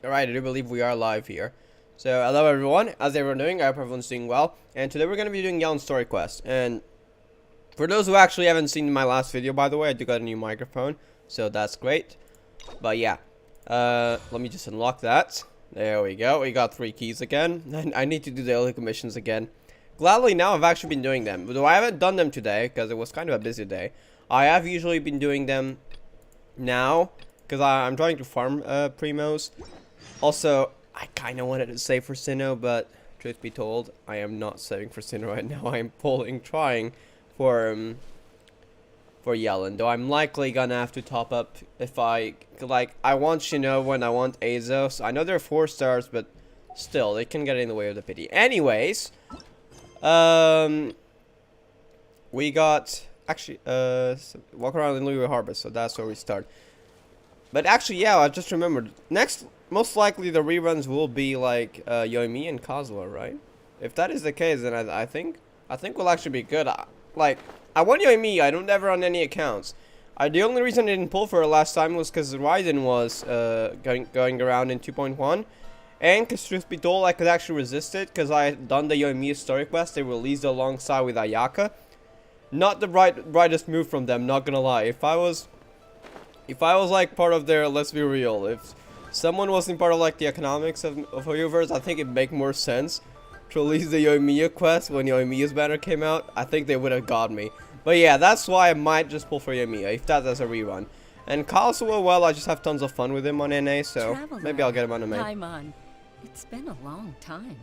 Alright, I do believe we are live here. So, hello everyone, how's everyone doing? I hope everyone's doing well. And today we're going to be doing Yelan story quest. And for those who actually haven't seen my last video, by the way, I do got a new microphone. So that's great. But yeah, let me just unlock that. There we go, we got 3 keys again. I need to do the daily commissions again. Gladly now I've actually been doing them. Though I haven't done them today, because it was kind of a busy day. I have usually been doing them now, because I'm trying to farm primos. Also, I kind of wanted to save for Sinnoh, but truth be told, I am not saving for Sinnoh right now. I'm trying for Yelan. Though I'm likely gonna have to top up if I want Shinobu and I want Azos. I know they're 4 stars, but still, they can get in the way of the pity. Anyways, we got actually walk around in Louis Harbor, so that's where we start. But actually, yeah, I just remembered. Next, most likely the reruns will be like Yoimi and Kazuha, right? If that is the case, then I think we'll actually be good. I won Yoimi. I don't ever run any accounts. The only reason I didn't pull for her last time was because Raiden was going around in 2.1, and because truth be told, I could actually resist it because I had done the Yoimi story quest. They released alongside with Ayaka. Not the brightest move from them. Not gonna lie. If I was like part of their, let's be real, if someone wasn't part of like the economics of Hoyoverse, I think it'd make more sense to release the Yoimiya quest when Yoimiya's banner came out. I think they would have got me. But yeah, that's why I might just pull for Yoimiya, if that does a rerun. And Kazuha, well, I just have tons of fun with him on NA, so maybe I'll get him on MA. Hi, Mon. It's been a long time.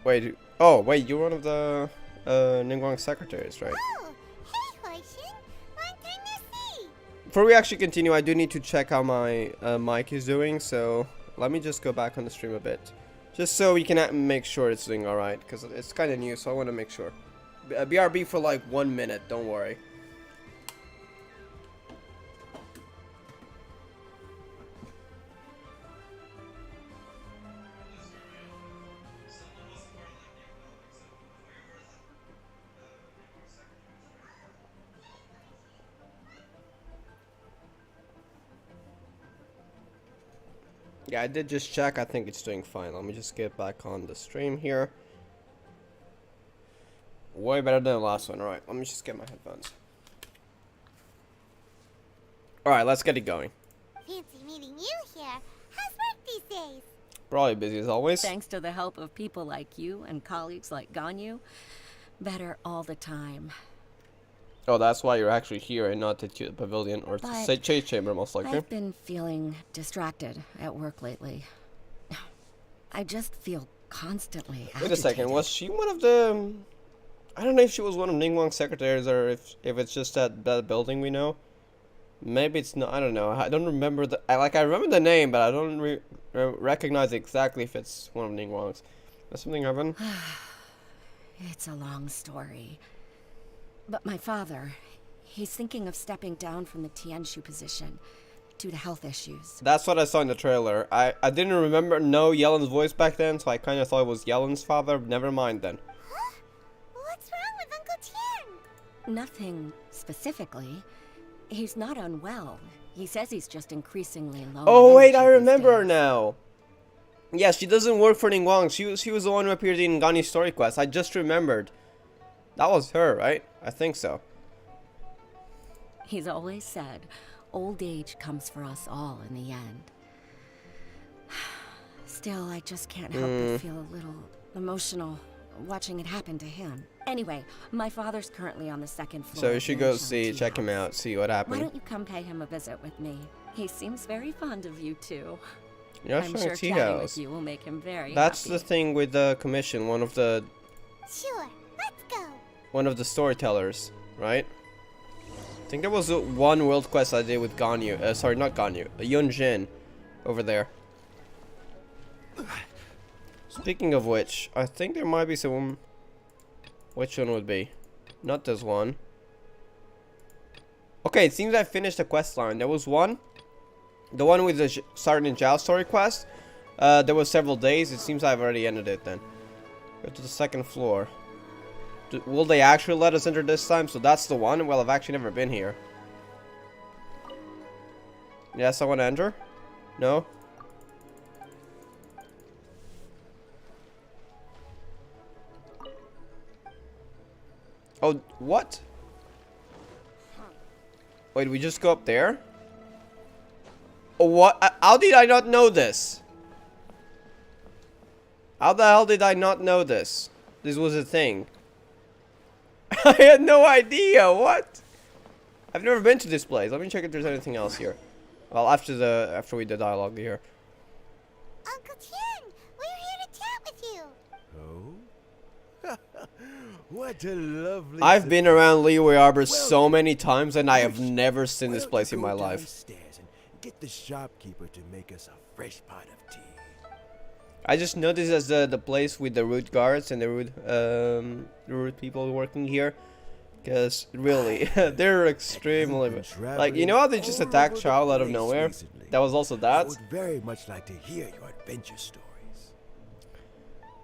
Wait, oh, wait, you're one of the Ningguang secretaries, right? Oh, hey, Hoishin. Long time no see. Before we actually continue, I do need to check how my mic is doing, so let me just go back on the stream a bit. Just so we can make sure it's doing alright, because it's kind of new, so I want to make sure. BRB for like 1 minute, don't worry. Yeah, I did just check. I think it's doing fine. Let me just get back on the stream here. Way better than the last one. Alright, let me just get my headphones. Alright, let's get it going. Fancy meeting you here. How's work these days? Probably busy as always. Thanks to the help of people like you and colleagues like Ganyu, better all the time. Oh, that's why you're actually here and not at the pavilion or the chase chamber, most likely. I've been feeling distracted at work lately. I just feel constantly agitated. Wait a second, was she one of the... I don't know if she was one of Ningguang's secretaries or if it's just that building we know. Maybe it's not, I don't know. I don't remember the... I remember the name, but I don't recognize exactly if it's one of Ningguang's. Does something happen? It's a long story. But my father, he's thinking of stepping down from the Tianshu position due to health issues. That's what I saw in the trailer. I didn't know Yelan's voice back then, so I kind of thought it was Yelan's father. Never mind then. Huh? What's wrong with Uncle Tian? Nothing specifically. He's not unwell. He says he's just increasingly low. Oh wait, I remember her now. Yeah, she doesn't work for Ningguang. She was the one who appeared in Gani's story quest. I just remembered. That was her, right? I think so. He's always said, old age comes for us all in the end. Still, I just can't help but feel a little emotional watching it happen to him. Anyway, my father's currently on the 2nd floor. So you should go check him out, see what happened. Why don't you come pay him a visit with me? He seems very fond of you too. Yeah, I'm sure chatting with you will make him very That's happy. the thing with the commission, one of the Sure, let's go. one of the storytellers, right? I think there was one world quest I did with Ganyu. Sorry, not Ganyu. Yunjin over there. Speaking of which, I think there might be some... Which one would be? Not this one. Okay, it seems I finished the quest line. There was one. The one with the Sergeant Zhao story quest. There was several days. It seems I've already ended it then. Go to the 2nd floor. Will they actually let us enter this time? So that's the one? Well, I've actually never been here. Yes, I want to enter. No? Oh, what? Wait, we just go up there? Oh, what? How did I not know this? How the hell did I not know this? This was a thing. I had no idea. What? I've never been to this place. Let me check if there's anything else here. Well, after we did dialogue here. Uncle Tien, we're here to chat with you. Oh? What a lovely... I've been around Leeway Harbor so Well, many times, and I have never seen this place in my life. Downstairs and get the shopkeeper to make us a fresh pot of tea. I just noticed as the place with the root guards and the root people working here, because really they're extremely like, you know how they just attacked Child out of nowhere? That was also I that. would very much like to hear your adventure stories.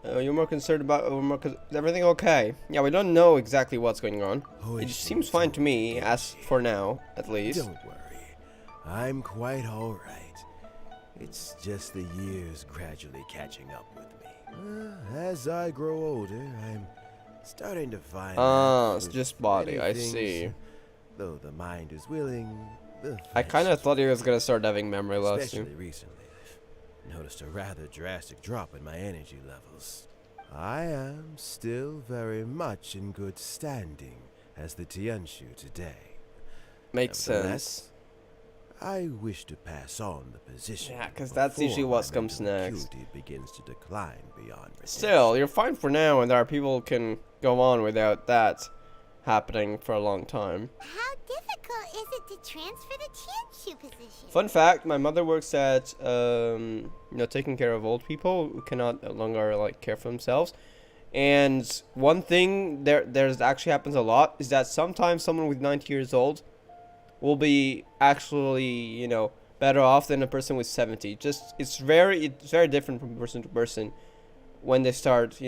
You're more concerned about is everything okay? Yeah, we don't know exactly what's going on. Oh, It seems fine to me, as for now, at least. Don't worry, I'm quite all right. It's just the years gradually catching up with me. As I grow older, I'm starting to find. It's that just with body. many I things, see. Though the mind is willing, the I kind of flesh thought he was gonna start having memory loss Especially soon. recently, I've noticed a rather drastic drop in my energy levels. I am still very much in good standing as the Tianshu today. Makes Nevertheless, sense. I wish to pass on the position. Yeah, 'cause that's before usually what my comes mental next. acuity begins to decline beyond redemption. Still, you're fine for now, and our people can go on without that happening for a long time. How difficult is it to transfer the Tianshu position? Fun fact: my mother works at taking care of old people who cannot no longer like care for themselves. And one thing there's actually happens a lot is that sometimes someone with 90 years old will be actually better off than a person with 70. Just it's very different from person to person when they start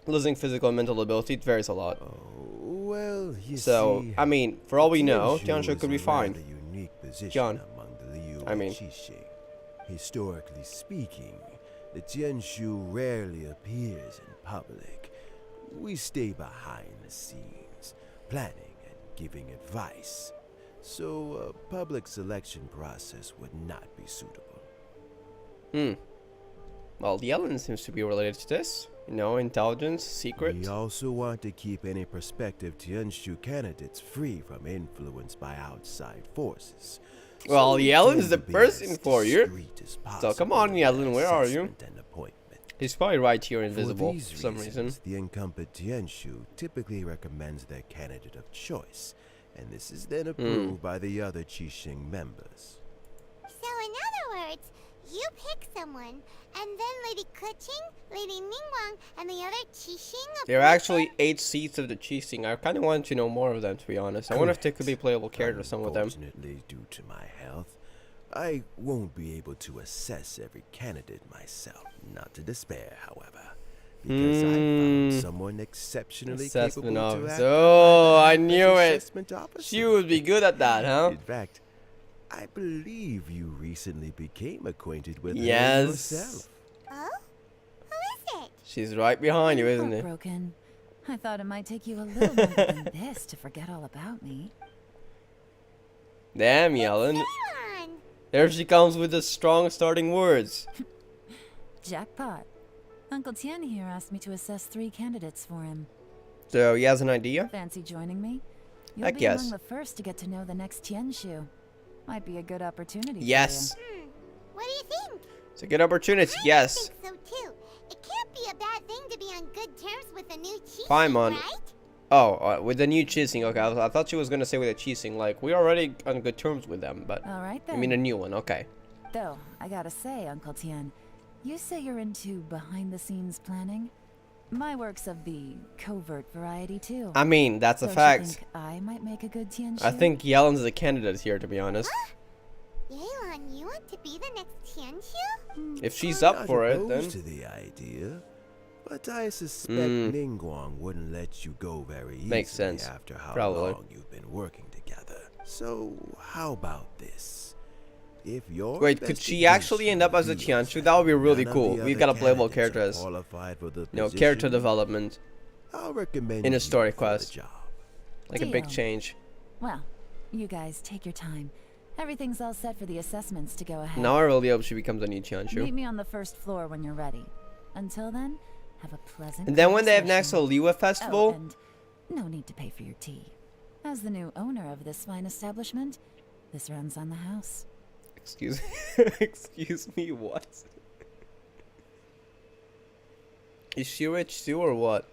losing physical and mental ability. It varies a lot. Oh, well, you So see, I mean, for all we know, Tianshu Tianshu could be is a fine. rather unique position John, among the Liu I mean- and Qixing. Historically speaking, the Tianshu rarely appears in public. We stay behind the scenes, planning and giving advice. So a public selection process would not be suitable. Well, Yelan seems to be related to this. Intelligence, secret. We also want to keep any prospective Tianshu candidates free from influence by outside forces. Well, we Yelan's tend the to be person as for you. discreet as So come possible on, in Yelan, where are you? assessment and appointment. He's probably right here, For invisible, these for some reason. reasons, the incumbent Tianshu typically recommends their candidate of choice, and this is then approved by the other Qixing members. So in other words, you pick someone, and then Lady Keqing, Lady Ningguang, and the other Qixing There are approve actually them? 8 seats of the Qixing. I kind of want to know more of them, to be honest. I wonder if they could be playable characters, some of them. Unfortunately, due to my health, I won't be able to assess every candidate myself. Not to despair, however, because I found someone exceptionally Assessment capable to officer. act Oh, on my I behalf knew as it. assessment officer. She would be good at that, huh? In fact, I believe you recently became acquainted with her Yes. yourself. Oh? Who is it? She's right behind you, isn't it? Broken. I thought it might take you a little longer than this to forget all about me. Damn, Yelan. Yelan! There she comes with the strong starting words. Jackpot. Uncle Tien here asked me to assess 3 candidates for him. So he has an idea? Fancy joining me? You'll Heck be yes. among the first to get to know the next Tianshu. Might be a good opportunity Yes. What do you think? It's a good opportunity, I yes. think so too. It can't be a bad thing to be on good terms with a new Qixing, Paimon. right? Oh, with the new Qixing. Okay, I thought she was going to say with the Qixing. Like, we're already on good terms with them, but... for you. All right I then. mean a new one, okay. Though, I gotta say, Uncle Tien, you say you're into behind-the-scenes planning? My work's of the covert variety too. I mean, that's a Don't you fact. think I might make a good Tianshu? I think Yelan's the candidate here, to be honest. Yelan, you want to be the next Tianshu? If she's I'm up not for it, opposed then... to the idea, but I suspect Ningguang wouldn't let you go very easily Makes sense. after how Probably. long you've been working together. So how about this? If your Wait, could she actually end up as a investigation Tianshu? That would be really none of cool. the We've other got a playable candidates character are as, qualified for the you know, character position, development, I'll recommend in a you story for the quest. job. like a big Deal. change. Well, you guys take your time. Everything's all set for the assessments to go ahead. Now I really hope she becomes a new Tianshu. Meet me on the first floor when you're ready. Until then, have a pleasant And then when they have next conversation. Oliwa Oh, festival, and no need to pay for your tea. As the new owner of this fine establishment, this runs on the house. excuse excuse me, what? Is she rich too or what?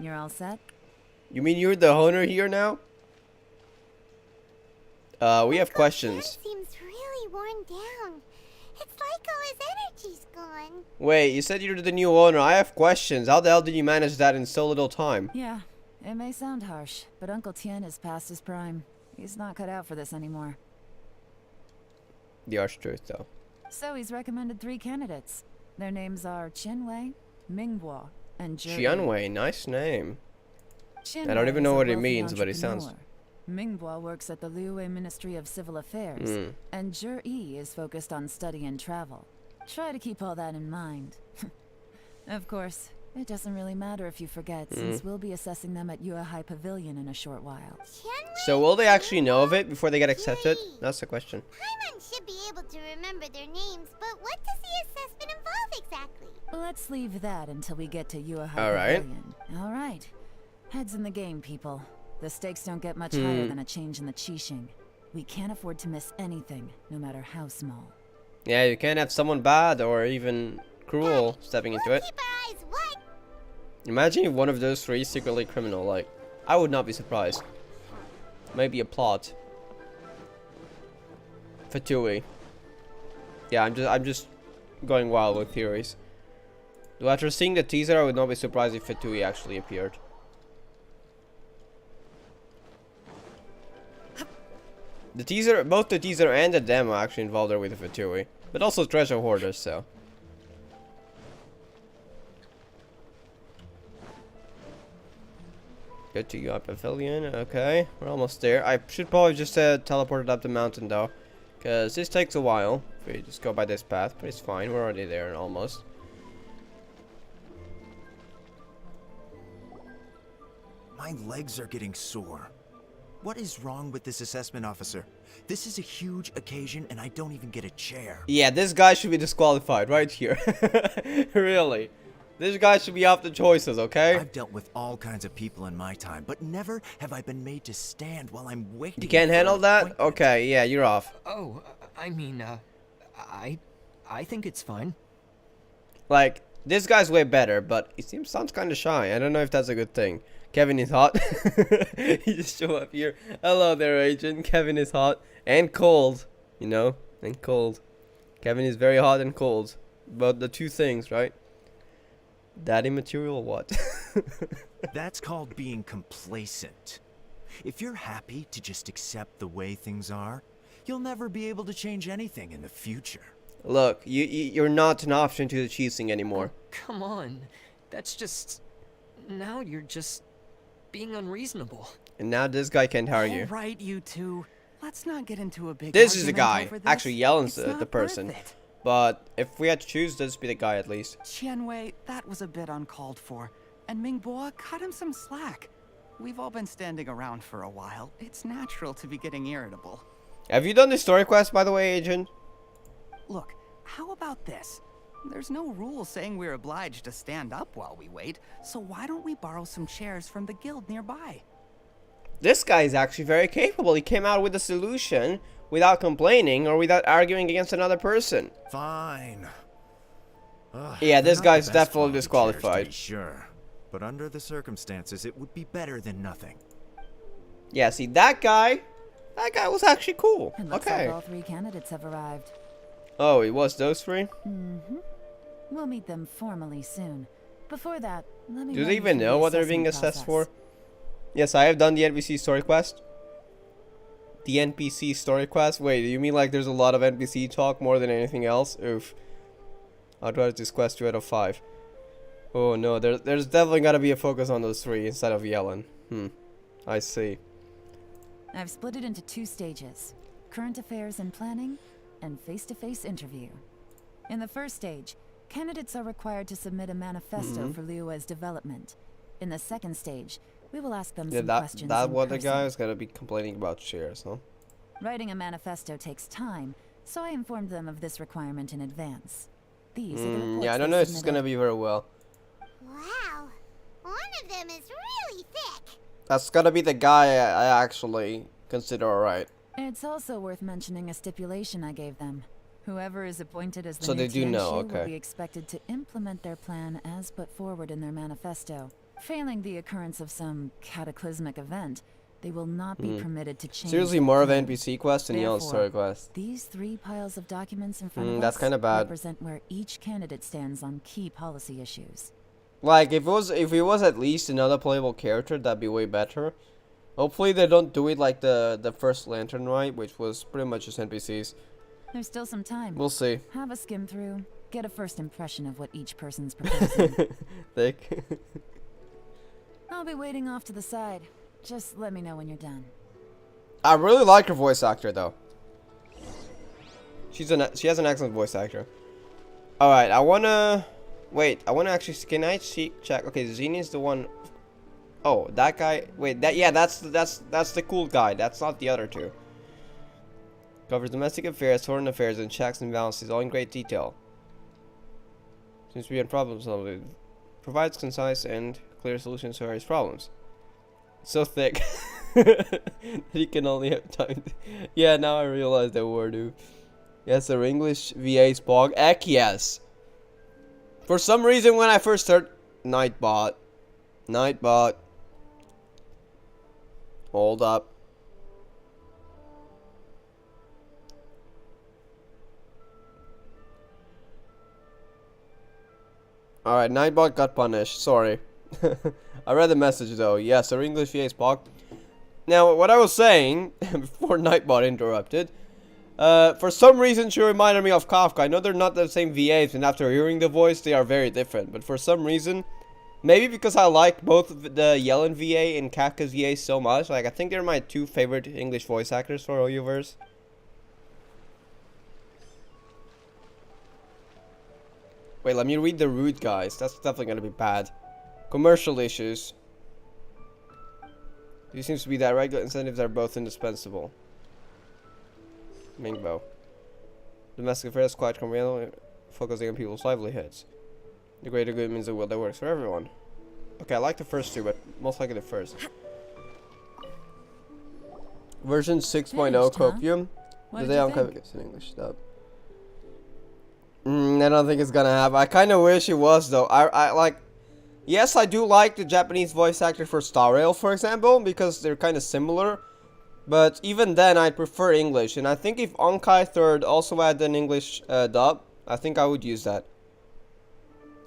You're all set? You mean you're the owner here now? We have Uncle questions. Ken seems really worn down. It's like all his energy's gone. Wait, you said you're the new owner. I have questions. How the hell did you manage that in so little time? Yeah, it may sound harsh, but Uncle Tien is past his prime. He's not cut out for this anymore. The harsh truth, though. So he's recommended 3 candidates. Their names are Qinwei, Mingguo, and Zhe. Xianwei, nice name. Qinwei I don't even is know a what it wealthy means, but it sounds- entrepreneur. Mingguo works at the Liuwei Ministry of Civil Affairs, Mm. and Zhe is focused on study and travel. Try to keep all that in mind. Of course, it doesn't really matter if you forget, since we'll be assessing them at Yuehai Pavilion in a short while. Tianwei So will they and actually know of it before they get Mingguo? accepted? Yay. That's the question. Paimon should be able to remember their names, but what does the assessment involve exactly? Let's leave that until we get to Yuehai All right. Pavilion. All right. Heads in the game, people. The stakes don't get much higher than a change in the Qixing. We can't afford to miss anything, no matter how small. Yeah, you can't have someone bad or even cruel stepping into We'll it. keep our eyes wide. Imagine if one of those 3 is secretly criminal. Like, I would not be surprised. Maybe a plot. Fatui. Yeah, I'm just going wild with theories. Though after seeing the teaser, I would not be surprised if Fatui actually appeared. The teaser, both the teaser and the demo actually involved her with the Fatui, but also treasure hoarders, so. Go to your pavilion, okay, we're almost there. I should probably just teleport it up the mountain though, because this takes a while. If we just go by this path, but it's fine, we're already there almost. My legs are getting sore. What is wrong with this assessment officer? This is a huge occasion and I don't even get a chair. Yeah, this guy should be disqualified right here. Really. This guy should be off the choices, okay? I've dealt with all kinds of people in my time, but never have I been made to stand while I'm waiting. You can't for an handle that? appointment. Okay, yeah, you're off. Oh, I mean, I think it's fine. Like, this guy's way better, but he sounds kind of shy. I don't know if that's a good thing. Kevin is hot. He just show up here. Hello there, agent. Kevin is hot and cold, you know, and cold. Kevin is very hot and cold. But the 2 things, right? That immaterial what? That's called being complacent. If you're happy to just accept the way things are, you'll never be able to change anything in the future. Look, you're not an option to the cheating anymore. Come on. That's just... Now you're just being unreasonable. And now this guy can't argue. All right, you two. Let's not get into a big This is the argument guy. over this. Actually, Yelan's It's the not person. worth it. But if we had to choose, this would be the guy at least. Qianwei, that was a bit uncalled for. And Mingbo, cut him some slack. We've all been standing around for a while. It's natural to be getting irritable. Have you done the story quest, by the way, agent? Look, how about this? There's no rule saying we're obliged to stand up while we wait, so why don't we borrow some chairs from the guild nearby? This guy is actually very capable. He came out with a solution without complaining or without arguing against another person. Fine. Yeah, They're this not the guy's best definitely quality chairs, to disqualified. be sure. But under the circumstances, it would be better than nothing. Yeah, see, that guy was actually cool. It looks Okay. like all 3 candidates have arrived. Oh, it was those 3? We'll meet them formally soon. Before that, let me Do run they you even through know the what they're being assessment assessed process. for? Yes, I have done the NPC story quest. The NPC story quest? Wait, do you mean like there's a lot of NPC talk more than anything else? Oof. I'd rate this quest 2 out of 5. Oh no, there's definitely gotta be a focus on those 3 instead of Yelan. I see. I've split it into 2 stages: current affairs and planning, and face-to-face interview. In the first stage, candidates are required to submit a manifesto for Liyue's development. In the second stage, we will ask them Yeah, some questions that in what the person. guy is gonna be complaining about shares, huh? Writing a manifesto takes time, so I informed them of this requirement in advance. These are the reports Yeah, I don't they know if it's submitted. gonna be very well. Wow. One of them is really thick. That's gotta be the guy I actually consider alright. It's also worth mentioning a stipulation I gave them. Whoever is appointed as the So new they do know, Tianxu okay. will be expected to implement their plan as put forward in their manifesto. Failing the occurrence of some cataclysmic event, they will not be permitted to change. Seriously, their more of plan. NPC quests than Yelan's Therefore, story quest. These 3 piles of documents in front of That's us kinda bad. represent where each candidate stands on key policy issues. Like, if it was at least another playable character, that'd be way better. Hopefully they don't do it like the first Lantern Rite, which was pretty much just NPCs. There's still some time. We'll see. Have a skim through, get a first impression of what each person's proposing. Thick. I'll be waiting off to the side. Just let me know when you're done. I really like her voice actor though. She has an excellent voice actor. All right, I wanna actually, can I check? Okay, Xenia's the one. Oh, that guy. Wait, that's the cool guy. That's not the other 2. Covers domestic affairs, foreign affairs, and checks and balances all in great detail. Seems to be a problem solving. Provides concise and clear solutions to various problems. So thick. He can only have time. Yeah, now I realize that word, dude. Yes, our English VA Spog. Heck yes. For some reason, when I first started, Nightbot. Hold up. Alright, Nightbot got punished. Sorry. I read the message though. Yes, our English VA Spock. Now, what I was saying before Nightbot interrupted, for some reason she reminded me of Kafka. I know they're not the same VAs, and after hearing the voice, they are very different. But for some reason, maybe because I like both the Yelan VA and Kafka's VA so much, like I think they're my 2 favorite English voice actors for Oyoverse. Wait, let me read the root, guys. That's definitely gonna be bad. Commercial issues. These seems to be that regular incentives are both indispensable. Mingbo. Domestic affairs quite comprehensive, focusing on people's livelihoods. The greater good means the will that works for everyone. Okay, I like the first 2, but most likely the first. Version 6.0 Finished, huh? Copium. What The did day you I'm think? it's in English dub. I don't think it's gonna happen. I kind of wish it was though. I like. Yes, I do like the Japanese voice actor for Star Rail, for example, because they're kind of similar. But even then, I prefer English, and I think if Onkai 3rd also had an English dub, I think I would use that.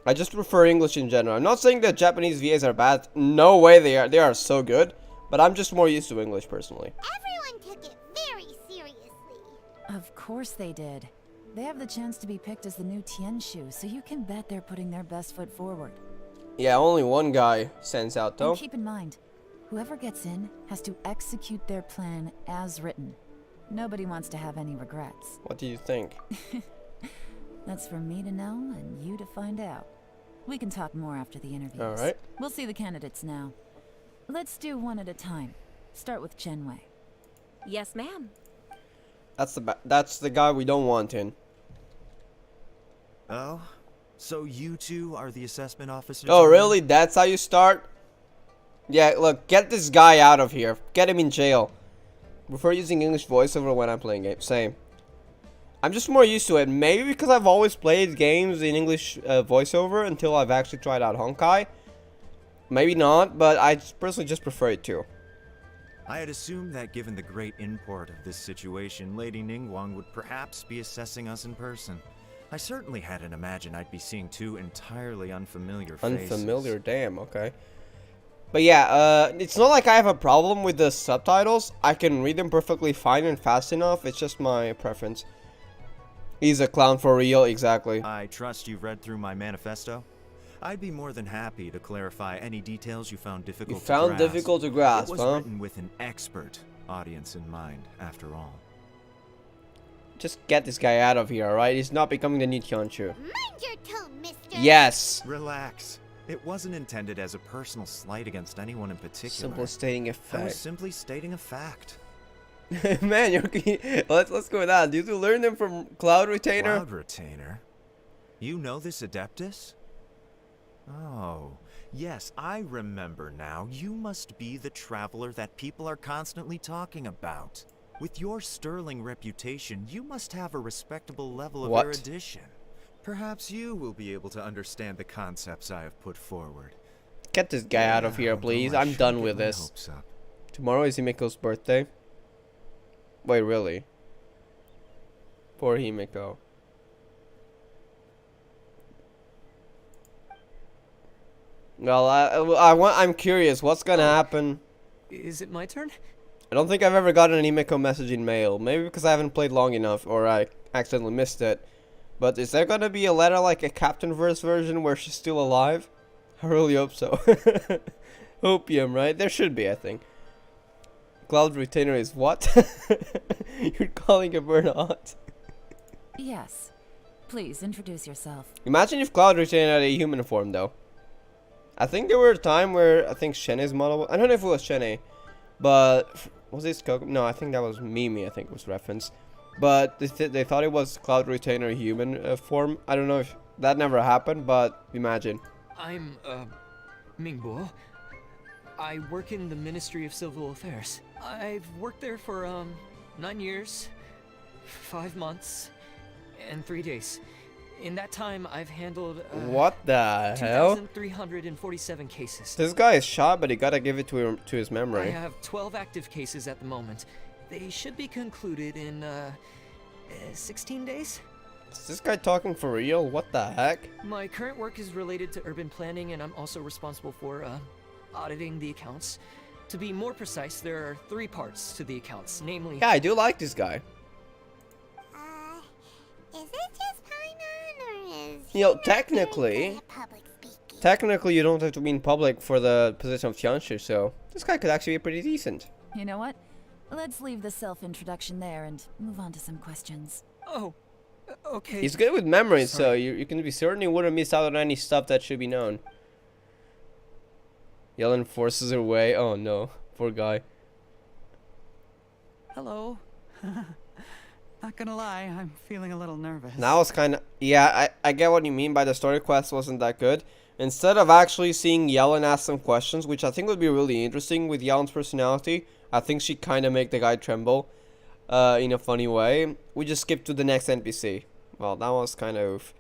I just prefer English in general. I'm not saying that Japanese VAs are bad. No way they are. They are so good. But I'm just more used to English personally. Everyone took it very seriously. Of course they did. They have the chance to be picked as the new Tianxu, so you can bet they're putting their best foot forward. Yeah, only one guy stands out though. And keep in mind, whoever gets in has to execute their plan as written. Nobody wants to have any regrets. What do you think? That's for me to know and you to find out. We can talk more after the interviews. Alright. We'll see the candidates now. Let's do one at a time. Start with Chenwei. Yes, ma'am. That's the guy we don't want in. Oh? So you 2 are the assessment officers? Oh, over really? That's how you start? Yeah, look, get this guy out of here. Get him in jail. Prefer using English voiceover when I'm playing games. Same. I'm just more used to it. Maybe because I've always played games in English voiceover until I've actually tried out Honkai. Maybe not, but I personally just prefer it too. I had assumed that given the great import of this situation, Lady Ningguang would perhaps be assessing us in person. I certainly hadn't imagined I'd be seeing 2 entirely unfamiliar faces. Unfamiliar, damn, okay. But yeah, it's not like I have a problem with the subtitles. I can read them perfectly fine and fast enough. It's just my preference. He's a clown for real, exactly. I trust you've read through my manifesto? I'd be more than happy to clarify any details you found difficult to found grasp. difficult to grasp, It was huh? written with an expert audience in mind, after all. Just get this guy out of here, alright? He's not becoming the new Kyonshu. Mind your tone, mister. Yes! Relax. It wasn't intended as a personal slight against anyone in particular. Simple stating a I was fact. simply stating a fact. Man, let's go with that. Did you learn them from Cloud Retainer? Cloud Retainer? You know this Adeptus? Oh, yes, I remember now. You must be the traveler that people are constantly talking about. With your sterling reputation, you must have a respectable level of What? erudition. Perhaps you will be able to understand the concepts I have put forward. Get this guy out of here, Although please. I I'm shouldn't done get with my this. hopes up. Tomorrow is Himiko's birthday. Wait, really? Poor Himiko. Well, I'm curious. What's gonna happen? Is it my turn? I don't think I've ever gotten an Himiko message in mail. Maybe because I haven't played long enough, or I accidentally missed it. But is there gonna be a letter like a Captain Verse version where she's still alive? I really hope so. Opium, right? There should be, I think. Cloud Retainer is what? You're calling a bird hot? Yes. Please introduce yourself. Imagine if Cloud Retainer had a human form, though. I think there were a time where I think Shene's model. I don't know if it was Shene, but was this Coco? No, I think that was Mimi. I think was referenced, but they thought it was Cloud Retainer human form. I don't know if that never happened, but imagine. I'm, Mingbo. I work in the Ministry of Civil Affairs. I've worked there for, 9 years, 5 months, and 3 days. In that time, I've handled, What the hell? 2,347 cases. This guy is shot, but he gotta give it to his I memory. have 12 active cases at the moment. They should be concluded in, 16 days? Is this guy talking for real? What the heck? My current work is related to urban planning, and I'm also responsible for, auditing the accounts. To be more precise, there are 3 parts to the accounts, namely... Yeah, I do like this guy. Is it just Paimon, or is You know, he not very technically- good at public speaking? Technically, you don't have to be in public for the position of Kyonshu, so this guy could actually be pretty decent. You know what? Let's leave the self-introduction there and move on to some questions. Oh, okay. He's good with memories, so Sorry. you can be certain he wouldn't miss out on any stuff that should be known. Yelan forces her way. Oh no, poor guy. Hello. Not gonna lie, I'm feeling a little nervous. That was kind of... Yeah, I get what you mean by the story quest wasn't that good. Instead of actually seeing Yelan ask some questions, which I think would be really interesting with Yelan's personality, I think she kind of make the guy tremble in a funny way. We just skipped to the next NPC. Well, that was kind of...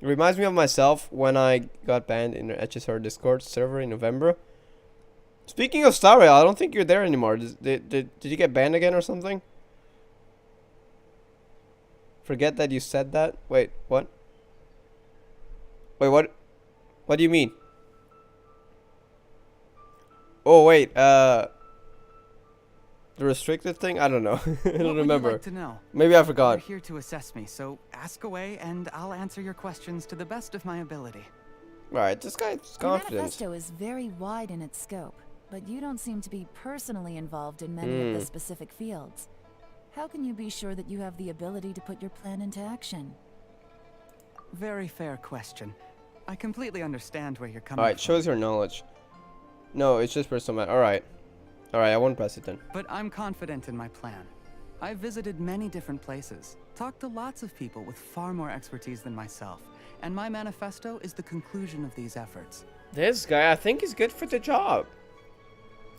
It reminds me of myself when I got banned in the HSR Discord server in November. Speaking of Star Rail, I don't think you're there anymore. Did you get banned again or something? Forget that you said that? Wait, what? Wait, what? What do you mean? Oh, wait, the restricted thing? I don't know. I What don't would remember. you like to know? Maybe I You're forgot. here to assess me, so ask away, and I'll answer your questions to the best of my ability. Right, this guy's Your confident. manifesto is very wide in its scope, but you don't seem to be personally involved in many of the specific fields. How can you be sure that you have the ability to put your plan into action? Very fair question. I completely understand where you're coming Alright, from. shows your knowledge. No, it's just personal. Alright. Alright, I won't press it then. But I'm confident in my plan. I've visited many different places, talked to lots of people with far more expertise than myself, and my manifesto is the conclusion of these efforts. This guy, I think, is good for the job.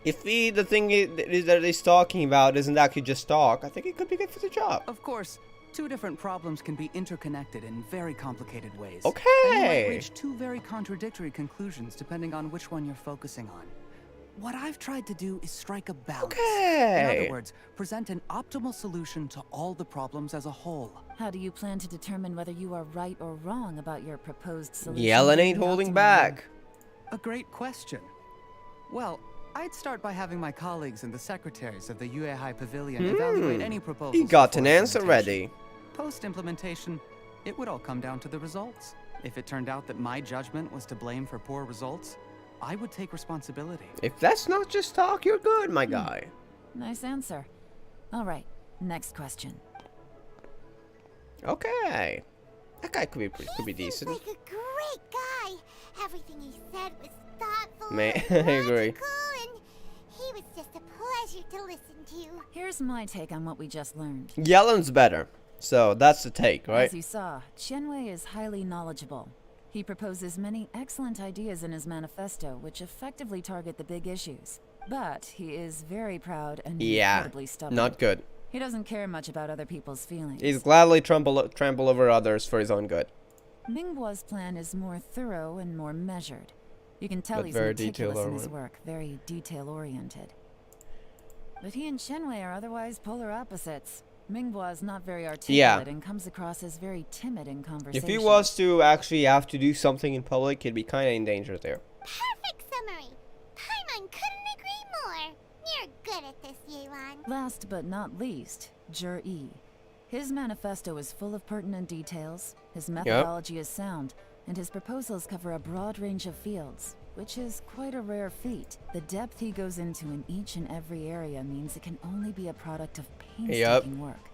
If the thing that he's talking about isn't actually just talk, I think he could be good for the job. Of course, two different problems can be interconnected in very complicated ways. Okay. And you might reach two very contradictory conclusions depending on which one you're focusing on. What I've tried to do is strike a balance. In Okay. other words, present an optimal solution to all the problems as a whole. How do you plan to determine whether you are right or wrong about your proposed solution? Yelan ain't The holding optimum back. A great question. Well, I'd start by having my colleagues and the secretaries of the Yuehai Pavilion evaluate any proposals. He got before an answer implementation. ready. Post-implementation, it would all come down to the results. If it turned out that my judgment was to blame for poor results, I would take responsibility. If that's not just talk, you're good, my guy. Nice answer. All right, next question. Okay. That guy could be He decent. seems like a great guy. Everything he said was thoughtful May and I agree. logical, and he was just a pleasure to listen to. Here's my take on what we just learned. Yelan's better. So that's the take, right? As you saw, Qianwei is highly knowledgeable. He proposes many excellent ideas in his manifesto, which effectively target the big issues. But he is very proud and Yeah, incredibly stubborn. not good. He doesn't care much about other people's feelings. He's gladly trample over others for his own good. Mingbo's plan is more thorough and more measured. You can tell But he's very meticulous in his detail-oriented. work, very detail-oriented. But he and Qianwei are otherwise polar opposites. Mingbo is not very articulate and comes across as very timid in conversation. If he was to actually have to do something in public, he'd be kind of in danger there. Perfect summary. Paimon couldn't agree more. You're good at this, Yelan. Last but not least, Jur-E. His manifesto is full of pertinent details, his methodology is sound, and his proposals cover a broad range of fields, which is quite a rare feat. The depth he goes into in each and every area means it can only be a product of painstaking work.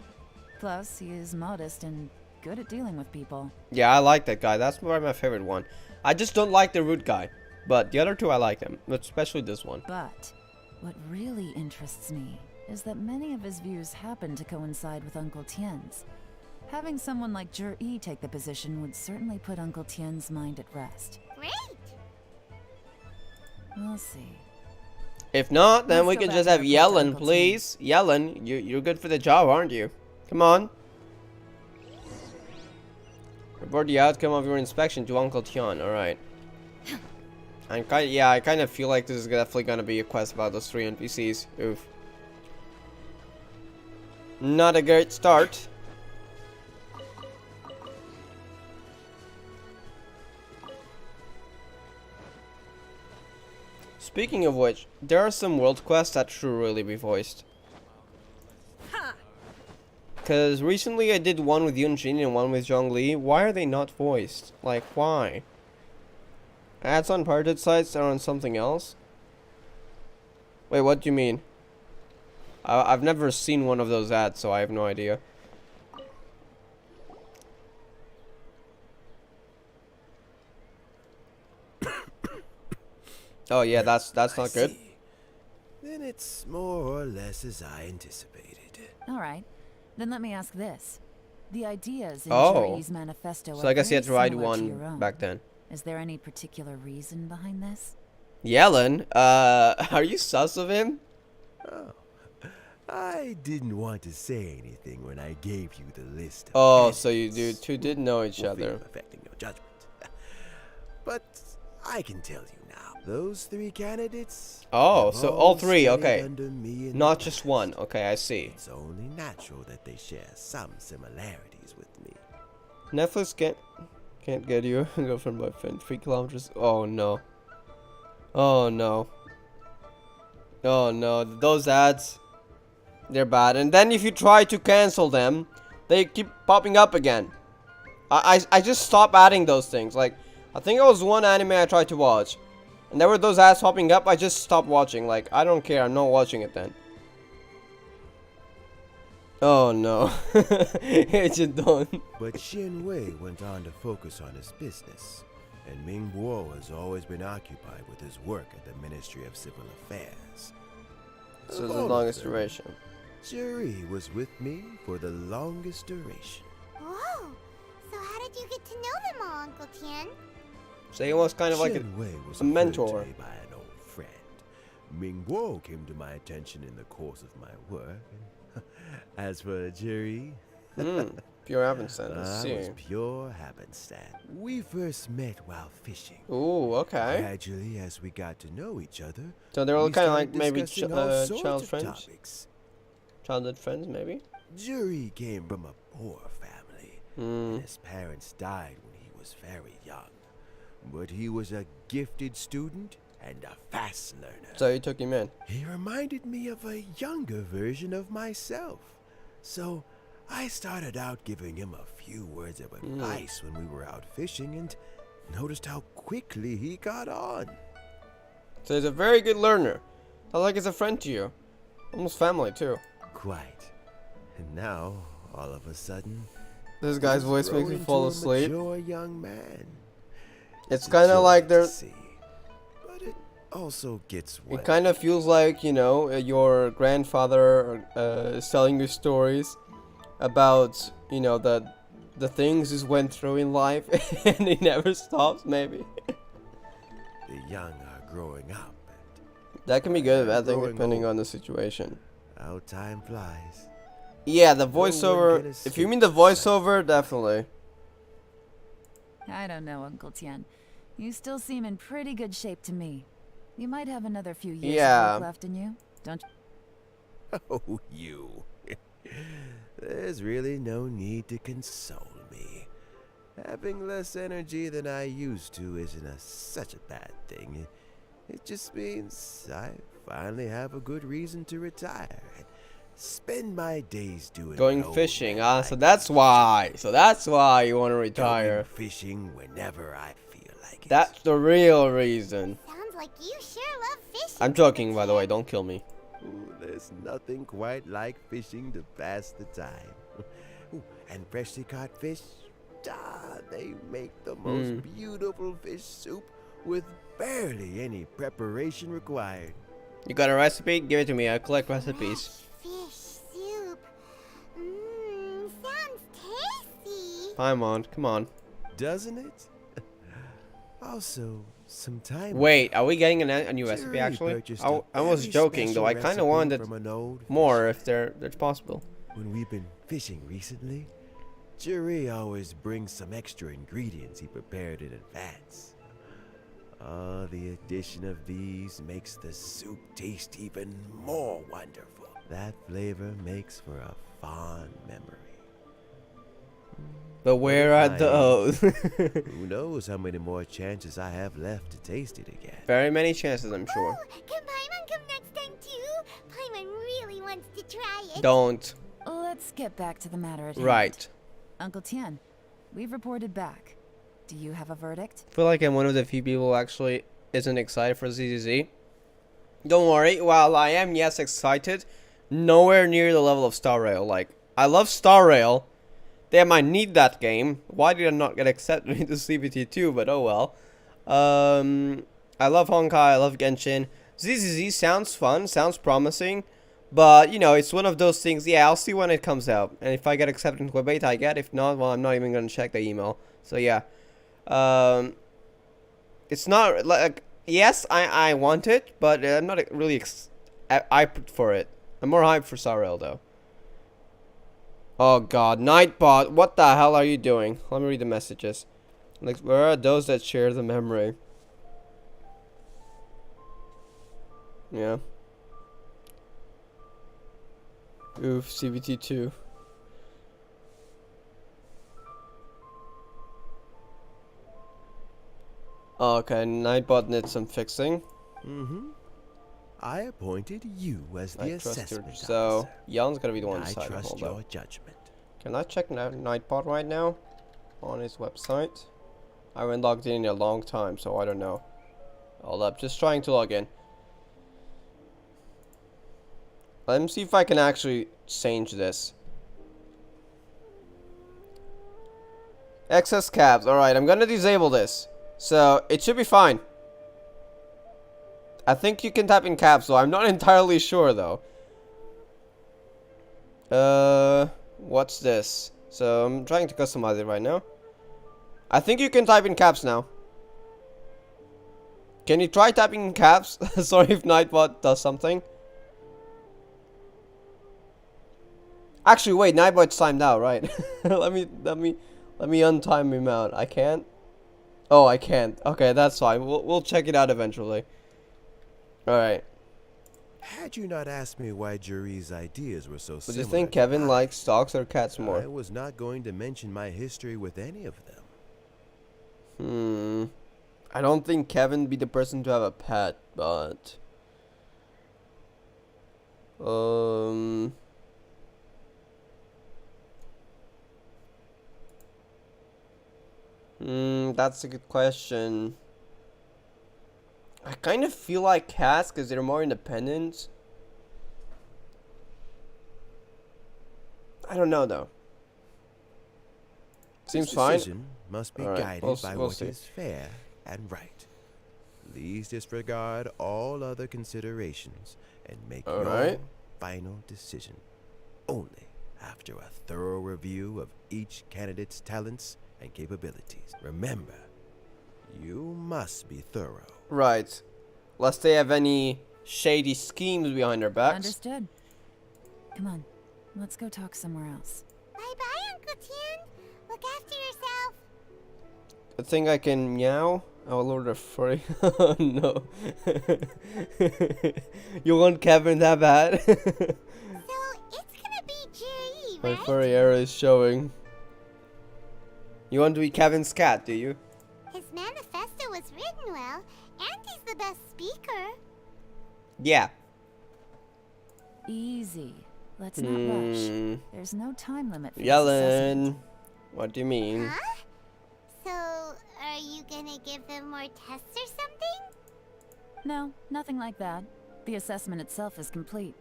Plus, he is modest and good at dealing with people. Yeah, I like that guy. That's probably my favorite one. I just don't like the rude guy. But the other two I like them, but especially this one. But what really interests me is that many of his views happen to coincide with Uncle Tien's. Having someone like Jur-E take the position would certainly put Uncle Tien's mind at rest. Great. We'll see. If not, then Let's we go can back just to have our quest, Yelan, Uncle please. Yelan, you're good for the job, aren't you? Come on. Report the outcome of your inspection to Uncle Tian. All right. I kind of feel like this is definitely gonna be a quest about those 3 NPCs. Oof. Not a great start. Speaking of which, there are some world quests that should really be voiced. Because recently I did one with Yunjin and one with Zhongli. Why are they not voiced? Like, why? Ads on pirated sites are on something else? Wait, what do you mean? I've never seen one of those ads, so I have no idea. Oh yeah, that's not good. See. Then it's more or less as I anticipated. All right, then let me ask this: the ideas in Oh. Jur-E's manifesto So are I guess you very had to write similar to your one own. back then. Is there any particular reason behind this? Yelan, are you sus of him? Oh, I didn't want to say anything when I gave you the list. Of Oh, so you candidates two did know each for fear other. of affecting your judgment. But I can tell you now, those 3 candidates. Oh, have so all 3, studied okay. under me in Not the just past. one. Okay, I see. It's only natural that they share some similarities with me. Netflix can't get you a girlfriend boyfriend 3 kilometers. Oh no. Oh no. Oh no, those ads, they're bad. And then if you try to cancel them, they keep popping up again. I just stop adding those things. Like, I think it was one anime I tried to watch, and there were those ads popping up. I just stopped watching. Like, I don't care, I'm not watching it then. Oh no. Agent Dawn. But Xin Wei went on to focus on his business, and Ming Guo has always been occupied with his work at the Ministry of Civil Affairs. So Of the all of longest them, duration. Juri was with me for the longest duration. Whoa. So how did you get to know them all, Uncle Tien? So he was kind of like Xin Wei was a referred mentor. to me by an old friend. Ming Guo came to my attention in the course of my work. As for Juri, pure happenstance. I I see. was pure happenstance. We first met while fishing. Ooh, okay. Gradually, as we got to know each other, So they're all we kind of started like maybe discussing all sorts child of friends, topics. childhood friends, maybe. Juri came from a poor family, Hmm. and his parents died when he was very young. But he was a gifted student and a fast learner. So you took him in. He reminded me of a younger version of myself. So I started out giving him a few words of advice when we were out fishing and noticed how quickly he got on. So he's a very good learner. Sounds like he's a friend to you. Almost family too. Quite. And now, all of a sudden, This guy's he's voice makes grown me into fall a asleep. mature young man. It's a kind of joy like to they're. see, but it also gets It kind of feels like, you know, your grandfather is telling you stories about, you know, the things he's went through in life, and he never stops. Maybe the young are growing up, and that can be good, I think, Growing depending old. on the situation. how time flies. Yeah, the No one voiceover. can If you escape mean the the cycle. voiceover, definitely. I don't know, Uncle Tian. You still seem in pretty good shape to me. You might have another few years Yeah. of work left in you, don't you? Oh, you. There's really no need to console me. Having less energy than I used to isn't such a bad thing. It just means I finally have a good reason to retire and spend my days doing Going what old fishing, men ah, like so to that's do. why. So that's why you want to Going retire. fishing whenever I feel like it. That's the real reason. Sounds like you sure love fishing. I'm joking, by the way. Don't kill me. Ooh, there's nothing quite like fishing to pass the time. Ooh, and freshly caught fish, they make the most beautiful fish soup with barely any preparation required. You got a recipe? Give it to me. I collect recipes. Fish soup. Mmm, sounds tasty. Paimon, come on. Doesn't it? Also, some time Wait, ago, are we getting a new recipe Jerry actually? purchased I a was very joking though. I special kind of recipe wanted from an old more fisher. if that's possible. When we've been fishing recently, Jerry always brings some extra ingredients he prepared in advance. The addition of these makes the soup taste even more wonderful. That flavor makes for a fond memory. But where are Nice. those? Who knows how many more chances I have left to taste it again. Very many chances, I'm sure. Oh, can Paimon come next time too? Paimon really wants to try it. Don't. Let's get back to the matter at hand. Right. Uncle Tian, we've reported back. Do you have a verdict? I feel like I'm one of the few people who actually isn't excited for ZZZ. Don't worry. While I am, yes, excited, nowhere near the level of Star Rail. Like, I love Star Rail. Damn, I need that game. Why did I not get accepted into CBT2? But oh well. I love Honkai. I love Genshin. ZZZ sounds fun. Sounds promising. But, you know, it's one of those things. Yeah, I'll see when it comes out. And if I get accepted into a beta, I get. If not, well, I'm not even going to check the email. So, yeah. It's not like... Yes, I want it. But I'm not really hyped for it. I'm more hyped for Star Rail, though. Oh god, Nightbot, what the hell are you doing? Let me read the messages. Like, where are those that share the memory? Yeah. Oof, CBT2. Oh, okay, Nightbot needs some fixing. Mm-hmm. I appointed you as the I trust your... assessment So, officer. Yelan's gonna be the one I deciding. trust Hold your up. judgment. Can I check Nightbot right now? On his website? I haven't logged in a long time, so I don't know. Hold up, just trying to log in. Let me see if I can actually change this. Excess cabs. Alright, I'm gonna disable this. So, it should be fine. I think you can type in caps, so I'm not entirely sure, though. What's this? So, I'm trying to customize it right now. I think you can type in caps now. Can you try typing in caps? Sorry if Nightbot does something. Actually, wait, Nightbot's timed out, right? let me untime him out. I can't? Oh, I can't. Okay, that's fine. We'll check it out eventually. Alright. Had you not asked me why Jerry's ideas were so Would similar you think to Kevin mine, likes dogs or cats I more? was not going to mention my history with any of them. I don't think Kevin would be the person to have a pet, but... That's a good question. I kind of feel like cats because they're more independent. I don't know though. Seems This fine. decision must be All right, guided we'll by we'll what see. is fair and right. Please disregard all other considerations and make All your right. final decision only after a thorough review of each candidate's talents and capabilities. Remember, you must be thorough. Right. Lest they have any shady schemes behind their backs. Understood. Come on, let's go talk somewhere else. Bye-bye, Uncle Tian. Look after yourself. I think I can meow. Oh, Lord of Furry. No. You want Kevin that bad? So, it's gonna be Jerry, My right? furry arrow is showing. You want to be Kevin's cat, do you? His manifesto was written well, and he's the best speaker. Yeah. Easy. Let's not rush. Hmm. There's no time limit for this assessment. Yelan. What do you mean? Huh? So, are you gonna give them more tests or something? No, nothing like that. The assessment itself is complete.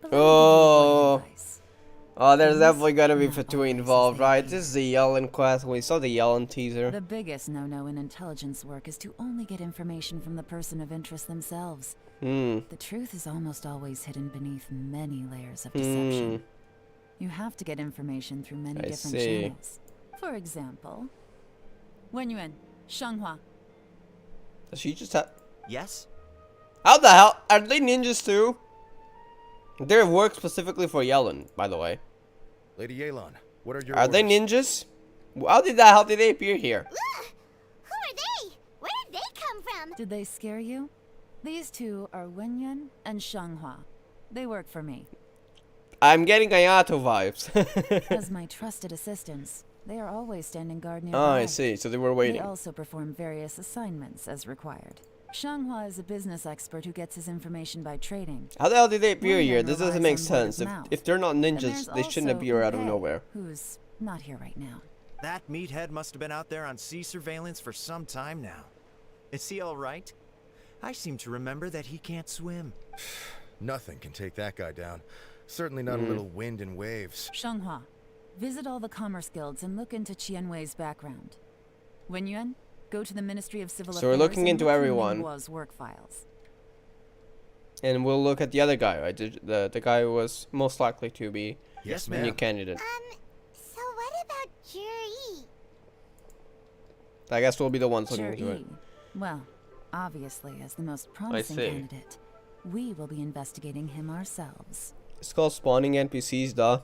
But let me give you a Oh. word of advice. Oh, there's Things definitely gotta be not Fatui always involved, as they right? appear. This is the Yelan quest. We saw the Yelan teaser. The biggest no-no in intelligence work is to only get information from the person of interest themselves. Hmm. The truth is almost always hidden beneath many layers of deception. You have to get information through many I different see. channels. For example, Wenyuan, Shanghua. Does she just have... Yes? How the hell? Are they ninjas too? They work specifically for Yelan, by the way. Lady Yelan, what are your Are they orders? ninjas? How did they appear here? Ugh! Who are they? Where did they come from? Did they scare you? These two are Wenyuan and Shanghua. They work for me. I'm getting Ayato vibes. As my trusted assistants, they are always standing guard nearby. Oh, I see. So they were They waiting. also perform various assignments as required. Shanghua is a business expert who gets his information by trading. How the hell did they appear Wenyuan here? This doesn't make relies on word of sense. mouth. If they're not And ninjas, there's they shouldn't also appear out of Upe, nowhere. Who's not here right now. That meathead must have been out there on sea surveillance for some time now. Is he alright? I seem to remember that he can't swim. Nothing can take that guy down. Certainly not a little wind and waves. Shanghua, visit all the commerce guilds and look into Qianwei's background. Wenyuan, go to the Ministry of Civil So Affairs we're looking and into look through everyone. Ningguo's work files. And we'll look at the other guy, right? The guy who was most likely to be Yes, the new ma'am. candidate. So what about Jerry? I guess we'll be the ones looking into it. Zhi. Well, obviously, as the most promising see. candidate, we will be investigating him ourselves. It's called spawning NPCs, duh.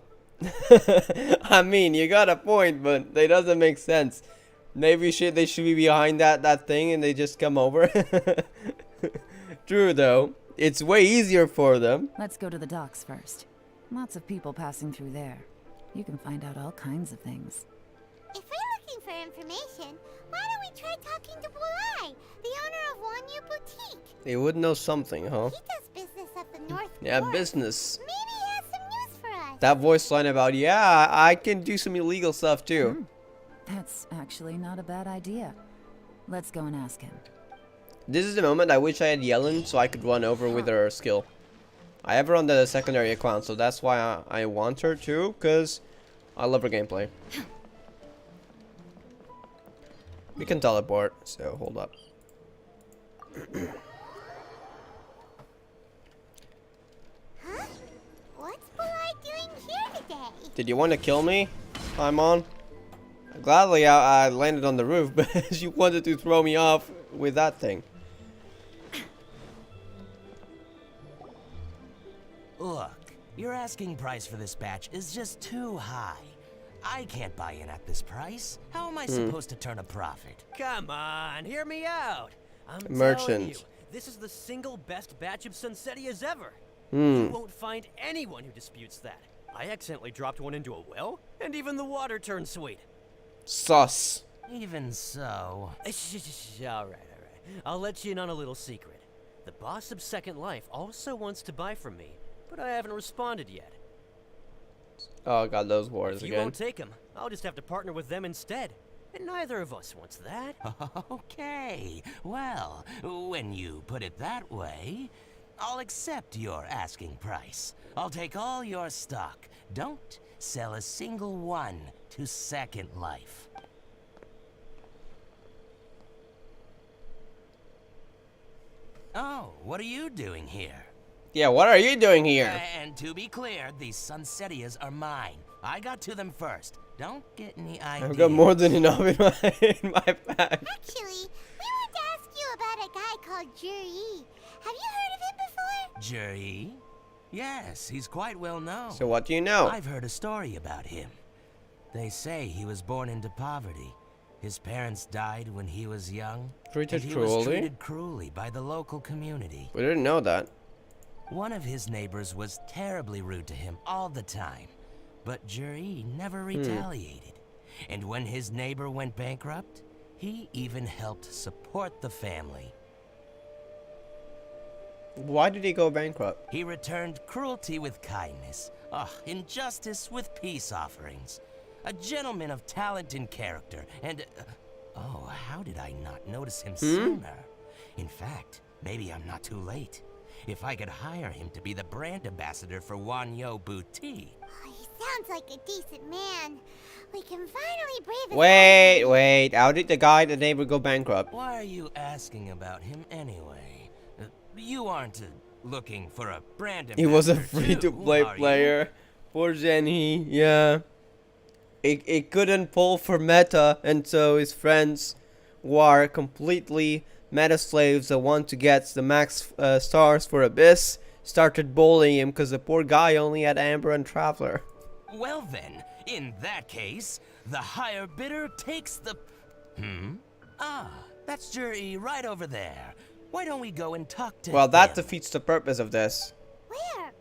I mean, you got a point, but it doesn't make sense. Maybe they should be behind that thing and they just come over. True, though. It's way easier for them. Let's go to the docks first. Lots of people passing through there. You can find out all kinds of things. If we're looking for information, why don't we try talking to Bulai, the owner of Wanyu Boutique? They would know something, huh? He does business at the North Yeah, Port. business. Maybe he has some news for us. That voice line about, yeah, I can do some illegal stuff too. That's actually not a bad idea. Let's go and ask him. This is the moment I wish I had Yelan so I could run over with her skill. I have her on the secondary account, so that's why I want her too, because I love her gameplay. We can teleport, so hold up. Huh? What's Bulai doing here today? Did you want to kill me, Paimon? Gladly I landed on the roof, but you wanted to throw me off with that thing. Look, your asking price for this batch is just too high. I can't buy in at this price. How am I supposed to turn a profit? Come on, hear me out. I'm telling Merchant. you, this is the single best batch of Sunsetias ever. Hmm. You won't find anyone who disputes that. I accidentally dropped one into a well, and even the water turned sweet. Sus. Even so... All right. I'll let you in on a little secret. The boss of Second Life also wants to buy from me, but I haven't responded yet. Oh god, those wars If you again. won't take them, I'll just have to partner with them instead. And neither of us wants that. Okay, well, when you put it that way, I'll accept your asking price. I'll take all your stock. Don't sell a single one to Second Life. Oh, what are you doing here? Yeah, what are you doing here? And to be clear, these Sunsettias are mine. I got to them first. Don't get any ideas. I've got more than enough in my bag. Actually, we wanted to ask you about a guy called Juri. Have you heard of him before? Juri? Yes, he's quite well known. So what do you know? I've heard a story about him. They say he was born into poverty. His parents died when he was young. Treated and he cruelly? was treated cruelly by the local community. We didn't know that. One of his neighbors was terribly rude to him all the time, but Juri never retaliated. And when his neighbor went bankrupt, he even helped support the family. Why did he go bankrupt? He returned cruelty with kindness, injustice with peace offerings. A gentleman of talent and character, and... oh, how did I not notice him sooner? In fact, maybe I'm not too late. If I could hire him to be the brand ambassador for Wanyo Boutique. Oh, he sounds like a decent man. We can finally breathe a Wait. How did the neighbor go bankrupt? Why are you asking about him anyway? You aren't looking for a brand ambassador. He was a too, free-to-play are you? player. Poor Jenny, yeah. It couldn't pull for meta, and so his friends who are completely meta slaves that want to get the max stars for Abyss started bullying him because the poor guy only had Amber and Traveler. Well then, in that case, the higher bidder takes the... Ah, that's Juri right over there. Why don't we go and talk to him? Well, that defeats the purpose of this. Where?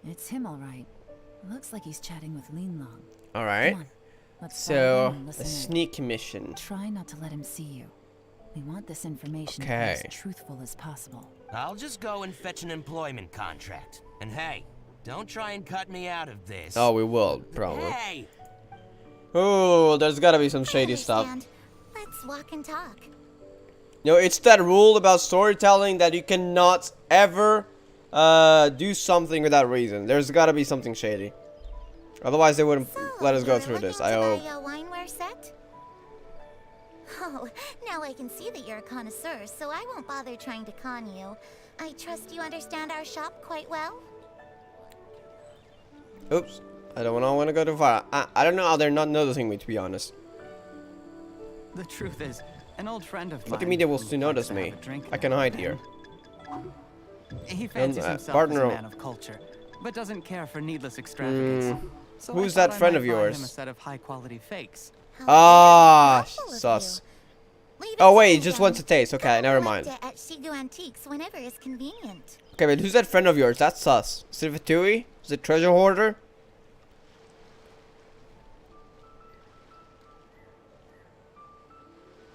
It's him, all right. Looks like he's chatting with Yelan. Alright. Come on, let's follow So, him and a listen in. sneak mission. Try not to let him see you. We want this information to Okay. be as truthful as possible. I'll just go and fetch an employment contract. And hey, don't try and cut me out of this. Oh, we will, probably. Hey! Oh, there's gotta be some I shady stuff. understand. Let's walk and talk. No, it's that rule about storytelling that you cannot ever do something without reason. There's gotta be something shady. Otherwise, they wouldn't let us go you're through this. looking I to hope. buy a wineware set? Oh, now I can see that you're a connoisseur, so I won't bother trying to con you. I trust you understand our shop quite well. Oops. I don't want to go too far. I don't know how they're not noticing me, to be honest. The truth is, an old friend of mine. What do you mean they will who still likes notice to me? have a drink I can hide here. He fancies And, himself partner- as a man of culture, but doesn't care for needless extravagance. So I Who's thought that I friend might of buy him yours? a set of high-quality fakes. How Ah, thoughtful of sus. you. Leave it Oh to wait, me he just then. wants a taste. Okay, I'll never collect mind. it at Shigu Antiques whenever is convenient. Okay, but who's that friend of yours? That's sus. Is it Vitui? Is it Treasure Hoarder?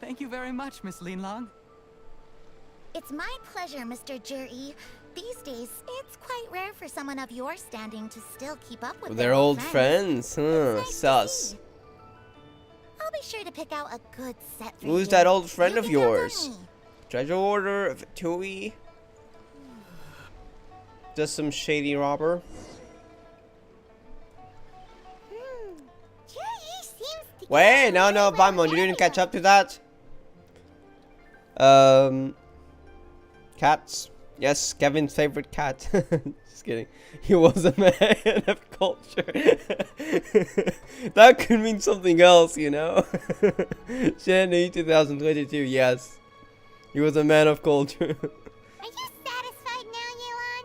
Thank you very much, Miss Yelan. It's my pleasure, Mr. Juri. These days, it's quite rare for someone of your standing to still keep up with They're their old friends. Huh, It's nice to sus. see. I'll be sure to pick out a good set for Who's you. that old friend You of can count on yours? me. Treasure Hoarder? Vitui? Just some shady robber? Juri seems to Wait, get no, on no, really well Paimon, you didn't with catch Area. up to that? Cats? Yes, Kevin's favorite cat. Just kidding. He was a man of culture. That could mean something else, you know? Jenny 2022, yes. He was a man of culture. Are you satisfied now, Yelan?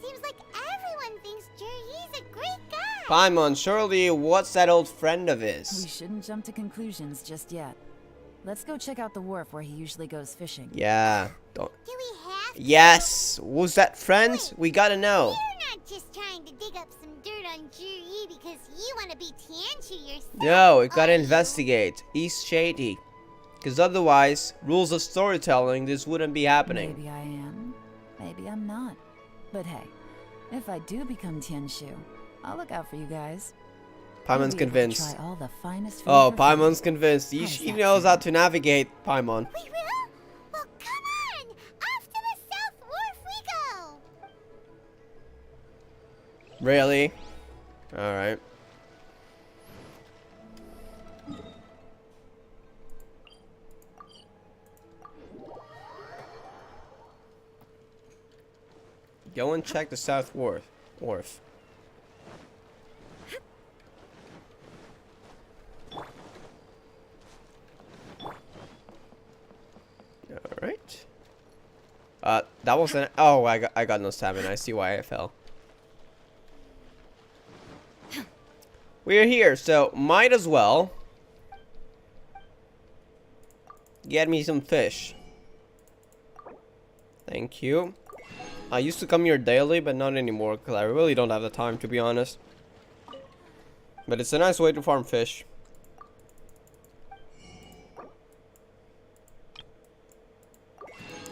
Seems like everyone thinks Juri's a great guy. Paimon, surely what's that old friend of We his? shouldn't jump to conclusions just yet. Let's go check out the wharf where he usually goes fishing. Yeah. Don't. Do we have to? Yes. Who's that friend? We gotta know. You're not just trying to dig up some dirt on Juri because you want to be Tianchu yourself. No, we gotta are you? investigate. He's shady. Because otherwise, rules of storytelling, this wouldn't be happening. Maybe I am, maybe I'm not. But hey, if I do become Tianshu, I'll look out for you guys. Paimon's You'll be able to convinced. Try all the finest food Oh, for Paimon's free. convinced. How's She that knows how sound? to navigate, Paimon. We will? Well, come on! Off to the South Wharf we go! Really? Alright. Go and check the South Wharf. Alright. That wasn't. Oh, I got no stamina. I see why I fell. We're here, so might as well get me some fish. Thank you. I used to come here daily, but not anymore because I really don't have the time, to be honest. But it's a nice way to farm fish.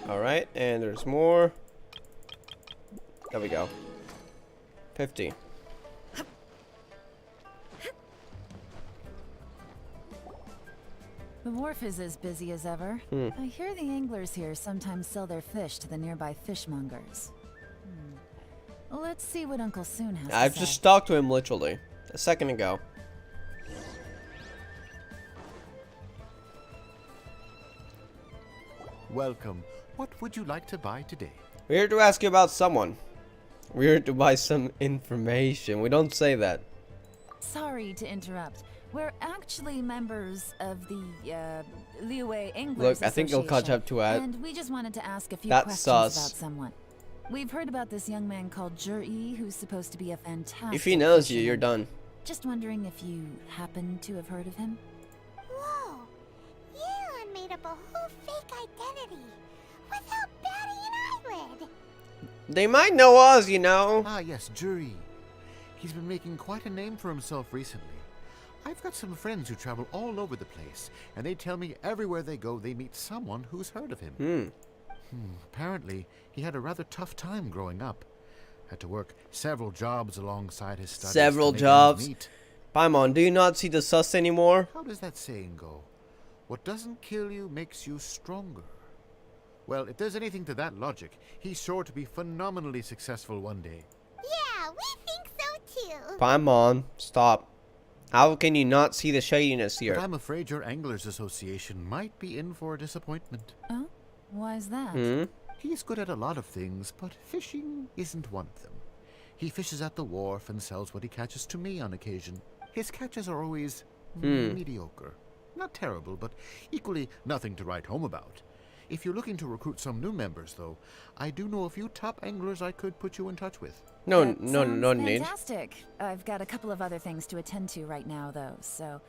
Alright, and there's more. There we go. 50. The wharf is as busy as ever. I hear the anglers here sometimes sell their fish to the nearby fishmongers. Let's see what Uncle Soon has I've to just say. talked to him literally a second ago. Welcome. What would you like to buy today? We're here to ask you about someone. We're here to buy some information. We don't say that. Sorry to interrupt. We're actually members of the Liyue Anglers Look, I think you'll catch Association, up to it. and we just wanted to ask a few That's questions sus. about someone. We've heard about this young man called Jur-E, who's supposed to be a fantastic If he knows you, fisherman. you're done. Just wondering if you happen to have heard of him? Whoa! Yelan made up a whole fake identity without batting an eyelid. They might know us, you know. Ah, yes, Jury. He's been making quite a name for himself recently. I've got some friends who travel all over the place, and they tell me everywhere they go they meet someone who's heard of him. Apparently, he had a rather tough time growing up. Had to work several jobs alongside his studies. Several to make ends jobs. meet. Paimon, do you not see the sus anymore? How does that saying go? What doesn't kill you makes you stronger. Well, if there's anything to that logic, he's sure to be phenomenally successful one day. Yeah, we think so too. Paimon, stop. How can you not see the shadiness But here? I'm afraid your Anglers Association might be in for a disappointment. Oh? Why is that? He's good at a lot of things, but fishing isn't one of them. He fishes at the wharf and sells what he catches to me on occasion. His catches are always mediocre. Not terrible, but equally nothing to write home about. If you're looking to recruit some new members, though, I do know a few top anglers I could put you in touch with. No, That no sounds need. Fantastic. I've got a couple of other things to attend to right now, though, so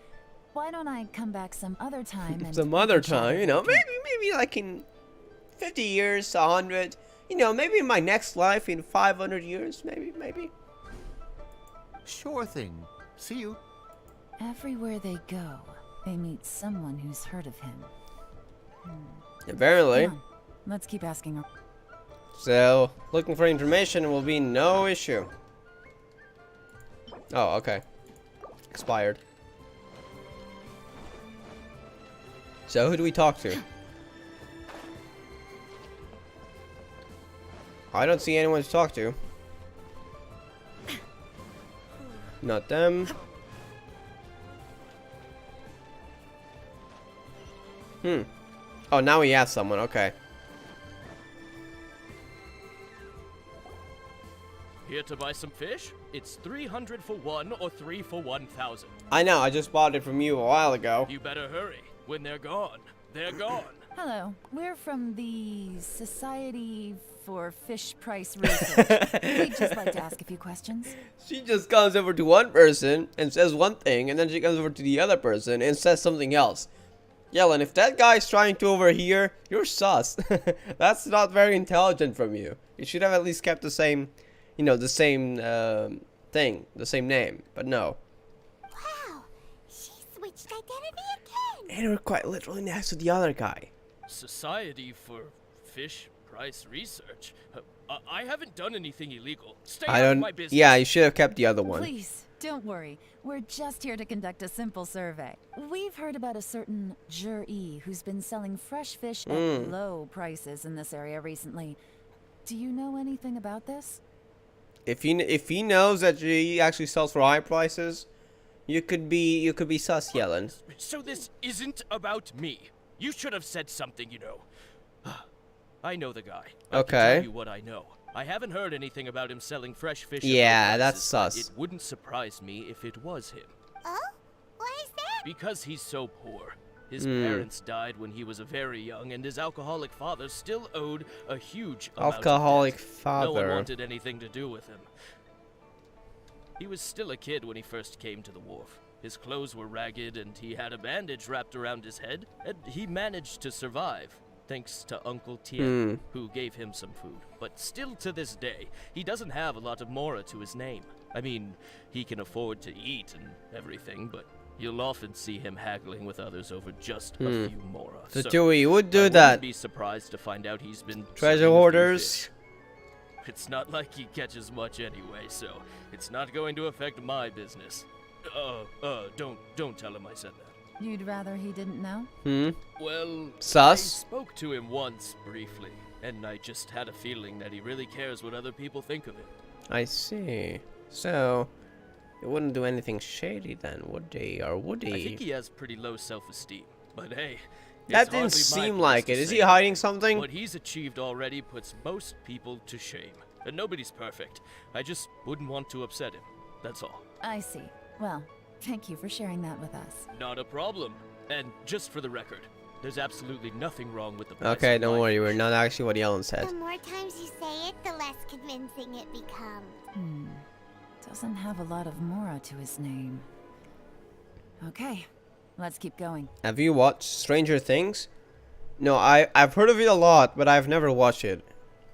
why don't I come back some other time and Some we other can chat time, you know, again? maybe like in 50 years, 100, you know, maybe in my next life in 500 years, maybe. Sure thing. See you. Everywhere they go, they meet someone who's heard of him. Apparently. Come on, let's keep asking her. So, looking for information will be no issue. Oh, okay. Expired. So, who do we talk to? I don't see anyone to talk to. Not them. Oh, now he has someone. Okay. Here to buy some fish? It's 300 for one or 3 for 1,000. I know. I just bought it from you a while ago. You better hurry. When they're gone, they're gone. Hello, we're from the Society for Fish Price Research. We'd just like to ask a few questions. She just comes over to one person and says one thing, and then she comes over to the other person and says something else. Yelan, if that guy's trying to overhear, you're sus. That's not very intelligent from you. You should have at least kept the same, you know, the same thing, the same name. But no. Wow, she switched identity again. And we're quite literally next to the other guy. Society for Fish Price Research? I haven't done anything illegal. Stay I out of don't. my business. Yeah, you should have kept the other one. Please, Don't worry, we're just here to conduct a simple survey. We've heard about a certain Jur-E who's been selling fresh fish at low prices in this area recently. Do you know anything about this? If he knows that he actually sells for high prices, you could be sus, Yelan. So this isn't about me. You should have said something, you know. I know the guy. I can Okay. tell you what I know. I haven't heard anything about him selling fresh fish. Yeah, at low that's prices, but sus. It wouldn't surprise me if it was him. Oh? Why is that? Because he's so poor. His parents died when he was very young, and his alcoholic father still owed a huge amount Alcoholic of debt. father. No one wanted anything to do with him. He was still a kid when he first came to the wharf. His clothes were ragged, and he had a bandage wrapped around his head, and he managed to survive, thanks to Uncle Tien, who gave him some food. But still to this day, he doesn't have a lot of mora to his name. I mean, he can afford to eat and everything, but you'll often see him haggling with others over just a few mora. So Dewey would do I that. wouldn't be surprised to find out he's been Treasure selling a few hoarders. fish. It's not like he catches much anyway, so it's not going to affect my business. Don't tell him I said that. You'd rather he didn't know? Well, I Sus? spoke to him once briefly, and I just had a feeling that he really cares what other people think of him. I see. So, it wouldn't do anything shady then, would he? Or would he? I think he has pretty low self-esteem, but hey, That it's didn't hardly my seem place like to it. Is say he hiding something? What he's achieved already puts most people to shame, and nobody's perfect. I just wouldn't want to upset him. That's all. I see. Well, thank you for sharing that with us. Not a problem. And just for the record, there's absolutely nothing wrong with the price Okay, of don't my worry. fish. We're not actually what Yelan said. The more times you say it, the less convincing it becomes. Doesn't have a lot of mora to his name. Okay, let's keep going. Have you watched Stranger Things? No, I've heard of it a lot, but I've never watched it.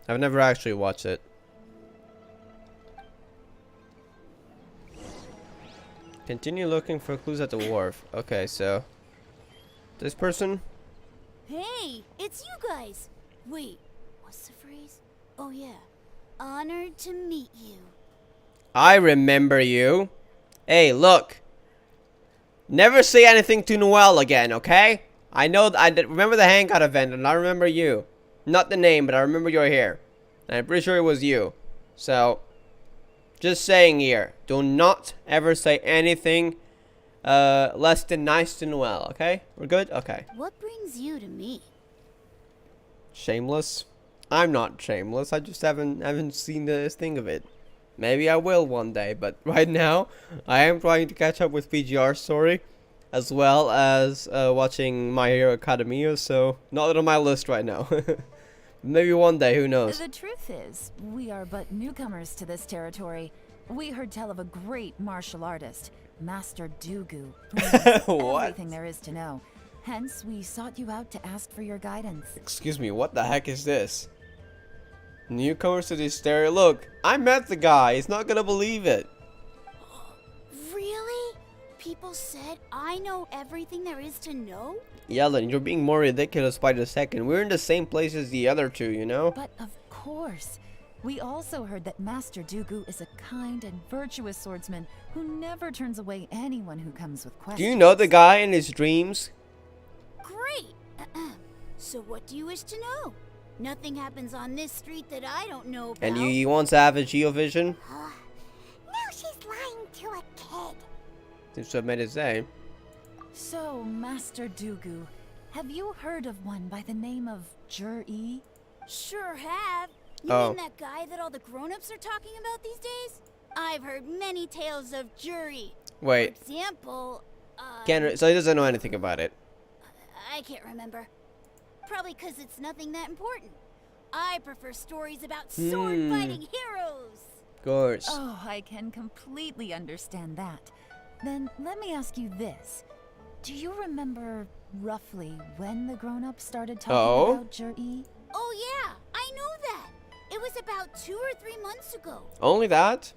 I've never actually watched it. Continue looking for clues at the wharf. Okay, so this person. Hey, it's you guys. Wait, what's the phrase? Oh yeah. Honored to meet you. I remember you. Hey, look. Never say anything to Noelle again, okay? I know. Remember the hangout event, and I remember you. Not the name, but I remember your hair. And I'm pretty sure it was you. So, just saying here, do not ever say anything less than nice to Noelle, okay? We're good? Okay. What brings you to me? Shameless? I'm not shameless. I just haven't seen this thing of it. Maybe I will one day, but right now I am trying to catch up with PGR story, as well as watching My Hero Academia. So not on my list right now. Maybe one day, who knows? The truth is, we are but newcomers to this territory. We heard tell of a great martial artist, Master Dugu, who knows What? everything there is to know. Hence, we sought you out to ask for your guidance. Excuse me, what the heck is this? Newcomers to this area. Look, I met the guy. He's not gonna believe it. Really? People said I know everything there is to know? Yelan, you're being more ridiculous by the second. We're in the same place as the other two, you know? But of course, we also heard that Master Dugu is a kind and virtuous swordsman who never turns away anyone who comes with Do questions. you know the guy in his dreams? Great. So what do you wish to know? Nothing happens on this street that I don't know about. And he wants to have a geovision? Now she's lying to a kid. Seems to have made his day. So, Master Dugu, have you heard of one by the name of Jur-E? Sure have. You Oh. mean that guy that all the grown-ups are talking about these days? I've heard many tales of Jury. Wait, For example, so he doesn't know anything about it. I can't remember. Probably because it's nothing that important. I prefer stories about sword-fighting heroes. Of course. Oh, I can completely understand that. Then let me ask you this. Do you remember roughly when the grown-ups started talking about Jur-E? Oh yeah, I know that. It was about 2 or 3 months ago. Only that?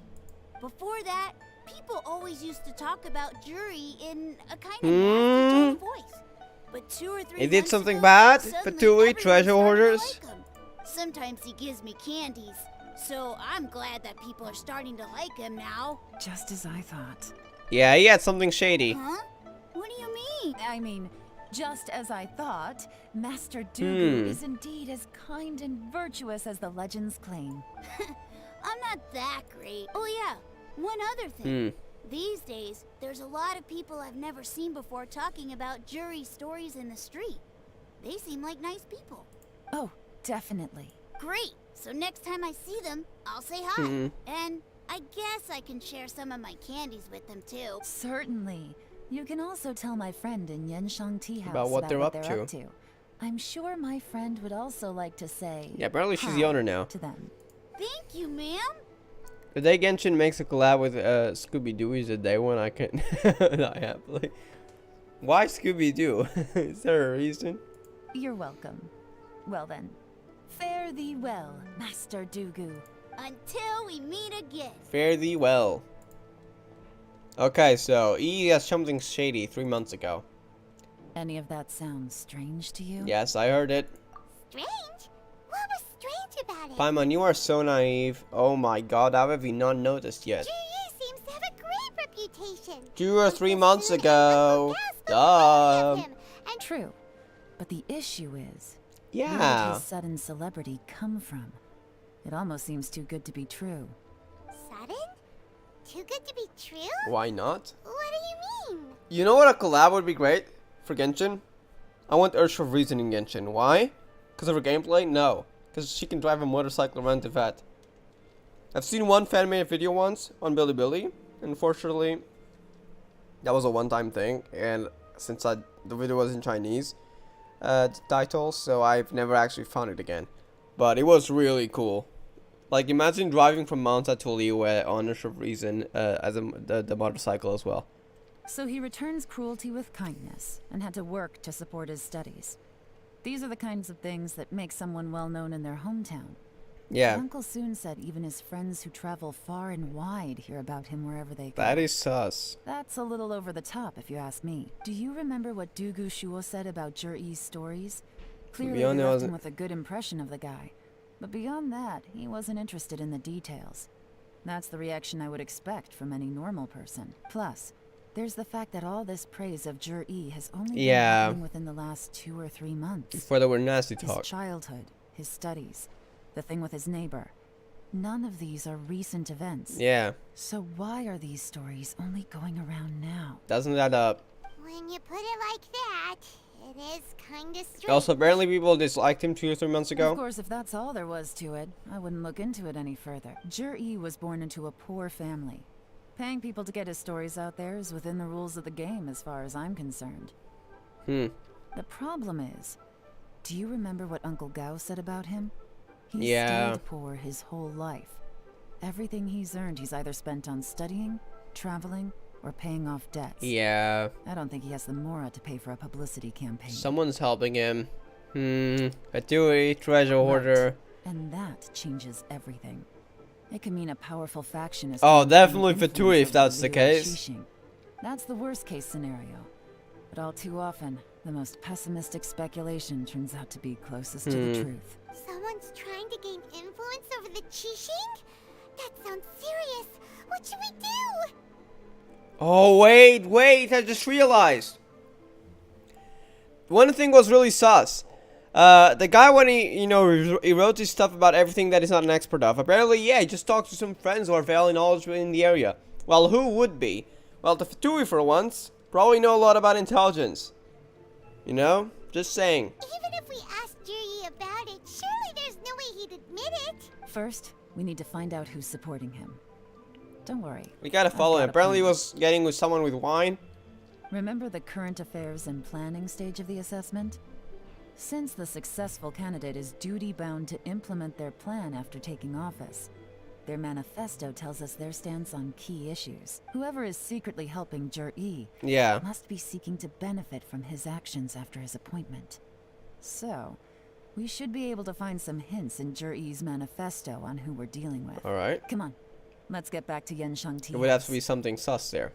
Before that, people always used to talk about Jury in a kind of nasty tone voice. But 2 or 3 He did months something ago, bad? suddenly Fatui, everyone treasure started to hoarders? like him. Sometimes he gives me candies. So I'm glad that people are starting to like him now. Just as I thought. Yeah, he had something shady. Huh? What do you mean? I mean, just as I thought, Master Dooku is indeed as kind and virtuous as the legends claim. I'm not that great. Oh yeah, one other thing. These days, there's a lot of people I've never seen before talking about jury stories in the street. They seem like nice people. Oh, definitely. Great. So next time I see them, I'll say hi. And I guess I can share some of my candies with them too. Certainly. You can also tell my friend in Yenshang Tea House About what they're up to. I'm sure my friend would also like to say Yeah, apparently she's the owner now. To them. Thank you, ma'am. The day Genshin makes a collab with Scooby-Doo is the day when I can die happily. Why Scooby-Doo? Is there a reason? You're welcome. Well then, fare thee well, Master Dooku. Until we meet again. Fare thee well. Okay, so he has something shady 3 months ago. Any of that sound strange to you? Yes, I heard it. Strange? What was strange about it? Paimon, you are so naive. Oh my god, how have you not noticed yet? Jiryu seems to have a great reputation. 2 or 3 months ago. Duh. True. But the issue is, where Yeah. did his sudden celebrity come from? It almost seems too good to be true. Sudden? Too good to be true? Why not? What do you mean? You know what a collab would be great for Genshin? I want Urge of Reason in Genshin. Why? Because of her gameplay? No. Because she can drive a motorcycle around the vet. I've seen one fan-made video once on Bilibili. Unfortunately, that was a one-time thing. And since the video was in Chinese titles, so I've never actually found it again. But it was really cool. Like, imagine driving from Mount to Liyue on Urge of Reason as the motorcycle as well. So he returns cruelty with kindness and had to work to support his studies. These are the kinds of things that make someone well known in their hometown. Yeah. Uncle Soon said even his friends who travel far and wide hear about him wherever they go. That is sus. That's a little over the top, if you ask me. Do you remember what Dugu Shuo said about Jur-E's stories? Clearly, they left him with a good impression of the guy. But beyond that, he wasn't interested in the details. That's the reaction I would expect from any normal person. Plus, there's the fact that all this praise of Jur-E has only been happening within the last 2 or 3 months. Before there were nasty talk. His childhood, his studies, the thing with his neighbor. None of these are recent events. Yeah. So why are these stories only going around now? Doesn't add up. When you put it like that, it is kinda strange. Also, apparently people disliked him 2 or 3 months ago. Of course, if that's all there was to it, I wouldn't look into it any further. Jur-E was born into a poor family. Paying people to get his stories out there is within the rules of the game as far as I'm concerned. The problem is, do you remember what Uncle Gao said about him? He stayed poor his whole life. Everything he's earned he's either spent on studying, traveling, or paying off debts. Yeah. I don't think he has the mora to pay for a publicity campaign. Someone's helping him. A Dewey, treasure hoarder. And that changes everything. It can mean a powerful faction is... Oh, definitely Fatui if that's the case. That's the worst case scenario. But all too often, the most pessimistic speculation turns out to be closest to the truth. Someone's trying to gain influence over the Qixing? That sounds serious. What should we do? Oh, wait, I just realized. One thing was really sus. The guy, when he wrote his stuff about everything that he's not an expert of, apparently, yeah, he just talked to some friends who are fairly knowledgeable in the area. Well, who would be? Well, the Fatui, for once, probably know a lot about intelligence. You know? Just saying. Even if we asked Jiryu about it, surely there's no way he'd admit it. First, we need to find out who's supporting him. Don't worry. We gotta follow him. Apparently he was getting with someone with wine. Remember the current affairs and planning stage of the assessment? Since the successful candidate is duty-bound to implement their plan after taking office, their manifesto tells us their stance on key issues. Whoever is secretly helping Jur-E must be seeking to benefit from his actions after his appointment. So, we should be able to find some hints in Jur-E's manifesto on who we're dealing with. Alright. Come on, let's get back to Yenshang Tea. There would have to be something sus there.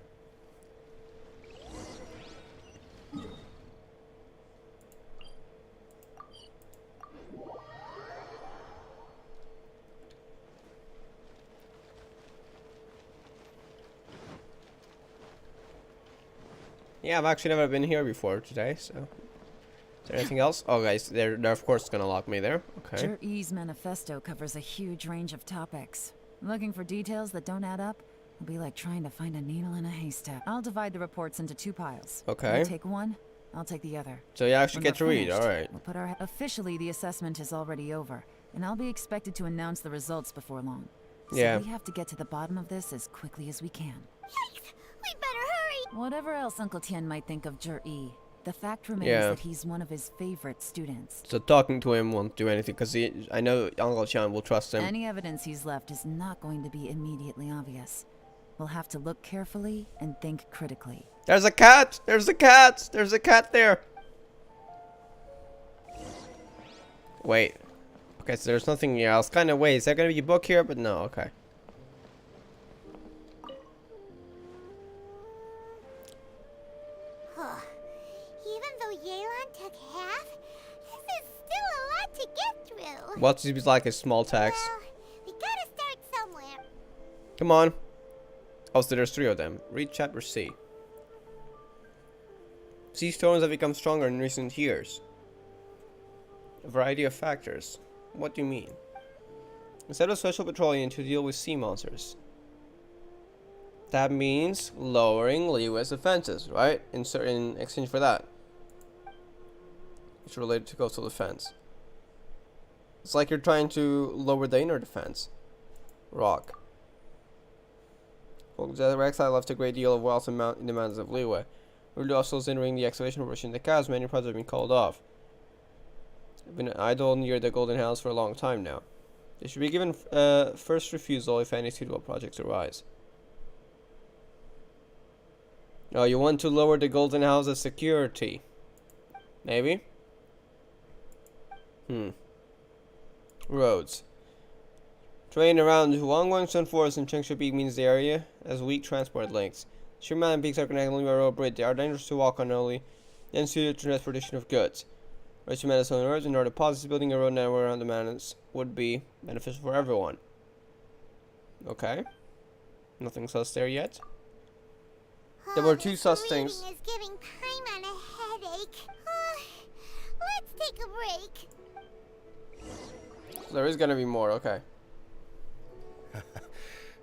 Yeah, I've actually never been here before today, so. Is there anything else? Oh, guys, they're of course gonna lock me there. Okay. Jur-E's manifesto covers a huge range of topics. Looking for details that don't add up will be like trying to find a needle in a haystack. I'll divide the reports into 2 piles. Okay. You take one, I'll take the other. So you actually When get to we're read, finished, alright. We'll put our officially the assessment is already over, and I'll be expected to announce the results before long. So Yeah. we have to get to the bottom of this as quickly as we can. Yikes! We better hurry! Whatever else Uncle Tian might think of Jur-E, the fact remains Yeah. that he's one of his favorite students. So talking to him won't do anything, because I know Uncle Chan will trust him. Any evidence he's left is not going to be immediately obvious. We'll have to look carefully and think critically. There's a cat! There's a cat! There's a cat there! Wait. Okay, so there's nothing here. I was kind of, wait, is there gonna be a book here? But no, okay. Even though Yelan took half, this is still a lot to get through. What seems like a small text? Well, we gotta start somewhere. Come on. Oh, so there's 3 of them. Read chapter C. Sea storms have become stronger in recent years. A variety of factors. What do you mean? Instead of special patrolling to deal with sea monsters. That means lowering Liyue's defenses, right? In exchange for that. It's related to coastal defense. It's like you're trying to lower the inner defense. Rock. Well, the exile left a great deal of wealth in the mountains of Liyue. Early obstacles entering the excavation operation in the cows, many projects have been called off. I've been idle near the Golden House for a long time now. They should be given first refusal if any suitable projects arise. Oh, you want to lower the Golden House's security? Maybe? Roads. Terrain around Huangguangsun Forest and Changshu Peak means the area has weak transport links. Sheer mountain peaks are connected only by road bridge. They are dangerous to walk on only and suited to transportation of goods. Reaching mountains on roads and our deposits, building a road network around the mountains would be beneficial for everyone. Okay. Nothing sus there yet. There were 2 sus things. Is giving Paimon a headache. Let's take a break. So there is gonna be more, okay.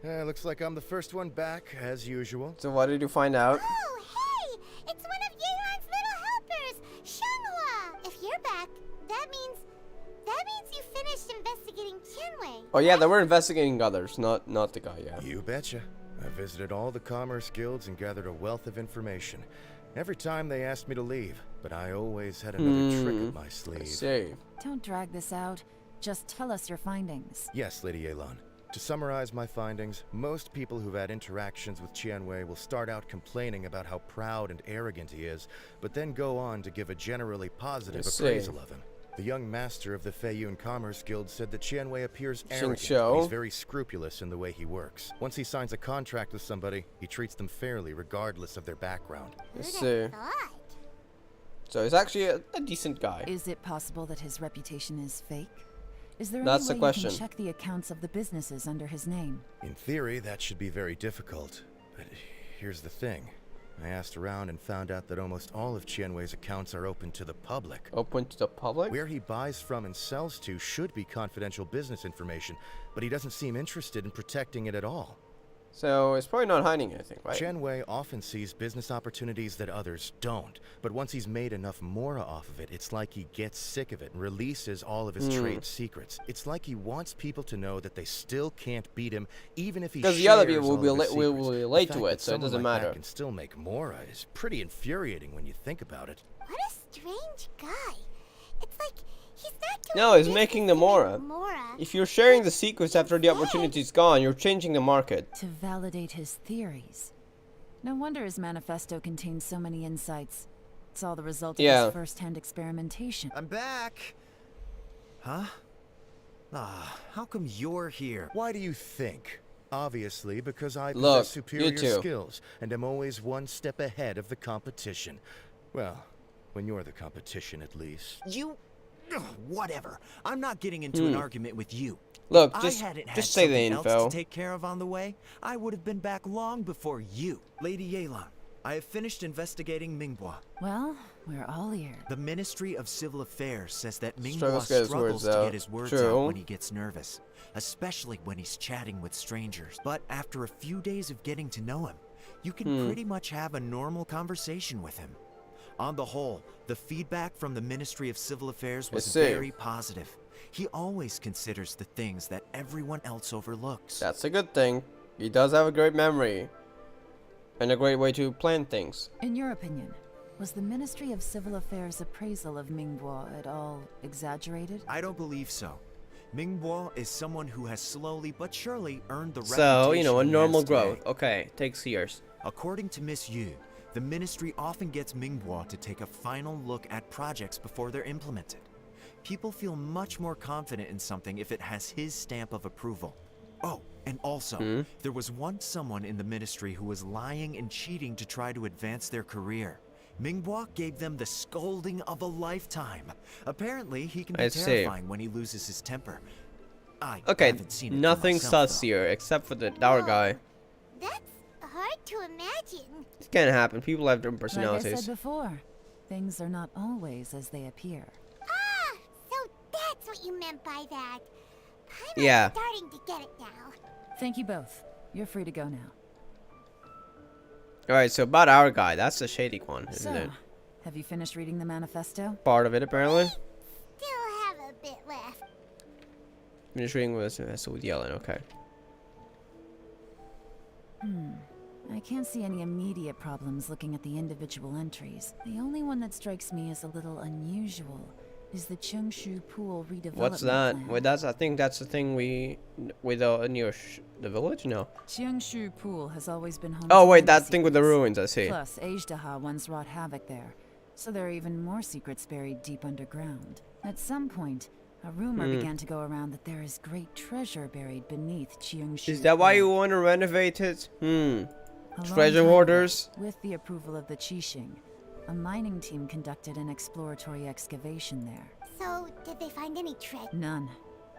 Looks like I'm the first one back, as usual. So what did you find out? Oh, hey! It's one of Yelan's little helpers, Shenhua. If you're back, that means you finished investigating Tianwei. Oh yeah, they were investigating others, not the guy, yeah. You betcha. I visited all the commerce guilds and gathered a wealth of information. Every time they asked me to leave, but I always had another trick up my sleeve. I see. Don't drag this out. Just tell us your findings. Yes, Lady Yelan. To summarize my findings, most people who've had interactions with Tianwei will start out complaining about how proud and arrogant he is, but then go on to give a generally positive appraisal of him. The young master of the Feiyun Commerce Guild said that Tianwei appears arrogant, but he's very scrupulous in the way he works. Once he signs a contract with somebody, he treats them fairly regardless of their background. I see. So he's actually a decent guy. Is it possible that his reputation is fake? Is there That's any the way question. you can check the accounts of the businesses under his name? In theory, that should be very difficult. But here's the thing. I asked around and found out that almost all of Tianwei's accounts are open to the public. Open to the public? Where he buys from and sells to should be confidential business information, but he doesn't seem interested in protecting it at all. So it's probably not hiding anything, right? Tianwei often sees business opportunities that others don't, but once he's made enough mora off of it, it's like he gets sick of it and releases all of his trade secrets. It's like he wants people to know that they still can't beat him, even if he shares because the other people will be all of his will secrets. relate The to fact it, that so it someone doesn't like that matter. can still make mora is pretty infuriating when you think about it. What a strange guy. It's like he's not doing No, he's business making the to mora. make mora. If you're sharing the secrets after the opportunity's gone, you're changing the market. To validate his theories. No wonder his manifesto contains so many insights. It's all the result of his first-hand experimentation. I'm back. Huh? How come you're here? Why do you think? Obviously, because I Look, possess superior you two. skills and am always one step ahead of the competition. Well, when you're the competition, at least. You... Ugh, whatever. I'm not getting into an argument with you. Look, If just I hadn't had just say the something else info. to take care of on the way, I would have been back long before you. Lady Yelan, I have finished investigating Mingbois. Well, we're all ears. The Ministry of Civil Affairs says that Mingbois Struggles to get his struggles words to out. get his words True. out when he gets nervous, especially when he's chatting with strangers. But after a few days of getting to know him, you can pretty much have a normal conversation with him. On the whole, the feedback from the Ministry of Civil Affairs was very positive. He always considers the things that everyone else overlooks. That's a good thing. He does have a great memory. And a great way to plan things. In your opinion, was the Ministry of Civil Affairs' appraisal of Mingbois at all exaggerated? I don't believe so. Mingbois is someone who has slowly but surely earned the reputation. So, you know, a he normal has today. growth. Okay, takes years. According to Miss Yu, the ministry often gets Mingbois to take a final look at projects before they're implemented. People feel much more confident in something if it has his stamp of approval. Oh, and also, there was once someone in the ministry who was lying and cheating to try to advance their career. Mingbois gave them the scolding of a lifetime. Apparently, he can be terrifying when he loses his temper. I haven't seen it nothing for myself, sus though. here except for the dour guy. That's hard to imagine. It can't happen. People have different Like I personalities. said before, things are not always as they appear. Ah, so that's what you meant by that. I'm Yeah. starting to get it now. Thank you both. You're free to go now. Alright, so about our guy. That's the shady one, isn't So, it? have you finished reading the manifesto? Part of it, apparently. Still have a bit left. Finish reading with Yelan, okay. I can't see any immediate problems looking at the individual entries. The only one that strikes me as a little unusual is the Chengshu Pool redevelopment What's that? plan. Wait, I think that's the thing with near the village? No. Chengshu Pool has always been home Oh to wait, many that thing with the secrets. ruins, I see. Plus, Ajdaha once wrought havoc there, so there are even more secrets buried deep underground. At some point, a rumor began to go around that there is great treasure buried beneath Chengshu. Is that why Pool. you want to renovate it? A long Treasure time hoarders? ago, with the approval of the Qixing, a mining team conducted an exploratory excavation there. So, did they find any treasure? None.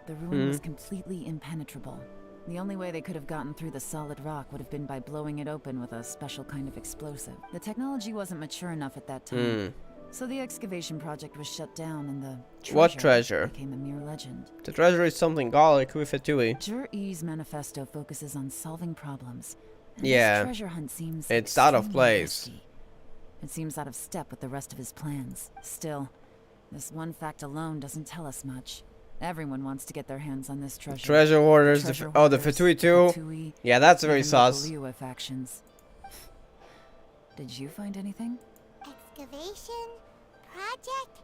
The ruin was completely impenetrable. The only way they could have gotten through the solid rock would have been by blowing it open with a special kind of explosive. The technology wasn't mature enough at that time, so the excavation project was shut down and the treasure, What treasure? became a mere legend. The treasure is something garlic with it too. Jur-E's manifesto focuses on solving problems. And Yeah, this treasure hunt seems it's out of extremely place. risky. It seems out of step with the rest of his plans. Still, this one fact alone doesn't tell us much. Everyone wants to get their hands on this treasure. Treasure hoarders. Treasure Oh, the hoarders, Fatui too. Fatui, Yeah, that's very even the sus. Baliwa factions. Did you find anything? Excavation? Project?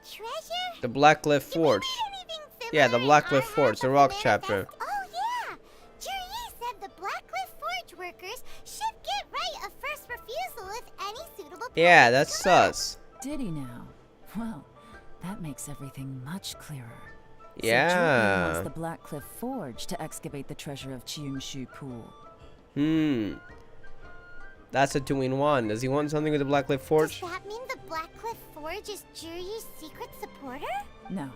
Treasure? The Blackcliff Forge. Anything Yeah, the similar in Blackcliff our Forge, the half of rock manifest- chapter. Oh yeah! Juri said the Blackcliff Forge workers should get right of first refusal if any suitable Yeah, projects that's come up. sus. Did he now? Well, that makes everything much clearer. So Yeah. Jur-E wants the Blackcliff Forge to excavate the treasure of Chengshu Pool. That's a 2-in-1. Does he want something with the Blackcliff Forge? Does that mean the Blackcliff Forge is Juri's secret supporter? No,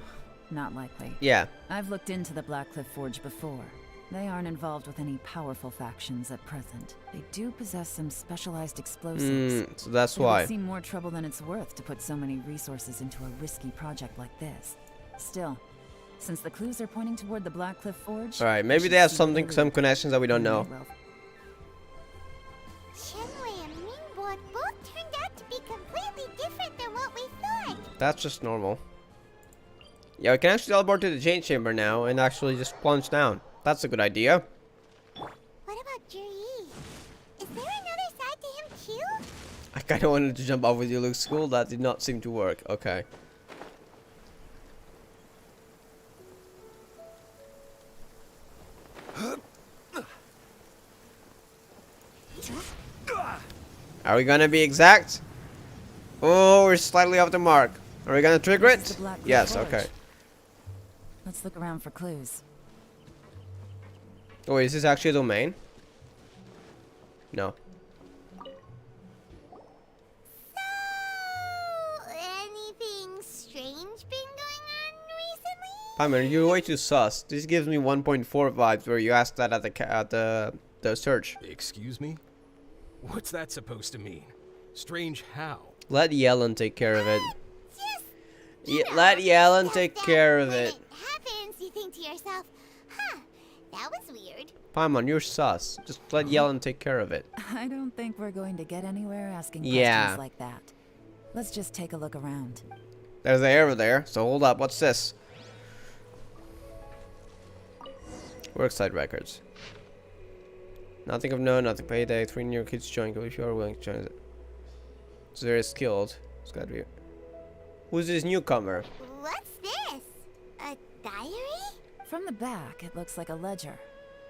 not likely. Yeah. I've looked into the Blackcliff Forge before. They aren't involved with any powerful factions at present. They do possess some specialized explosives. So that's It would why. seem more trouble than it's worth to put so many resources into a risky project like this. Still, since the clues are pointing toward the Blackcliff Forge, Alright, we maybe should they have see some early. connections that we don't know. Well, Shenwei and Mingbo both turned out to be completely different than what we thought. That's just normal. Yeah, we can actually teleport to the chain chamber now and actually just plunge down. That's a good idea. What about Juri? Is there another side to him too? I kind of wanted to jump off with you, Luke. School. That did not seem to work. Okay. Are we gonna be exact? Oh, we're slightly off the mark. Are we gonna trigger This is it? the Blackcliff Yes, Forge. okay. Let's look around for clues. Oh, is this actually a domain? No. So, anything strange been going on recently? Palmer, you're way too sus. This gives me 1.4 vibes where you asked that at the search. Excuse me? What's that supposed to mean? Strange how? Let Yelan take care of it. Just, Let Yelan just take that care of when it. happens, you think to yourself, huh, that was weird. Paimon, you're sus. Just let Yelan take care of it. I don't think we're going to get anywhere asking Yeah. questions like that. Let's just take a look around. There's the arrow there. So hold up. What's this? Worksite records. Nothing of note, nothing payday. 3 new kids join. If you are willing to join it. It's very skilled. It's gotta be. Who's this newcomer? What's this? A diary? From the back, it looks like a ledger.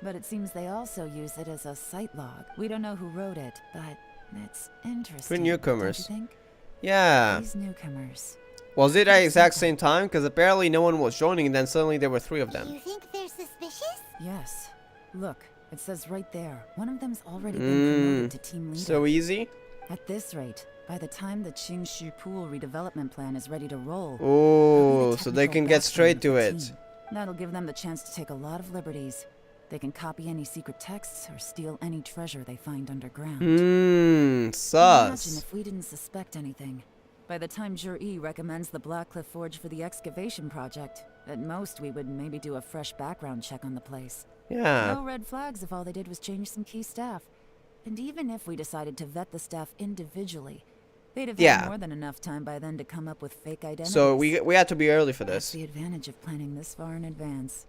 But it seems they also use it as a site log. We don't know who wrote it, but it's interesting. 3 newcomers. Don't you think? Yeah. These newcomers. Was it at the exact same time? Because apparently no one was joining, and then suddenly there were 3 of them. You think they're suspicious? Yes. Look, it says right there. One of them's already been promoted to team leader. So easy? At this rate, by the time the Qingshu Pool redevelopment plan is ready to roll, Oh, so they can get straight to it. that'll give them the chance to take a lot of liberties. They can copy any secret texts or steal any treasure they find underground. Imagine Sus. if we didn't suspect anything. By the time Jur-E recommends the Blackcliff Forge for the excavation project, at most we would maybe do a fresh background check on the place. Yeah. No red flags if all they did was change some key staff. And even if we decided to vet the staff individually, they'd have had more than enough time by then to come up with fake identities. So we had to be early for That's this. the advantage of planning this far in advance.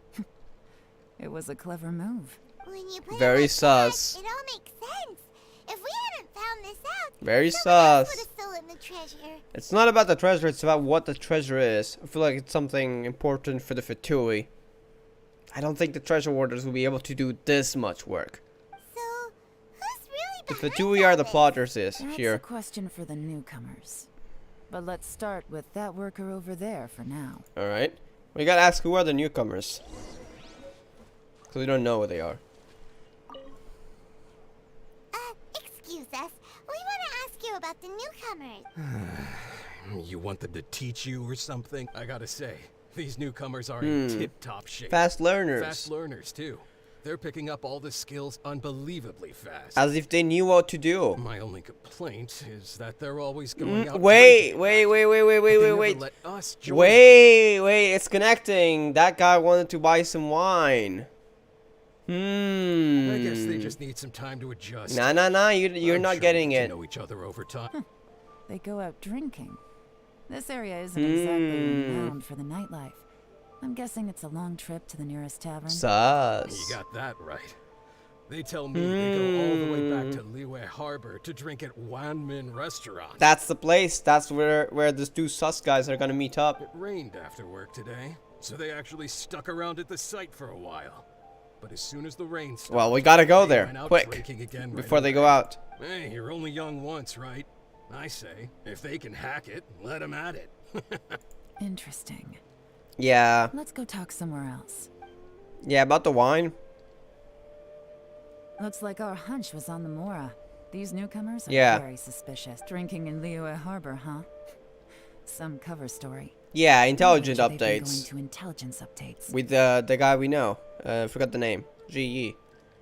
It was a clever move. When you put Very it like that, sus. it all makes sense. If we hadn't found this out, Very someone else sus. would have stolen the treasure. It's not about the treasure, it's about what the treasure is. I feel like it's something important for the Fatui. I don't think the treasure warders will be able to do this much work. So, who's really The behind Fatui all are the this? plotters That's here. a question for the newcomers. But let's start with that worker over there for now. Alright. We gotta ask who are the newcomers. Because we don't know who they are. Excuse us. We want to ask you about the newcomers. You want them to teach you or something? I gotta say, these newcomers are in tip-top shape. Fast learners. Fast learners, too. They're picking up all the skills unbelievably fast. As if they knew what to do. My only complaint is that they're always going out Wait, drinking. wait, They never let us join. Wait, it's connecting. That guy wanted to buy some wine. I guess they just need some time to adjust. Nah, you're I'm not sure getting we get it. to know each other over time. They go out drinking. This area isn't exactly renowned for the nightlife. I'm guessing it's a long trip to the nearest tavern. Sus. You got that right. They tell me they go all the way back to Liyue Harbor to drink at Wanmin Restaurant. That's the place. That's where the 2 sus guys are gonna meet up. It rained after work today, so they actually stuck around at the site for a while. But as soon as the rain stopped, Well, we gotta go they there went out quick drinking again right before they away. go out. Hey, you're only young once, right? I say, if they can hack it, let them at it. Interesting. Yeah. Let's go talk somewhere else. Yeah, about the wine. Looks like our hunch was on the Mora. These newcomers are very suspicious. Drinking in Liyue Harbor, huh? Some cover story. Yeah, intelligence They've been going updates. to intelligence updates. With the guy we know. Forgot the name. GE.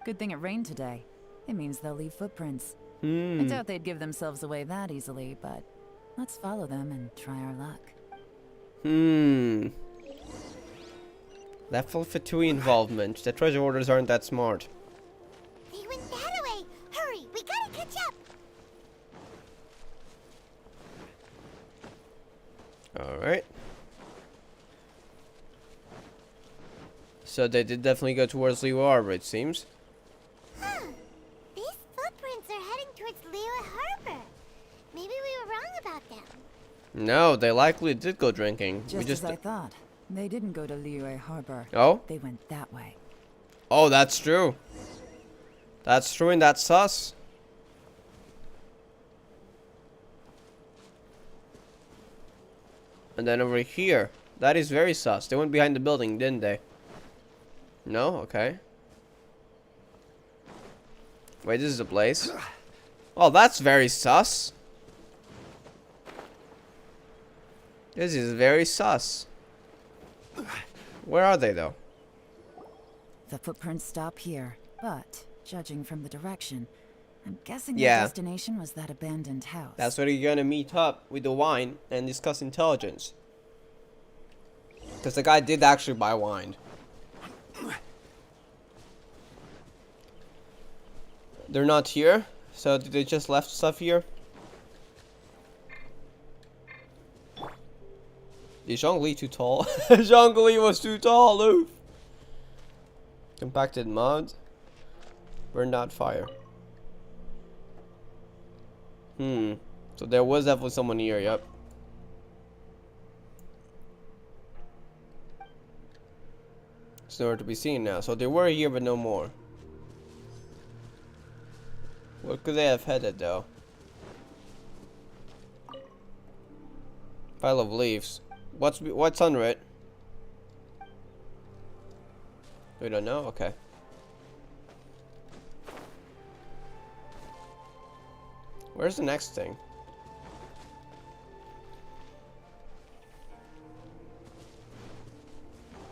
Good thing it rained today. It means they'll leave footprints. I doubt they'd give themselves away that easily, but let's follow them and try our luck. That full Fatui involvement. The treasure orders aren't that smart. They went that way. Hurry, we gotta catch up. Alright. So they did definitely go towards Liyue Harbor, it seems. Huh. These footprints are heading towards Liyue Harbor. Maybe we were wrong about them. No, they likely did go drinking. Just as I thought. They didn't go to Liyue Harbor. Oh? They went that way. Oh, that's true. That's true, and that's sus. And then over here. That is very sus. They went behind the building, didn't they? No? Okay. Wait, this is a place? Oh, that's very sus. This is very sus. Where are they, though? The footprints stop here, but, judging from the direction, I'm guessing Yeah. their destination was that abandoned house. That's where you're gonna meet up with the wine and discuss intelligence. Because the guy did actually buy wine. They're not here, so they just left stuff here. Is Zhongli too tall? Zhongli was too tall, Loof. Compacted mud. Burned out fire. So there was definitely someone here, yep. It's nowhere to be seen now. So they were here, but no more. Where could they have headed, though? Pile of leaves. What's under it? We don't know? Okay. Where's the next thing?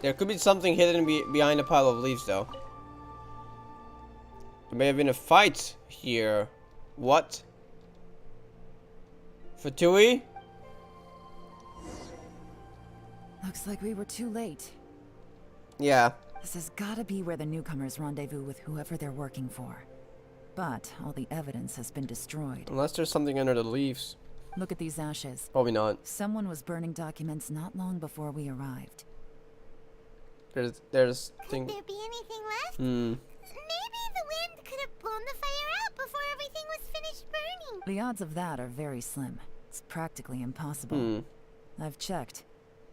There could be something hidden behind a pile of leaves, though. There may have been a fight here. What? Fatui? Looks like we were too late. Yeah. This has gotta be where the newcomers rendezvous with whoever they're working for. But all the evidence has been destroyed. Unless there's something under the leaves. Look at these ashes. Probably not. Someone was burning documents not long before we arrived. There's Could there be anything left? Maybe the wind could have blown the fire out before everything was finished burning. The odds of that are very slim. It's practically impossible. I've checked.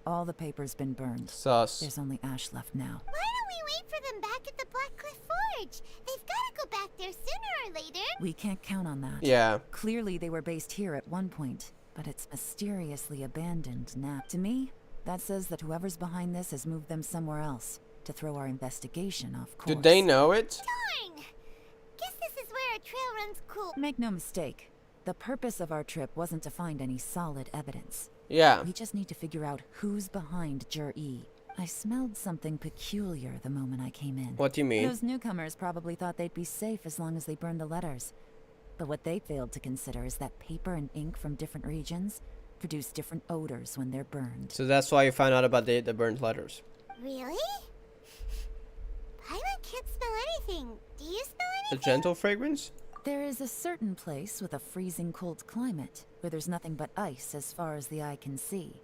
All the paper's been burned. Sus. There's only ash left now. Why don't we wait for them back at the Black Cliff Forge? They've got to go back there sooner or later. We can't count on that. Yeah. Clearly they were based here at one point, but it's mysteriously abandoned now. To me, that says that whoever's behind this has moved them somewhere else to throw our investigation off course. Do they know it? Darn! Guess this is where a trail runs cool. Make no mistake. The purpose of our trip wasn't to find any solid evidence. Yeah. We just need to figure out who's behind Jur-E. I smelled something peculiar the moment I came in. What do you mean? Those newcomers probably thought they'd be safe as long as they burned the letters. But what they failed to consider is that paper and ink from different regions produce different odors when they're burned. So that's why you found out about the burned letters. Really? Paimon can't smell anything. Do you smell A anything? gentle fragrance? There is a certain place with a freezing cold climate where there's nothing but ice as far as the eye can see.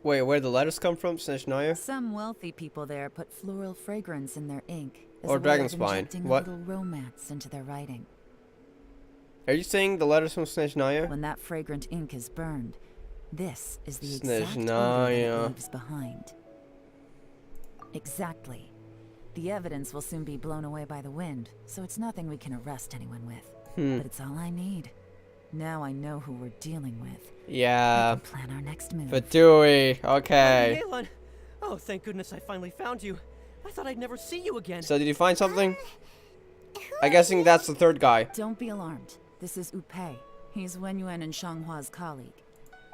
Wait, where the letters come from, Snezhnaya? Some wealthy people there put floral fragrance in their ink. As Or a way dragon's of spine. injecting What? a little romance into their writing. Are you saying the letters from Snezhnaya? When that fragrant ink is burned, this is the exact odor that Snezhnaya. it leaves behind. Exactly. The evidence will soon be blown away by the wind, so it's nothing we can arrest anyone with. But it's all I need. Now I know who we're dealing with. Yeah. I can plan our next move. Fatui. Okay. Hey, Yelan. Oh, thank goodness I finally found you. I thought I'd never see you again. So did you find something? I'm guessing that's the third guy. Don't be alarmed. This is Upei. He's Wenyuan and Shanghua's colleague.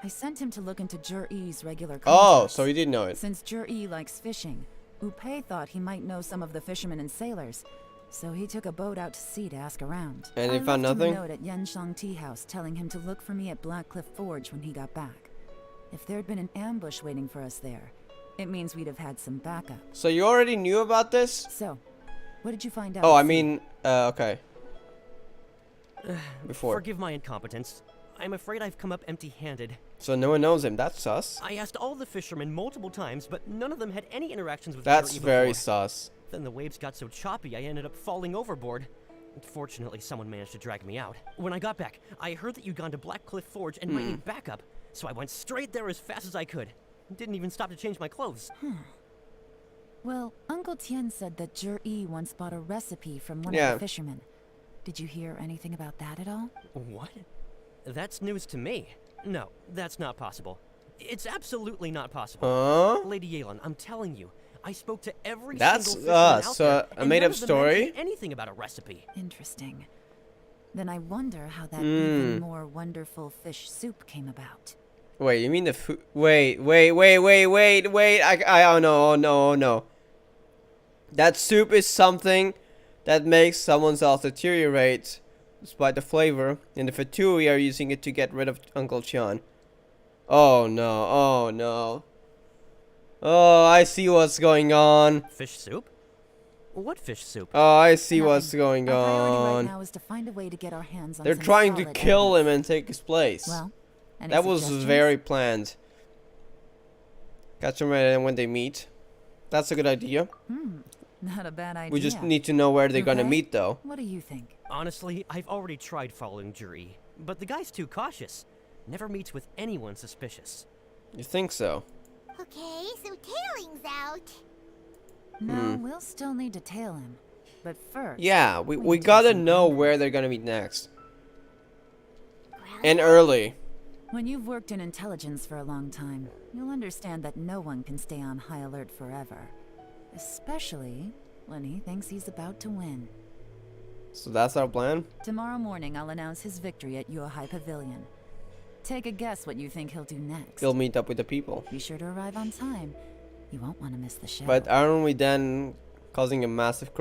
I sent him to look into Jur-E's regular Oh, contacts. so he did know it. Since Jur-E likes fishing, Upei thought he might know some of the fishermen and sailors, so he took a boat out to sea to ask around. And he I found left nothing? him a note at Yanshang Tea House telling him to look for me at Black Cliff Forge when he got back. If there'd been an ambush waiting for us there, it means we'd have had some backup. So you already knew about this? So, what did you find out? Oh, I at sea? mean, okay. Before. Forgive my incompetence. I'm afraid I've come up empty-handed. So no one knows him. That's sus. I asked all the fishermen multiple times, but none of them had any interactions with That's Jur-E very before. sus. Then the waves got so choppy, I ended up falling overboard. Fortunately, someone managed to drag me out. When I got back, I heard that you'd gone to Black Cliff Forge and might need backup, so I went straight there as fast as I could. Didn't even stop to change my clothes. Well, Uncle Tien said that Jur-E once bought a recipe from one Yeah. of the fishermen. Did you hear anything about that at all? What? That's news to me. No, that's not possible. It's absolutely not possible. Huh? Lady Yelan, I'm telling you, I spoke to every That's, single fisherman out so there, a and made-up none of them story? mentioned anything about a recipe. Interesting. Then I wonder how that even more wonderful fish soup came about. Wait, you mean the food? Wait. I oh no. That soup is something that makes someone's health deteriorate despite the flavor, and the Fatui are using it to get rid of Uncle Tian. Oh no, oh no. Oh, I see what's going on. Fish soup? What fish soup? Oh, I see Nothing. what's going Our priority right on. now is to find a way to get our hands on They're some trying to solid kill him evidence. and take his place. Well, any that was suggestions? very planned. Catch them right when they meet. That's a good idea. Not a bad idea. We just need to know where they're gonna Okay. meet, though. What do you think? Honestly, I've already tried following Juri, but the guy's too cautious. Never meets with anyone suspicious. You think so? Okay, so tailing's out. No, we'll still need to tail him. But first... Yeah, we need to gotta do some know homework. where they're gonna meet next. And early. When you've worked in intelligence for a long time, you'll understand that no one can stay on high alert forever. Especially when he thinks he's about to win. So that's our plan? Tomorrow morning, I'll announce his victory at your high pavilion. Take a guess what you think he'll do next. He'll meet up with the people. Be sure to arrive on time. You won't want to miss the show. But aren't we then causing a massive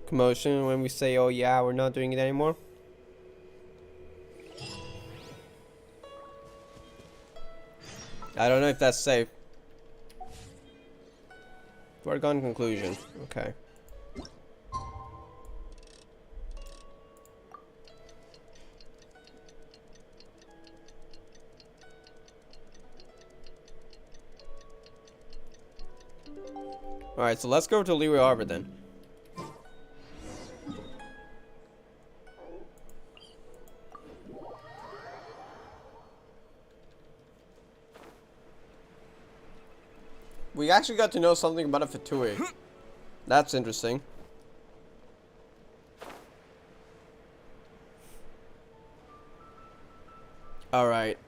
commotion when we say, oh yeah, we're not doing it anymore? I don't know if that's safe. Foregone conclusion. Okay. Alright, so let's go to Leeway Harbor then. We actually got to know something about a Fatui. That's interesting. Alright.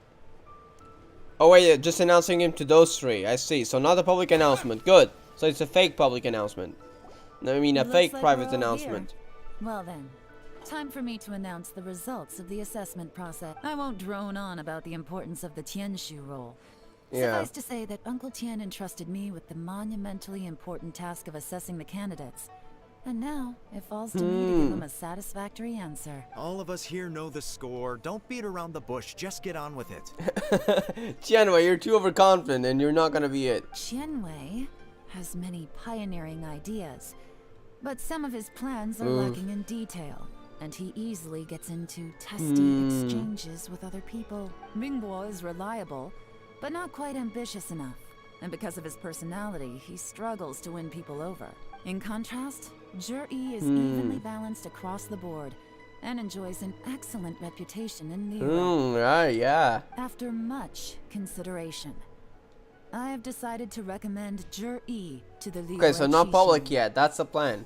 Oh wait, yeah, just announcing him to those three. I see. So not a public announcement. Good. So it's a fake public announcement. I mean, a Looks fake like private we're all announcement. here. Well then, time for me to announce the results of the assessment process. I won't drone on about the importance of the Tianshu role. Yeah. Suffice to say that Uncle Tian entrusted me with the monumentally important task of assessing the candidates. And now, it falls to me to give him a satisfactory answer. All of us here know the score. Don't beat around the bush. Just get on with it. Tianwei, you're too overconfident and you're not gonna be it. Tianwei has many pioneering ideas, but some of his plans are Oof. lacking in detail, and he easily gets into testy exchanges with other people. Mingguo is reliable, but not quite ambitious enough, and because of his personality, he struggles to win people over. In contrast, Zhi is evenly balanced across the board, and enjoys an excellent reputation in Liyue. Right, yeah. After much consideration, I have decided to recommend Zhi to the Liyue Okay, so not public Qixing. yet. That's the plan.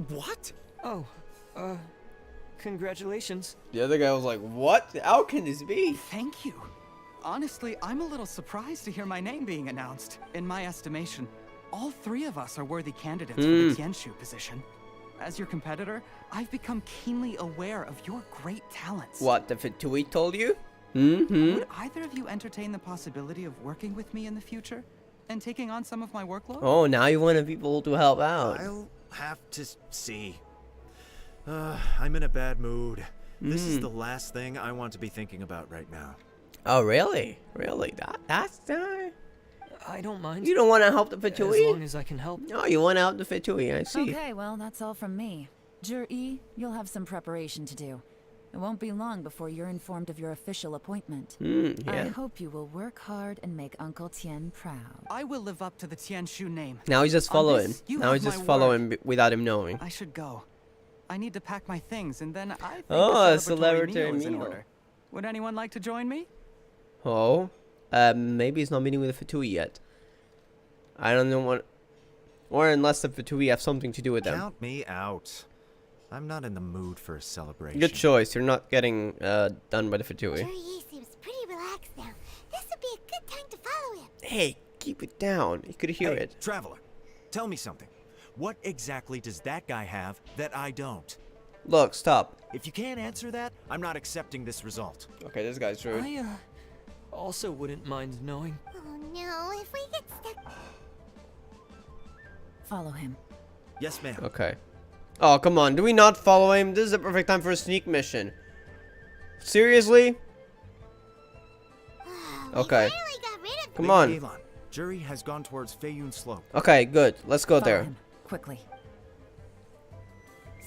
What? Oh, congratulations. The other guy was like, what? How can this be? Thank you. Honestly, I'm a little surprised to hear my name being announced. In my estimation, all three of us are worthy candidates for the Tianshu position. As your competitor, I've become keenly aware of your great talents. What, the Fatui told you? Would either of you entertain the possibility of working with me in the future and taking on some of my workload? Oh, now you want people to help out. I'll have to see. I'm in a bad mood. This is the last thing I want to be thinking about right now. Oh, really? Really? That's I don't mind. You don't want to help the As Fatui? long as I can help. No, you want to help the Fatui, I see. Okay, well, that's all from me. Zhi, you'll have some preparation to do. It won't be long before you're informed of your official appointment. I Yeah. hope you will work hard and make Uncle Tian proud. I will live up to the Tianshu name. Now you just On follow this, him. you Now you have just my follow word. him without him knowing. I should go. I need to pack my things, and then I think Oh, a a celebratory celebratory meal is in meal. order. Would anyone like to join me? Oh, maybe he's not meeting with the Fatui yet. I don't know what, or unless the Fatui have something to do with them. Count me out. I'm not in the mood for a celebration. Good choice. You're not getting done by the Fatui. Juri seems pretty relaxed now. This would be a good time to follow him. Hey, keep it down. You could hear Hey, it. Traveler, tell me something. What exactly does that guy have that I don't? Look, stop. If you can't answer that, I'm not accepting this result. Okay, this guy's rude. I, also wouldn't mind knowing. Oh no, if we get stuck... Follow him. Yes, ma'am. Okay. Oh, come on. Do we not follow him? This is the perfect time for a sneak mission. Seriously? Okay. Come on. Yelan, Jury has gone towards Feiyun Slope. Okay, good. Let's go there. Him, quickly.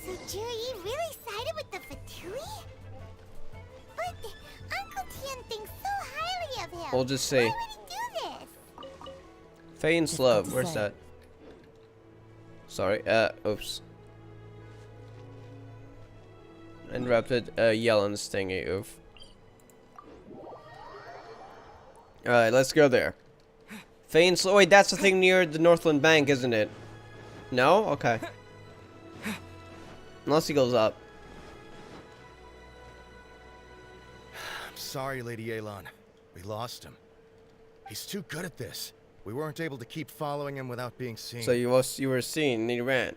So Jury really sided with the Fatui? But Uncle Tian thinks so highly of him. We'll just say. Why would he do this? Feiyun Slope. Where's say. that? Sorry. Oops. Interrupted Yelan's thingy. Oof. Alright, let's go there. Feiyun Slope. Wait, that's the thing near the Northland Bank, isn't it? No? Okay. Unless he goes up. I'm sorry, Lady Yelan. We lost him. He's too good at this. We weren't able to keep following him without being seen. So you were seen and he ran.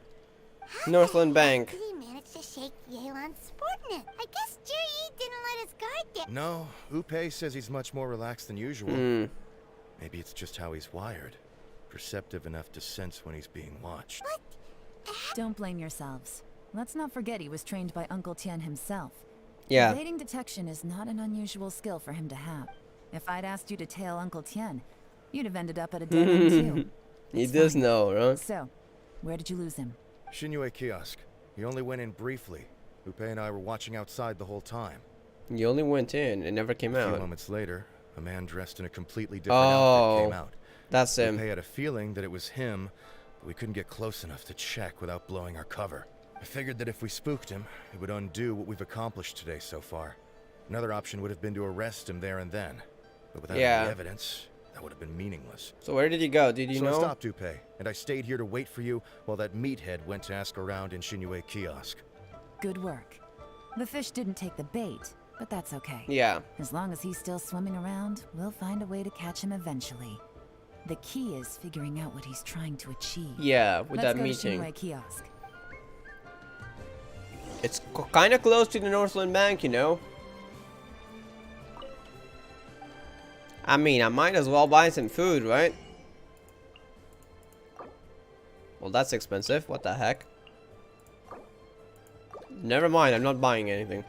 Northland Bank. Did he manage to shake Yelan's subordinate? I guess Jury didn't let his guard down. No, Upe says he's much more relaxed than usual. Maybe it's just how he's wired. Perceptive enough to sense when he's being watched. Don't blame yourselves. Let's not forget he was trained by Uncle Tian himself. Yeah. Evading detection is not an unusual skill for him to have. If I'd asked you to tail Uncle Tian, you'd have ended up at a dead end too. He does know, right? So, where did you lose him? Shinue Kiosk. He only went in briefly. Upe and I were watching outside the whole time. You only went in and never came A few out. moments later, a man dressed in a completely different outfit came out. That's him. Upe had a feeling that it was him, but we couldn't get close enough to check without blowing our cover. I figured that if we spooked him, it would undo what we've accomplished today so far. Another option would have been to arrest him there and then. But without any evidence, that would have been meaningless. So where did he go? Did you know? So I stopped Upe, and I stayed here to wait for you while that meathead went to ask around in Shinue Kiosk. Good work. The fish didn't take the bait, but that's okay. Yeah. As long as he's still swimming around, we'll find a way to catch him eventually. The key is figuring out what he's trying to achieve. Yeah, with that Let's go meeting. to Shinue Kiosk. It's kind of close to the Northland Bank, you know. I mean, I might as well buy some food, right? Well, that's expensive. What the heck? Never mind, I'm not buying anything.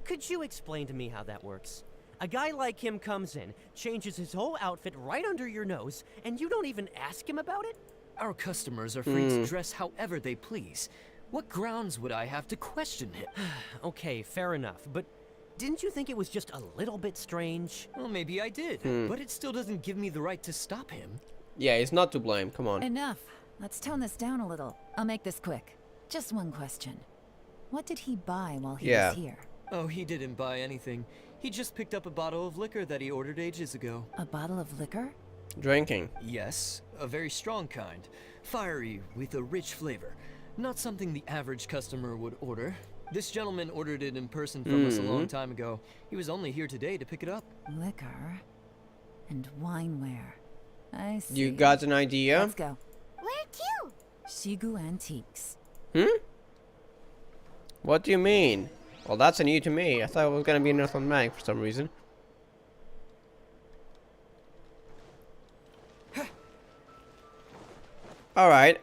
Could you explain to me how that works? A guy like him comes in, changes his whole outfit right under your nose, and you don't even ask him about it? Our customers are free to dress however they please. What grounds would I have to question him? Okay, fair enough, but didn't you think it was just a little bit strange? Well, maybe I did, but it still doesn't give me the right to stop him. Yeah, he's not to blame. Come on. Enough. Let's tone this down a little. I'll make this quick. Just one question. What did he buy while he was here? Oh, he didn't buy anything. He just picked up a bottle of liquor that he ordered ages ago. A bottle of liquor? Drinking. Yes, a very strong kind. Fiery, with a rich flavor. Not something the average customer would order. This gentleman ordered it in person from us a long time ago. He was only here today to pick it up. Liquor and wineware. I see. You got an idea? Let's go. Where to? Shigu Antiques. What do you mean? Well, that's new to me. I thought it was gonna be Northland Bank for some reason. Alright,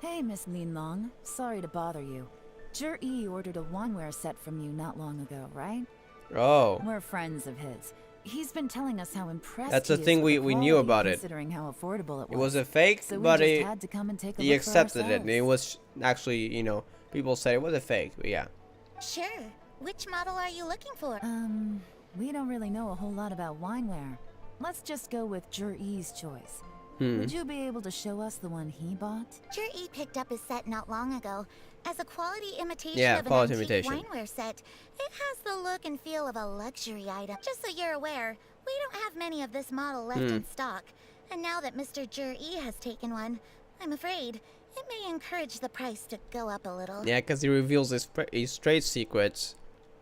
Hey, Miss Lin Long. Sorry to bother you. Jur-E ordered a wineware set from you not long ago, right? Oh. We're friends of his. He's been telling us how impressed That's he the is thing with we the knew quality, about it. considering how affordable It was a fake, so but we just had to come and take a he look for accepted it. And it ourselves. was actually, you know, people said it was a fake, but yeah. Sure. Which model are you looking for? We don't really know a whole lot about wineware. Let's just go with Jur-E's choice. Would you be able to show us the one he bought? Jur-E picked up his set not long ago. As a quality imitation Yeah, of an quality antique imitation. wineware set, it has the look and feel of a luxury item. Just so you're aware, we don't have many of this model left in stock. And now that Mr. Jur-E has taken one, I'm afraid it may encourage the price to go up a little. Yeah, because he reveals his trade secrets.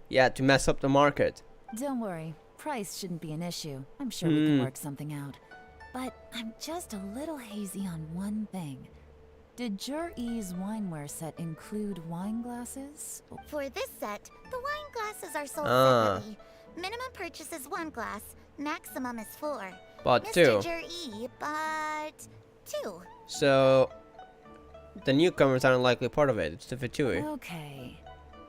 Yeah, to mess up the market. Don't worry, price shouldn't be an issue. I'm sure we can work something out. But I'm just a little hazy on one thing. Did Jur-E's wineware set include wine glasses? For this set, the wine glasses are sold Ah. separately. Minimum purchase is 1 glass. Maximum is 4. But Mr. 2. Jur-E bought 2. So the newcomers aren't likely part of it. It's the Fatui. Okay.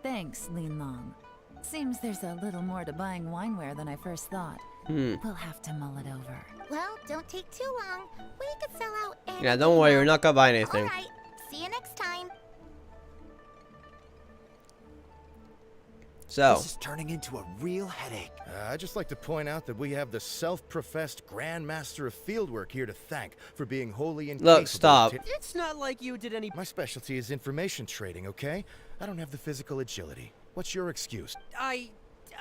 Thanks, Lin Long. Seems there's a little more to buying wineware than I first thought. We'll have to mull it over. Well, don't take too long. We could sell out anything. Yeah, don't worry, you're not gonna buy anything. Alright, see you next time. So This is turning into a real headache. I'd just like to point out that we have the self-professed Grand Master of Fieldwork here to thank for being wholly incapable. Look, stop. It's not like you did any. My specialty is information trading, okay? I don't have the physical agility. What's your excuse? I.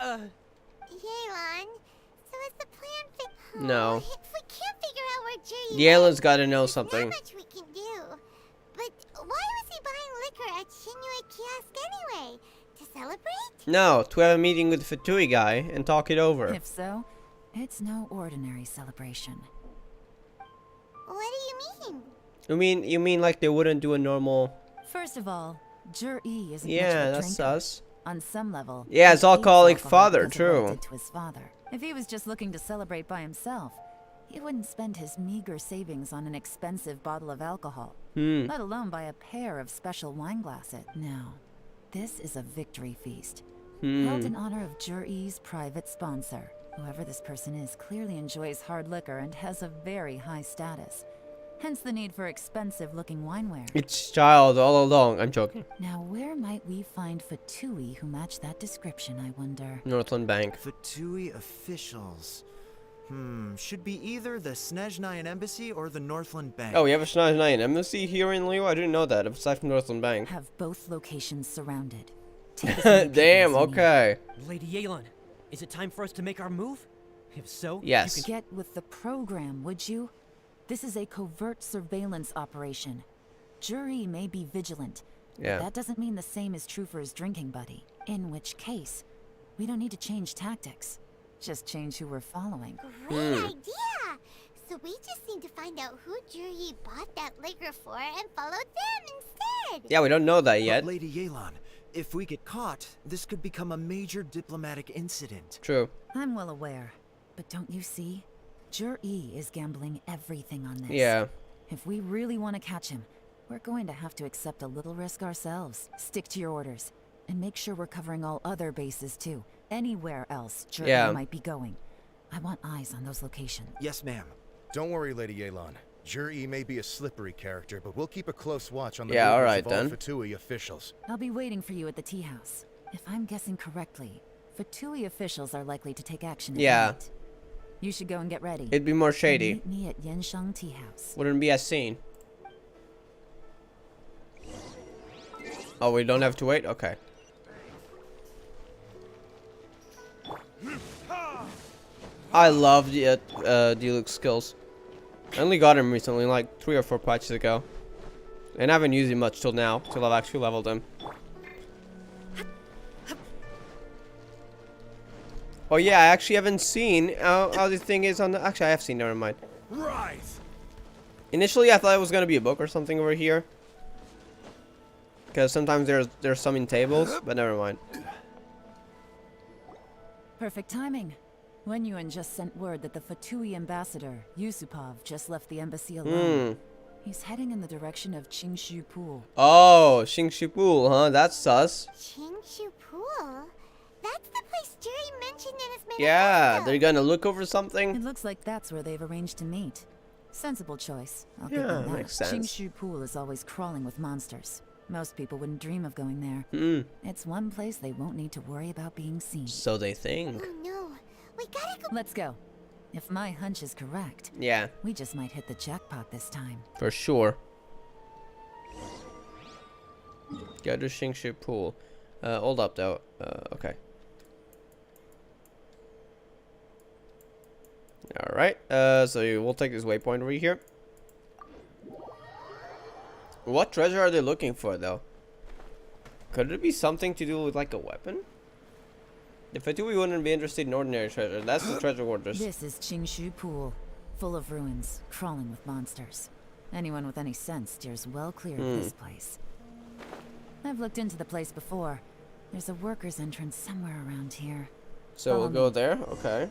Yelan, so is the plan No. If we can't figure out where Jur-E Yelan's got to know there's something. not much we can do. But why was he buying liquor at Shinue Kiosk anyway? To celebrate? No, to have a meeting with the Fatui guy and talk it over. If so, it's no ordinary celebration. What do you mean? You mean like they wouldn't do a normal? First of all, Jur-E isn't much Yeah, of a that's drinker. us. On some level, Yeah, he it's alcoholic hates alcohol father, because of what it true. did to his father. If he was just looking to celebrate by himself, he wouldn't spend his meager savings on an expensive bottle of alcohol, let alone buy a pair of special wine glasses. No, this is a victory feast, held in honor of Jur-E's private sponsor. Whoever this person is clearly enjoys hard liquor and has a very high status. Hence the need for expensive-looking wineware. It's child all along. I'm joking. Now, where might we find Fatui who match that description, I wonder? Northland Bank. Fatui officials. Should be either the Snezhnayan Embassy or the Northland Bank. Oh, we have a Snezhnayan embassy here in Leo? I didn't know that, aside from Northland Bank. Have both locations surrounded. Take as many people Damn, as you need. okay. Lady Yelan, is it time for us to make our move? If so, Yes. you can Get with the program, would you? This is a covert surveillance operation. Jur-E may be vigilant, Yeah. but that doesn't mean the same is true for his drinking buddy. In which case, we don't need to change tactics. Just change who we're following. Great idea! So we just need to find out who Jur-E bought that liquor for and follow them instead! Yeah, we don't know that yet. But Lady Yelan, if we get caught, this could become a major diplomatic incident. True. I'm well aware, but don't you see? Jur-E is gambling everything on this. Yeah. If we really want to catch him, we're going to have to accept a little risk ourselves. Stick to your orders, and make sure we're covering all other bases too. Anywhere else Jur-E might be going. I want eyes on those locations. Yes, ma'am. Don't worry, Lady Yelan. Jur-E may be a slippery character, but we'll keep a close watch on the Yeah, movements alright of all then. Fatui officials. I'll be waiting for you at the tea house. If I'm guessing correctly, Fatui officials are likely to take action at Yeah. night. You should go and get ready. It'd be more shady. Meet me at Yansheng Tea House. Wouldn't be as seen. Oh, we don't have to wait? Okay. I love the Deluxe skills. I only got him recently, like 3 or 4 patches ago. And I haven't used him much till now, till I've actually leveled him. Oh yeah, I actually haven't seen how the thing is on the... Actually, I have seen, never mind. Right. Initially, I thought it was going to be a book or something over here. Because sometimes there's some in tables, but never mind. Perfect timing. Wenyuan just sent word that the Fatui ambassador, Yusupov, just left the embassy alone. He's heading in the direction of Qingshu Pool. Oh, Qingshu Pool, huh? That's sus. Qingshu Pool? That's the place Jur-E mentioned in his manifesto. Yeah, they're gonna look over something. It looks like that's where they've arranged to meet. Sensible choice. I'll give Yeah, them that. makes sense. Qingshu Pool is always crawling with monsters. Most people wouldn't dream of going there. It's one place they won't need to worry about being seen. So they think. Oh no, we gotta go. Let's go. If my hunch is correct, Yeah, we just might hit the jackpot this time. for sure. Go to Qingshu Pool. Hold up though. Okay. Alright, so we'll take this waypoint over here. What treasure are they looking for, though? Could it be something to do with, like, a weapon? The Fatui wouldn't be interested in ordinary treasure. That's the treasure hoarders. This is Qingshu Pool, full of ruins, crawling with monsters. Anyone with any sense steers well clear of this place. I've looked into the place before. There's a worker's entrance somewhere around here. So we'll go there. Okay.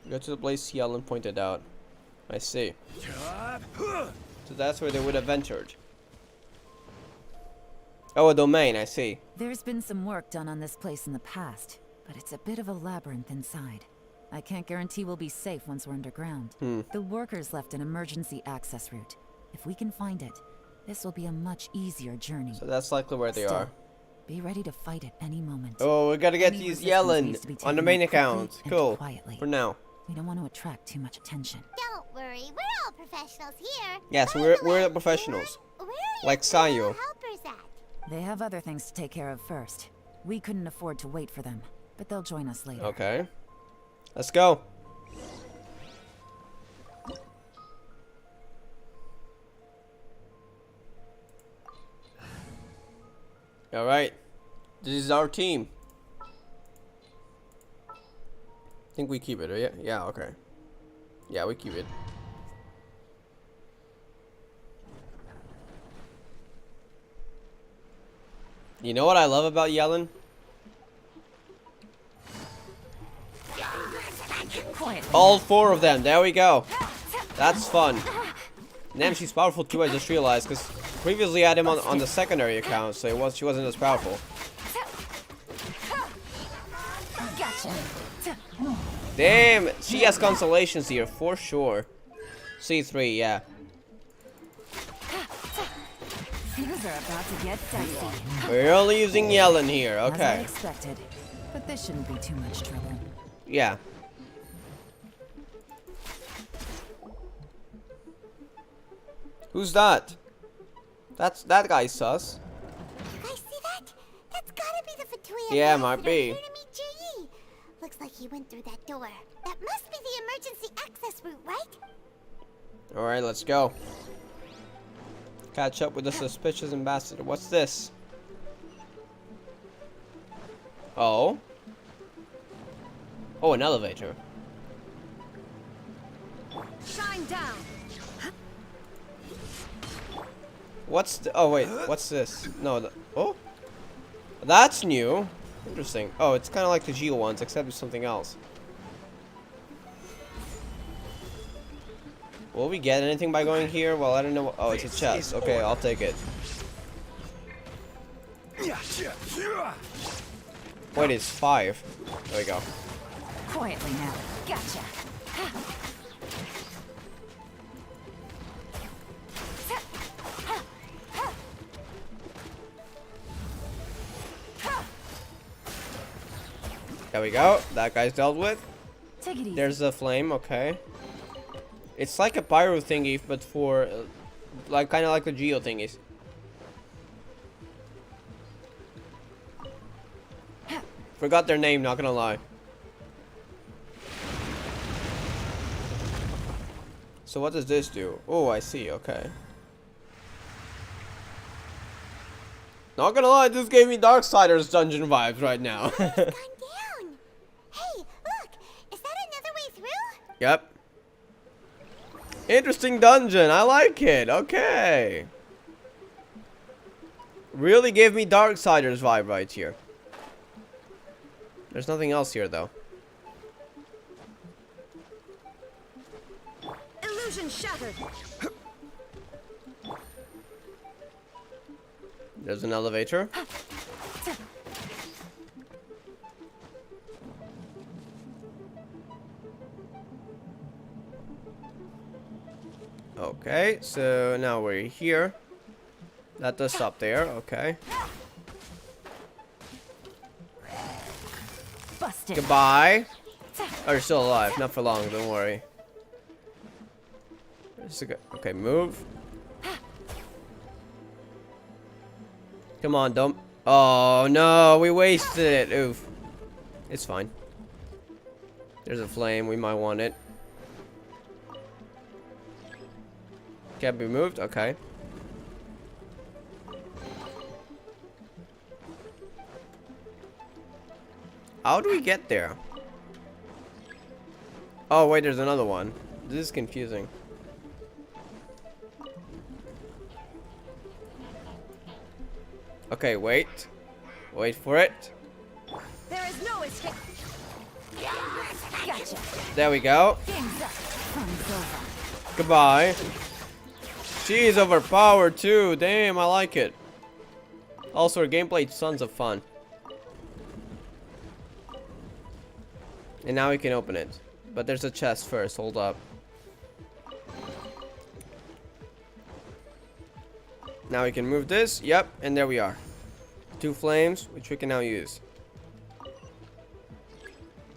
Go to the place Yelan pointed out. I see. So that's where they would have entered. Oh, a domain. I see. There's been some work done on this place in the past, but it's a bit of a labyrinth inside. I can't guarantee we'll be safe once we're underground. The workers left an emergency access route. If we can find it, this will be a much easier journey. So that's likely where they are. Be ready to fight at any moment. Oh, we gotta get Any these resistance needs Yelan to be on the taken main out quickly account. and Cool. quietly. For now. We don't want to attract too much attention. Don't worry, we're all professionals here. Yes, By we're the way, the professionals. Where are Like your fellow Sayo. helpers at? They have other things to take care of first. We couldn't afford to wait for them, but they'll join us later. Okay. Let's go. Alright. This is our team. I think we keep it, right? Yeah, okay. Yeah, we keep it. You know what I love about Yelan? All 4 of them. There we go. That's fun. Damn, she's powerful too, I just realized, because previously I had him on the secondary account, so she wasn't as powerful. Gotcha. Damn, she has constellations here, for sure. C3, yeah. Things are about to get dicey. We're only using Yelan here, As I okay. expected, but this shouldn't be too much trouble. Yeah. Who's that? That guy's sus. You guys see that? That's gotta be the Fatuya Yeah, ambassador might be. here to meet Ji. Looks like he went through that door. That must be the emergency access route, right? Alright, let's go. Catch up with the suspicious ambassador. What's this? Oh. Oh, an elevator. Shine down. What's the, oh wait, what's this? No, oh, that's new. Interesting. Oh, it's kind of like the Geo ones, except it's something else. Will we get anything by going here? Well, I don't know. Oh, it's a chest. Okay, I'll take it. Wait, it's 5. There we go. Quietly now. Gotcha. There we go. That guy's dealt with. Take it easy. There's a flame. Okay. It's like a pyro thingy, but for like kind of like the Geo thingies. Forgot their name. Not gonna lie. So what does this do? Oh, I see. Okay. Not gonna lie, this gave me Darksiders dungeon vibes right now. Gone down. Hey, look! Is that another way through? Yep. Interesting dungeon. I like it. Okay. Really gave me Darksiders vibe right here. There's nothing else here though. Illusion shattered. There's an elevator. Okay, so now we're here. That does stop there, okay. Busted. Goodbye. Oh, you're still alive. Not for long, don't worry. Okay, move. Come on, don't. Oh, no, we wasted it. Oof. It's fine. There's a flame. We might want it. Can't be moved? Okay. How do we get there? Oh, wait, there's another one. This is confusing. Okay, wait. Wait for it. There is no escape. Gotcha. There we go. Game's up. Fun's over. Goodbye. She's overpowered too. Damn, I like it. Also, her gameplay is tons of fun. And now we can open it. But there's a chest first. Hold up. Now we can move this. Yep, and there we are. 2 flames, which we can now use.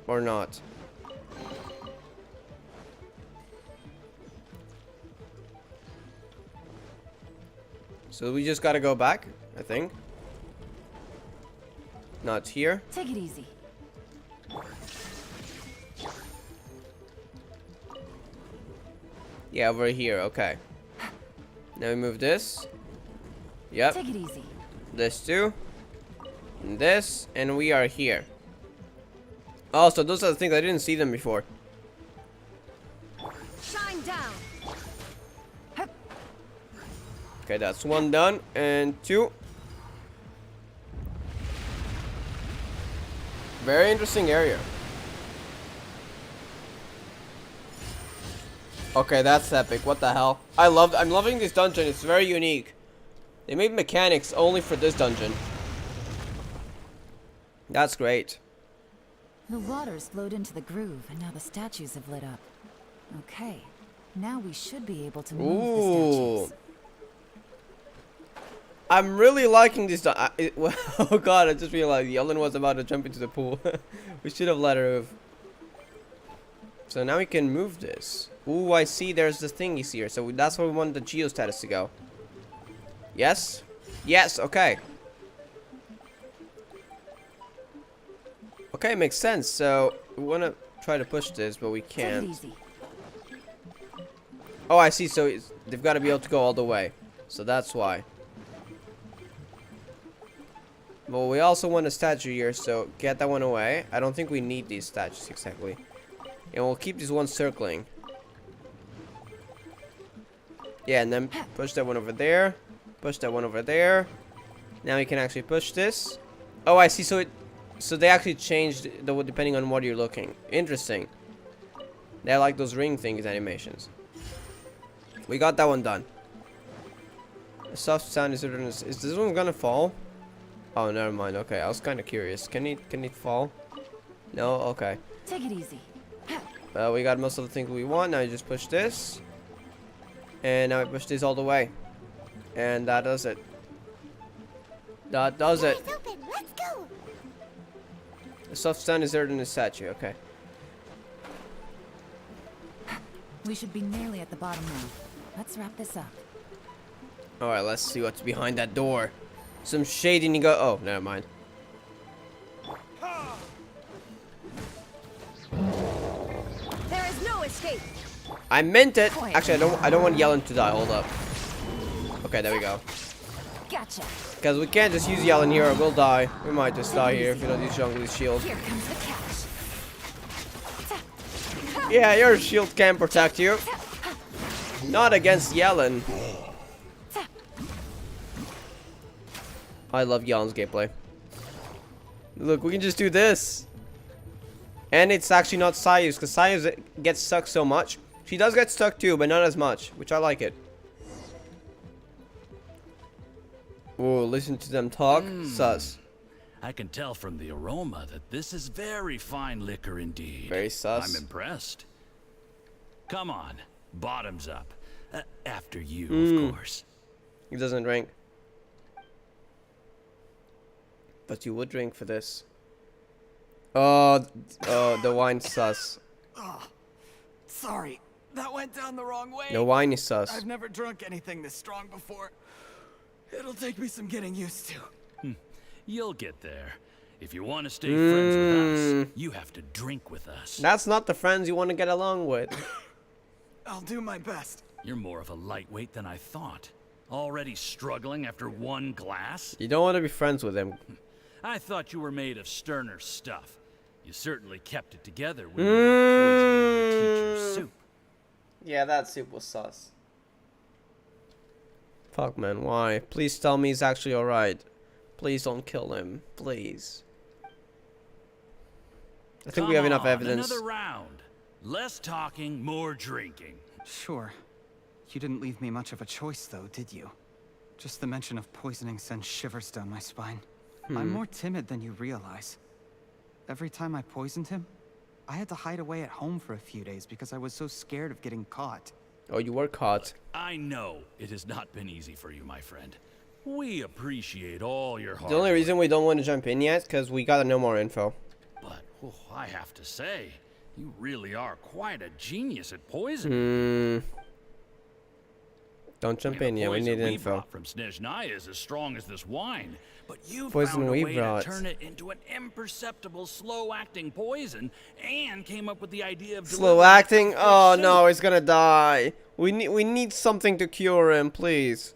Or not. So we just gotta go back, I think. Not here. Take it easy. Yeah, over here, okay. Now we move this. Yep. Take it easy. This too. And this, and we are here. Also, those are the things I didn't see them before. Shine down. Okay, that's 1 done, and 2. Very interesting area. Okay, that's epic. What the hell? I'm loving this dungeon. It's very unique. They made mechanics only for this dungeon. That's great. The water's flowed into the groove, and now the statues have lit up. Okay, now we should be able to move the statues. I'm really liking this. Oh god, I just realized Yelan was about to jump into the pool. We should have let her move. So now we can move this. Ooh, I see there's the thingies here. So that's where we want the geostatus to go. Yes? Yes, okay. Okay, makes sense. So we want to try to push this, but we can't. Oh, I see. So they've got to be able to go all the way. So that's why. Well, we also want a statue here, so get that one away. I don't think we need these statues exactly. And we'll keep this one circling. Yeah, and then push that one over there. Push that one over there. Now we can actually push this. Oh, I see. So they actually changed the depending on what you're looking. Interesting. They're like those ring things animations. We got that one done. The soft sound is this one gonna fall? Oh, never mind. Okay, I was kind of curious. Can it fall? No. Okay. Take it easy. We got most of the things we want. Now you just push this, and now we push this all the way, and that does it. That does it. Open. Let's go. The soft stand is there in the statue. Okay. We should be nearly at the bottom now. Let's wrap this up. All right. Let's see what's behind that door. Some shady and you go. Oh, never mind. There is no escape. I meant it. Actually, I don't want Yelan to die. Hold up. Okay, there we go. Gotcha. Because we can't just use Yelan here or we'll die. We might just die here if we don't use Jungle's shield. Here comes the catch. Yeah, your shield can protect you. Not against Yelan. I love Yelan's gameplay. Look, we can just do this. And it's actually not Sayus, because Sayus gets stuck so much. She does get stuck too, but not as much, which I like it. Ooh, listen to them talk. Sus. I can tell from the aroma that this is very fine liquor indeed. Very sus. I'm impressed. Come on, bottoms up. After you, of course. He doesn't drink. But you would drink for this. Oh, the wine sus. Oh, sorry, that went down the wrong way. The wine is sus. I've never drunk anything this strong before. It'll take me some getting used to. You'll get there. If you want to stay friends with us, you have to drink with us. That's not the friends you want to get along with. I'll do my best. You're more of a lightweight than I thought. Already struggling after one glass? You don't want to be friends with him. I thought you were made of sterner stuff. You certainly kept it together when you were poisoning your teacher's soup. Yeah, that soup was sus. Fuck, man, why? Please tell me he's actually alright. Please don't kill him. Please. I think we have enough Come on, evidence. Another round. Less talking, more drinking. Sure. You didn't leave me much of a choice, though, did you? Just the mention of poisoning sends shivers down my spine. I'm more timid than you realize. Every time I poisoned him, I had to hide away at home for a few days because I was so scared of getting caught. Oh, you were caught. I know it has not been easy for you, my friend. We appreciate all your hard The only work. reason we don't want to jump in yet, because we gotta know more info. But I have to say, you really are quite a genius at poisoning. Don't jump in yet. We need info. Brought from Snezhnaya is as strong as this wine, but you Poison found a we way brought. to turn it into an imperceptible, slow-acting poison, and came up with the idea of Slow delivering it acting? to Oh soup. no, he's gonna die. We need something to cure him, please.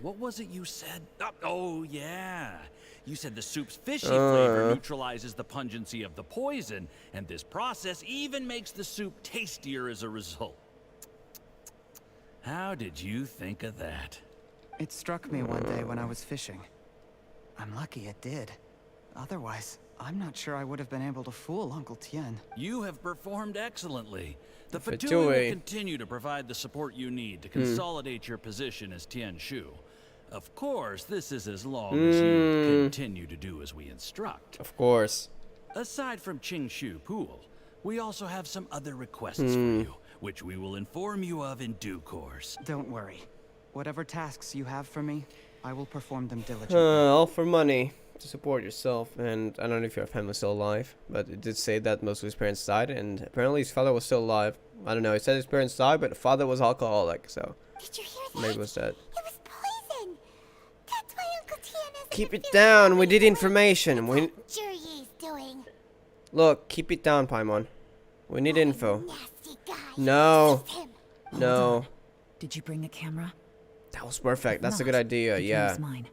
What was it you said? Oh, yeah. You said the soup's fishy flavor neutralizes the pungency of the poison, and this process even makes the soup tastier as a result. How did you think of that? It struck me one day when I was fishing. I'm lucky it did. Otherwise, I'm not sure I would have been able to fool Uncle Tien. You have performed excellently. The Fatui. Fatui will continue to provide the support you need to consolidate your position as Tien Shu. Of course, this is as long as you continue to do as we instruct. Of course. Aside from Qing Shu Pool, we also have some other requests for you, which we will inform you of in due course. Don't worry. Whatever tasks you have for me, I will perform them diligently. All for money. To support yourself, and I don't know if your family's still alive, but it did say that most of his parents died, and apparently his father was still alive. I don't know, it said his parents died, but the father was alcoholic, so Did you hear that? maybe it was that. It was poison. That's why Uncle Tien is Keep it down, we need information. Jury's doing. Look, keep it down, Paimon. We need info. Nasty guy. No. It's him. No. Did you bring a camera? That was perfect, If that's a not, good idea, you can yeah. use mine.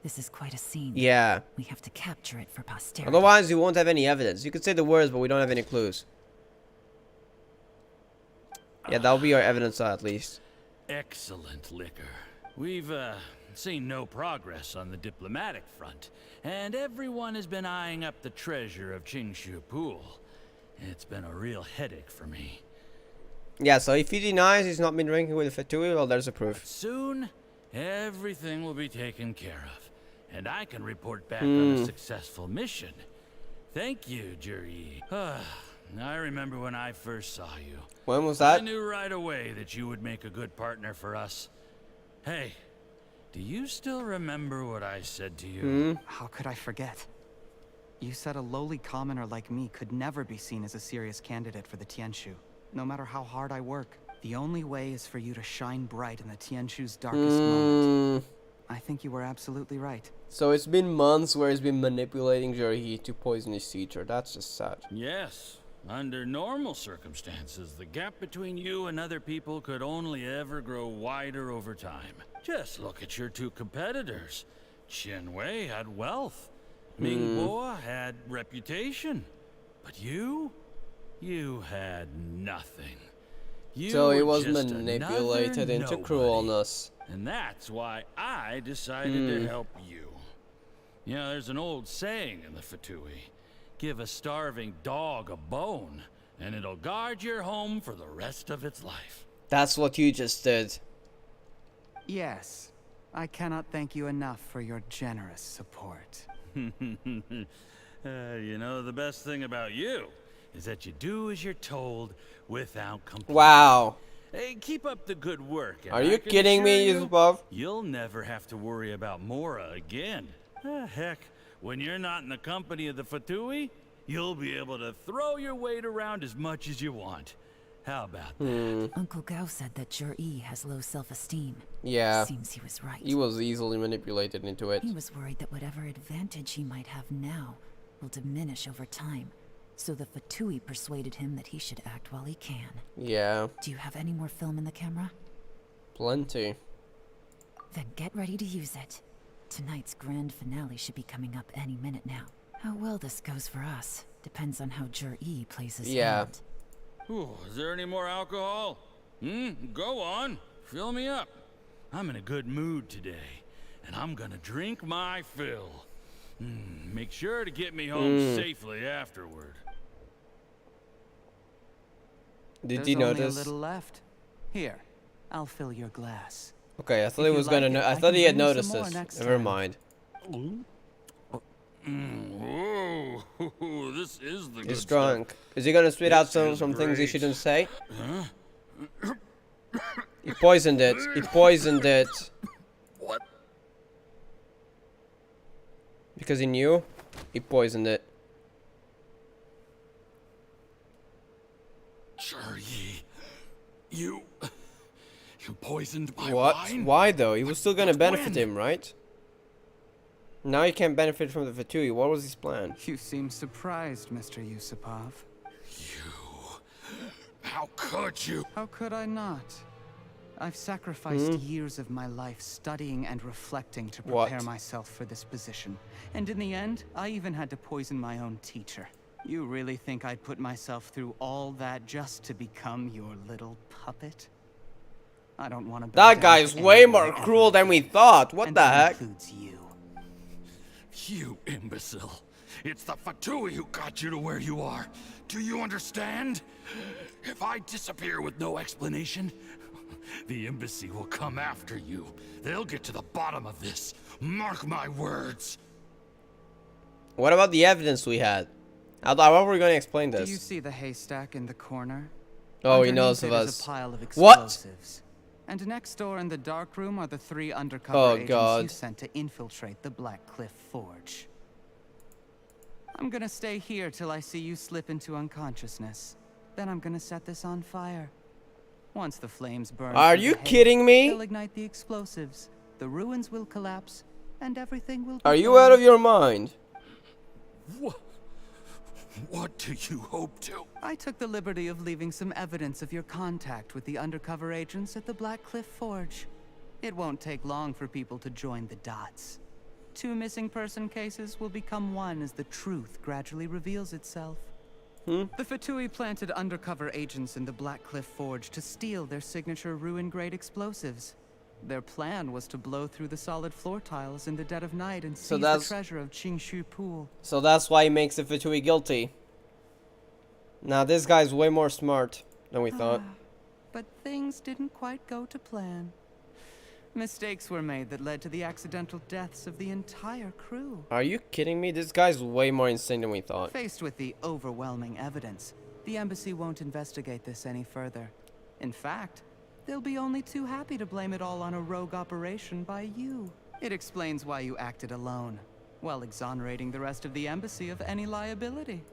This is quite a scene. Yeah. We have to capture it for posterity. Otherwise, you won't have any evidence. You could say the words, but we don't have any clues. Yeah, that'll be our evidence at least. Excellent liquor. We've seen no progress on the diplomatic front, and everyone has been eyeing up the treasure of Qingshu Pool. It's been a real headache for me. Yeah, so if he denies he's not been drinking with the Fatui, well, there's a proof. Soon, everything will be taken care of, and I can report back on a successful mission. Thank you, Juri. I remember when I first saw you. When was that? I knew right away that you would make a good partner for us. Hey, do you still remember what I said to you? How could I forget? You said a lowly commoner like me could never be seen as a serious candidate for the Tianshu, no matter how hard I work. The only way is for you to shine bright in the Tianshu's darkest moment. I think you were absolutely right. So it's been months where he's been manipulating Jurhi to poison his teacher. That's just sad. Yes. Under normal circumstances, the gap between you and other people could only ever grow wider over time. Just look at your two competitors. Chen Wei had wealth. Ming Bo had reputation. But you had nothing. So he were was just manipulated another into nobody. cruelness. And that's why I decided to help you. You know, there's an old saying in the Fatui. Give a starving dog a bone, and it'll guard your home for the rest of its life. That's what you just did. Yes. I cannot thank you enough for your generous support. You know, the best thing about you is that you do as you're told without complaining. Wow. Hey, keep up the good work. and Are I you can kidding me, assure you, Yusupov? You'll never have to worry about Mora again. Heck, when you're not in the company of the Fatui, you'll be able to throw your weight around as much as you want. How about that? Uncle Gao said that Jur-E has low self-esteem. Yeah. Seems he was right. He was easily manipulated into it. He was worried that whatever advantage he might have now will diminish over time. So the Fatui persuaded him that he should act while he can. Yeah. Do you have any more film in the camera? Plenty. Then get ready to use it. Tonight's grand finale should be coming up any minute now. How well this goes for us depends on how Jur-E plays his hand. Ooh, is there any more alcohol? Go on. Fill me up. I'm in a good mood today, and I'm gonna drink my fill. Make sure to get me home safely afterward. Did There's you only notice? a little left. Here, I'll fill your glass. Okay, I thought If he you was like gonna it, know. I I thought can he had bring you some noticed more this. next Never time. mind. Whoa, this is the He's good drunk. stuff. Is he gonna spit out This some is things he great. shouldn't say? Huh? He poisoned it. He poisoned it. What? Because he knew, he poisoned it. Charlie, you poisoned my What? wine? Why though? He was still gonna But benefit when? him, right? Now he can't benefit from the Fatui. What was his plan? You seem surprised, Mr. Yusupov. How could you? How could I not? I've sacrificed years of my life studying and reflecting to prepare What? myself for this position. And in the end, I even had to poison my own teacher. You really think I'd put myself through all that just to become your little puppet? I don't want to. That guy's way more cruel than we thought. What the heck? Includes you. You imbecile. It's the Fatui who got you to where you are. Do you understand? If I disappear with no explanation, the embassy will come after you. They'll get to the bottom of this. Mark my words. What about the evidence we had? How were we going to explain Do you this? see the haystack in the corner? Oh, he Underneath knows it of is us. a pile of What? explosives. And next door in the dark room are the 3 undercover Oh, agents God. you sent to infiltrate the Black Cliff Forge. I'm gonna stay here till I see you slip into unconsciousness. Then I'm gonna set this on fire. Once the flames burn Are through you the hay, kidding me? they'll ignite the explosives. The ruins will collapse, and everything will be Are you gone. out of your mind? What do you hope to? I took the liberty of leaving some evidence of your contact with the undercover agents at the Black Cliff Forge. It won't take long for people to join the dots. 2 missing person cases will become one as the truth gradually reveals itself. The Fatui planted undercover agents in the Black Cliff Forge to steal their signature ruin-grade explosives. Their plan was to blow through the solid floor tiles in the dead of night and So seize the that's- treasure of Qingshu Pool. So that's why he makes the Fatui guilty. Now this guy's way more smart than we thought. But things didn't quite go to plan. Mistakes were made that led to the accidental deaths of the entire crew. Are you kidding me? This guy's way more insane than we thought. Faced with the overwhelming evidence, the embassy won't investigate this any further. In fact, they'll be only too happy to blame it all on a rogue operation by you. It explains why you acted alone, while exonerating the rest of the embassy of any liability.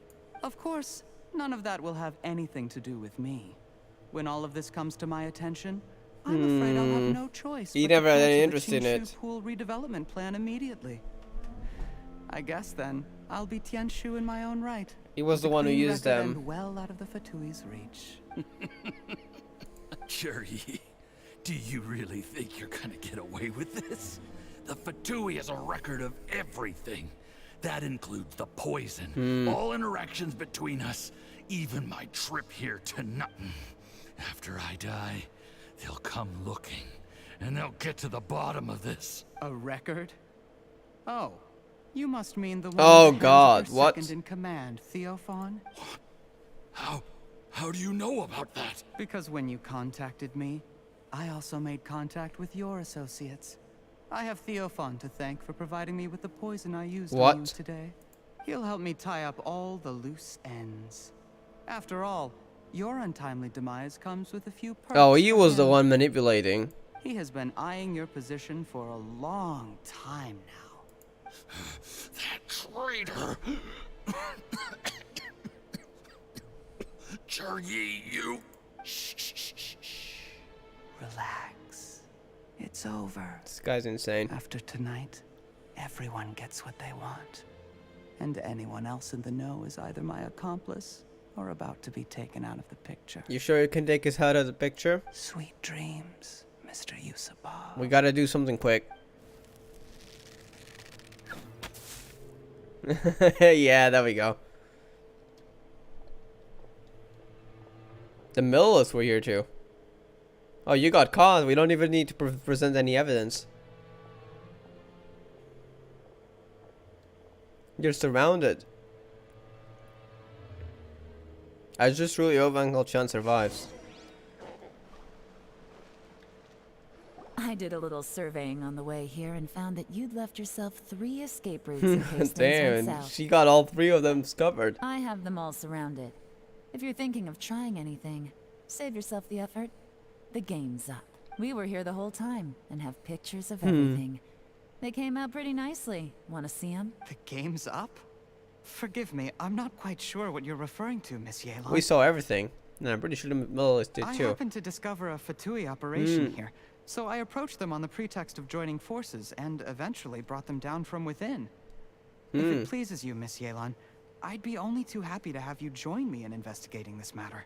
Of course, none of that will have anything to do with me. When all of this comes to my attention, I'm afraid I'll have no choice. He but to never had any cancel interest the in Qingshu it. Pool redevelopment plan immediately. I guess then I'll be Tianshu in my own right. He was with the a one who clean used record them. and well out of the Fatui's reach. Jerry, do you really think you're gonna get away with this? The Fatui has a record of everything. That includes the poison, all interactions between us, even my trip here to Nutton. After I die, they'll come looking, and they'll get to the bottom of this. A record? Oh, you must mean the one Oh, in the hands of God, your what? second in command, Theophan? How do you know about that? Because when you contacted me, I also made contact with your associates. I have Theophan to thank for providing me with the poison I used on you What? today. He'll help me tie up all the loose ends. After all, your untimely demise comes with a few perks. Oh, he for was the him. one manipulating. He has been eyeing your position for a long time now. That traitor! Jerry, you... Relax. It's over. This guy's insane. After tonight, everyone gets what they want. And anyone else in the know is either my accomplice or about to be taken out of the picture. You sure you can take his head out of the picture? Sweet dreams, Mr. Yusupov. We gotta do something quick. Yeah, there we go. The Millers were here too. Oh, you got caught. We don't even need to present any evidence. You're surrounded. I just really hope Uncle Chan survives. I did a little surveying on the way here and found that you'd left yourself 3 escape routes in case things went Damn, south. she got all 3 of them covered. I have them all surrounded. If you're thinking of trying anything, save yourself the effort. The game's up. We were here the whole time and have pictures of everything. They came out pretty nicely. Want to see them? The game's up? Forgive me, I'm not quite sure what you're referring to, Miss Yelan. We saw everything. And I'm pretty sure the Millis did I too. happened to discover a Fatui operation here, so I approached them on the pretext of joining forces and eventually brought them down from within. If it pleases you, Miss Yelan, I'd be only too happy to have you join me in investigating this matter.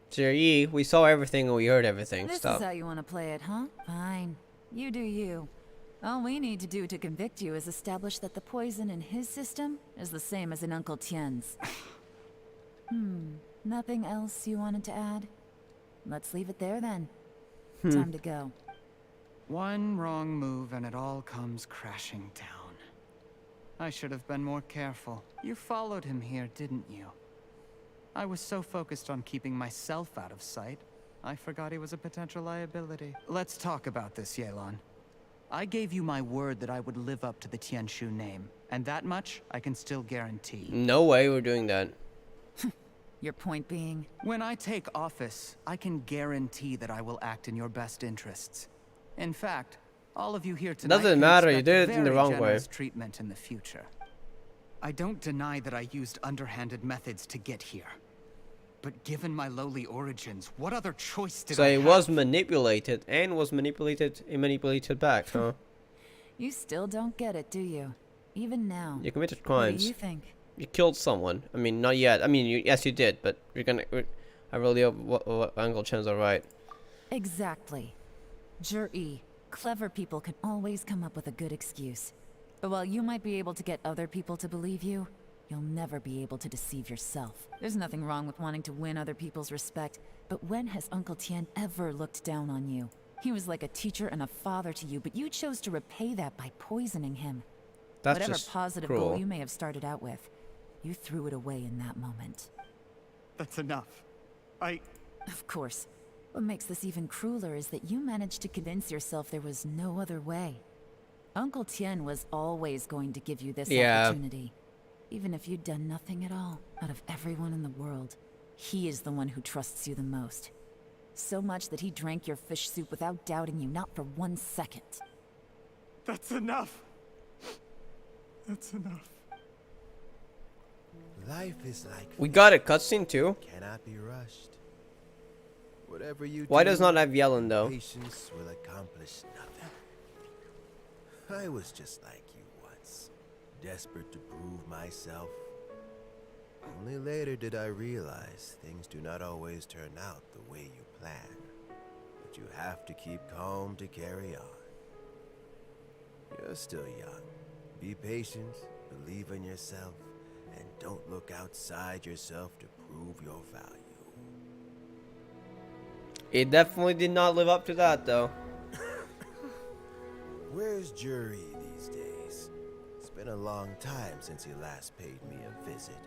Jerry, we saw everything and we heard everything. This Stop. is how you want to play it, huh? Fine. You do you. All we need to do to convict you is establish that the poison in his system is the same as in Uncle Tien's. Nothing else you wanted to add? Let's leave it there then. Time to go. One wrong move and it all comes crashing down. I should have been more careful. You followed him here, didn't you? I was so focused on keeping myself out of sight, I forgot he was a potential liability. Let's talk about this, Yelan. I gave you my word that I would live up to the Tianshu name, and that much I can still guarantee. No way we're doing that. Your point being? When I take office, I can guarantee that I will act in your best interests. In fact, all of you here tonight Doesn't can matter, you expect did it in the very wrong way. generous treatment in the future. I don't deny that I used underhanded methods to get here. But given my lowly origins, what other choice did So I it have? was manipulated and was manipulated and manipulated back, huh? You still don't get it, do you? Even now. You committed What do crimes. you think? You killed someone. I mean, not yet. I mean, yes, you did, but I really hope what Uncle Chan's alright. Exactly. Jur-E, clever people can always come up with a good excuse. But while you might be able to get other people to believe you, you'll never be able to deceive yourself. There's nothing wrong with wanting to win other people's respect, but when has Uncle Tien ever looked down on you? He was like a teacher and a father to you, but you chose to repay that by poisoning him. That's Whatever just positive cruel. goal you may have started out with, you threw it away in that moment. That's enough. Of course. What makes this even crueler is that you managed to convince yourself there was no other way. Uncle Tien was always going to give you this opportunity. Even if you'd done nothing at all, out of everyone in the world, he is the one who trusts you the most. So much that he drank your fish soup without doubting you, not for 1 second. That's enough. That's enough. Life is like We got a cutscene too. cannot be rushed. Whatever you Why do, does not have Yelan though? patience will accomplish nothing. I was just like you once, desperate to prove myself. Only later did I realize things do not always turn out the way you plan. But you have to keep calm to carry on. You're still young. Be patient, believe in yourself, and don't look outside yourself to prove your value. It definitely did not live up to that though. Where's Jury these days? It's been a long time since he last paid me a visit.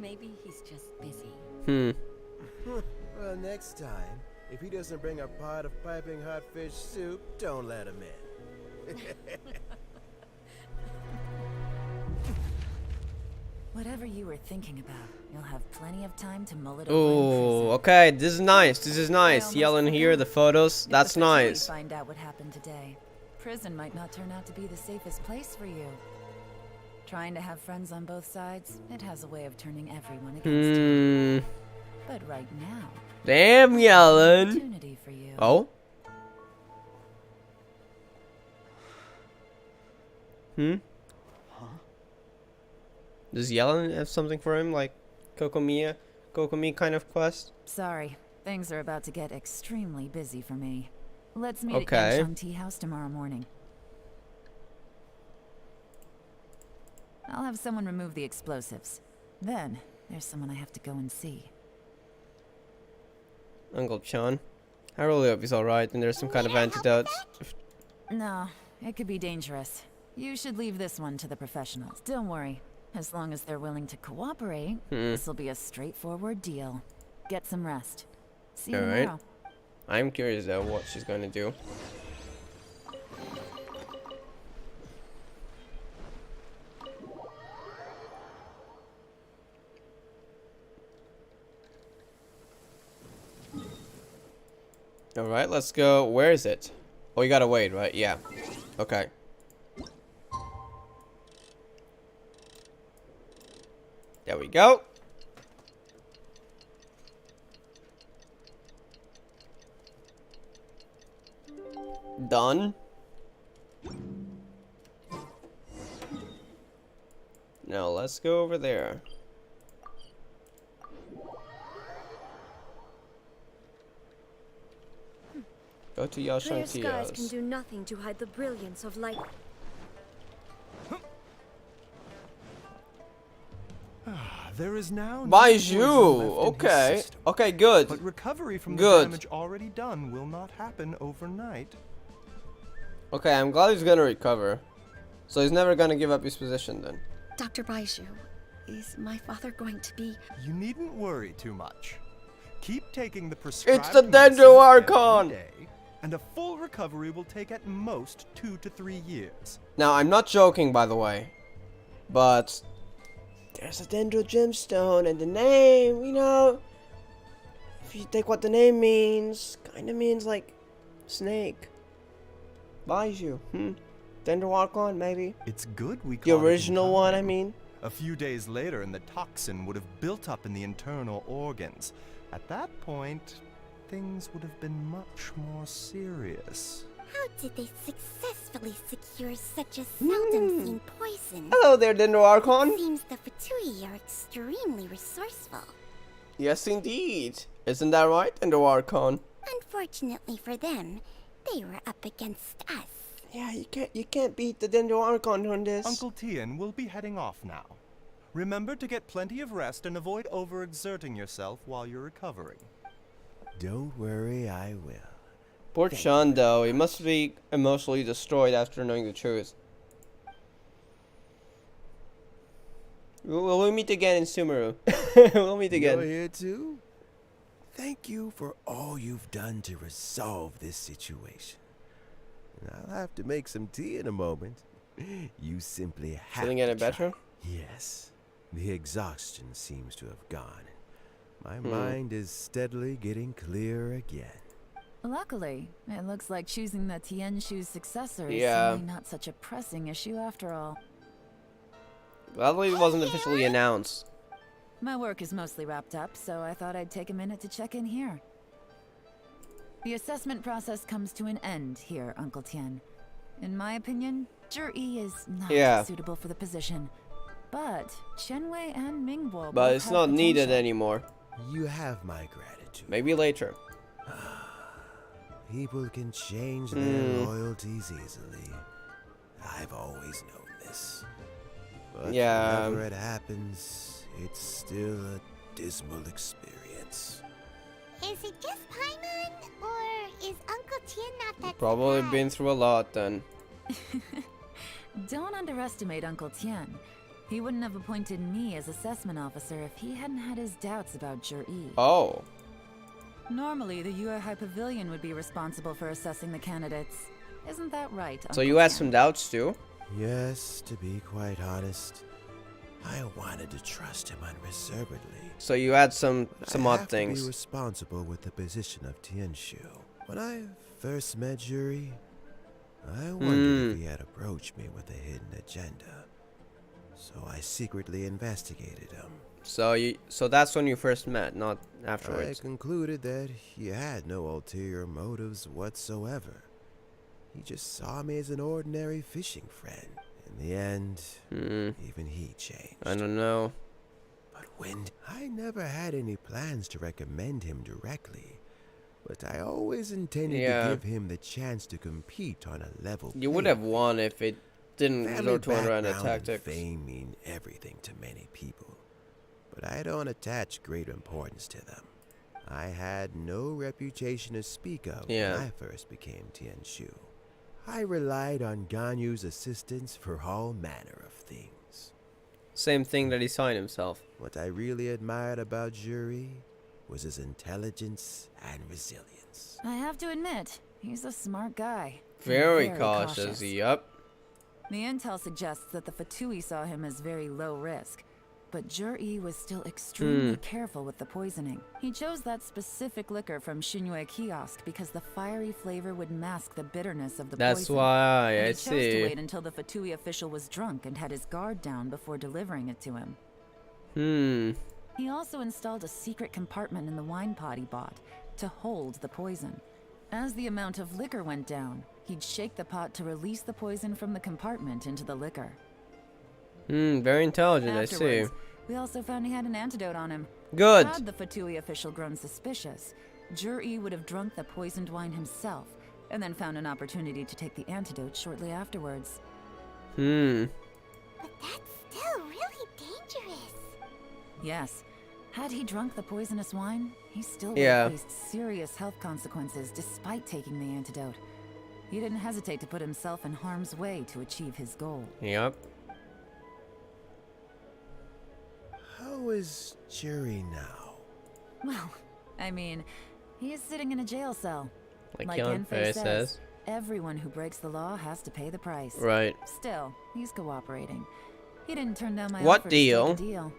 Maybe he's just busy. Well, next time, if he doesn't bring a pot of piping hot fish soup, don't let him in. Whatever you were thinking about, you'll have plenty of time to mull it over. Oh, okay. This is nice. This is nice. Yelan here, the photos. That's nice. Find out what happened today. Prison might not turn out to be the safest place for you. Trying to have friends on both sides, it has a way of turning everyone against you. But right now, Damn, Yelan. opportunity for you. Oh. Does Yelan have something for him, like Kokomi kind of quest? Sorry, things are about to get extremely busy for me. Let's meet Okay. at Yanshang Tea House tomorrow morning. I'll have someone remove the explosives. Then, there's someone I have to go and see. Uncle Chan. I really hope he's alright and there's some kind of antidote. No, it could be dangerous. You should leave this one to the professionals. Don't worry, As long as they're willing to cooperate, this'll be a straightforward deal. Get some rest. See you tomorrow. I'm curious though what she's gonna do. Alright, let's go. Where is it? Oh, you gotta wait, right? Yeah. Okay. There we go. Done. Now let's go over there. Go to Clear skies can Yashantia's. do nothing to hide the brilliance of light. There is now By no poison you. left in his Okay. system. Okay, good. But recovery from the Good. damage already done will not happen overnight. Okay, I'm glad he's gonna recover. So he's never gonna give up his position then. Dr. Baiju, is my father going to be... You needn't worry too much. Keep taking the prescribed It's the medicine Dendro Archon! every day, and a full recovery will take at most 2 to 3 years. Now, I'm not joking, by the way. But there's a Dendro gemstone, and the name, you know, if you take what the name means, kind of means like snake. Baiju, Dendro Archon, maybe. It's good we The caught it in original one, I time. mean. A few days later, and the toxin would have built up in the internal organs. At that point, things would have been much more serious. How did they successfully secure such a seldom seen poison? Hello there, Dendro Archon. Seems the Fatui are extremely resourceful. Yes, indeed. Isn't that right, Dendro Archon? Unfortunately for them, they were up against us. Yeah, you can't beat the Dendro Archon on this. Uncle Tian will be heading off now. Remember to get plenty of rest and avoid overexerting yourself while you're recovering. Don't worry, I will. Poor Sean, though. He must be emotionally destroyed after knowing the truth. We'll meet again in Sumeru. We'll meet again. You're here too? Thank you for all you've done to resolve this situation. I'll have to make some tea in a moment. You simply have Feeling to any better? try. Yes. The exhaustion seems to have gone. My mind is steadily getting clearer again. Luckily, it looks like choosing the Tianshu's successor is Yeah. really not such a pressing issue after all. Gladly it wasn't officially announced. My work is mostly wrapped up, so I thought I'd take a minute to check in here. The assessment process comes to an end here, Uncle Tian. In my opinion, Zhi is not suitable for the position. But Qianwei and Mingbo But both it's have not needed potential. anymore. You have my gratitude. Maybe later. People can change their loyalties easily. I've always known this. But Yeah. whenever it happens, it's still a dismal experience. Is it just Paimon, or is Uncle Tian not that Probably bad? been through a lot then. Don't underestimate Uncle Tian. He wouldn't have appointed me as assessment officer if he hadn't had his doubts about Zhi. Oh. Normally, the Yue High Pavilion would be responsible for assessing the candidates. Isn't that right, So Uncle you had Tian? some doubts too? Yes, to be quite honest, I wanted to trust him unreservedly. So you had some I odd have to things. be responsible with the position of Tianshu. When I first met Zhi, I wondered if he had approached me with a hidden agenda. So I secretly investigated him. So that's when you first met, not I afterwards. concluded that he had no ulterior motives whatsoever. He just saw me as an ordinary fishing friend. In the end, even he changed. I don't know. But when I never had any plans to recommend him directly, but I always intended to give him the chance to compete on a level. You would have won if it didn't Family resort to random background and tactics. fame mean everything to many people, but I don't attach great importance to them. I had no reputation to speak of when I first became Tianshu. I relied on Ganyu's assistance for all manner of things. same thing that he signed himself. What I really admired about Jury was his intelligence and resilience. I have to admit, he's a smart guy. Very cautious, yup. The intel suggests that the Fatui saw him as very low risk, but Jur-E was still extremely careful with the poisoning. He chose that specific liquor from Shinue Kiosk because the fiery flavor would mask the bitterness of the poison. That's why, and I he chose see. to wait until the Fatui official was drunk and had his guard down before delivering it to him. He also installed a secret compartment in the wine pot he bought to hold the poison. As the amount of liquor went down, he'd shake the pot to release the poison from the compartment into the liquor. Very intelligent, I see. Afterwards, we also found he had an antidote on him. Good. Had the Fatui official grown suspicious, Jur-E would have drunk the poisoned wine himself, and then found an opportunity to take the antidote shortly afterwards. But that's still really dangerous. Yes. Had he drunk the poisonous wine, he still would Yeah. have faced serious health consequences despite taking the antidote. He didn't hesitate to put himself in harm's way to achieve his goal. Yep. How is Jury now? Well, I mean, he is sitting in a jail cell. Like Yanfei says. Everyone who breaks the law has to pay the price. Right. Still, he's cooperating. He didn't turn down my What offer deal? to take a deal.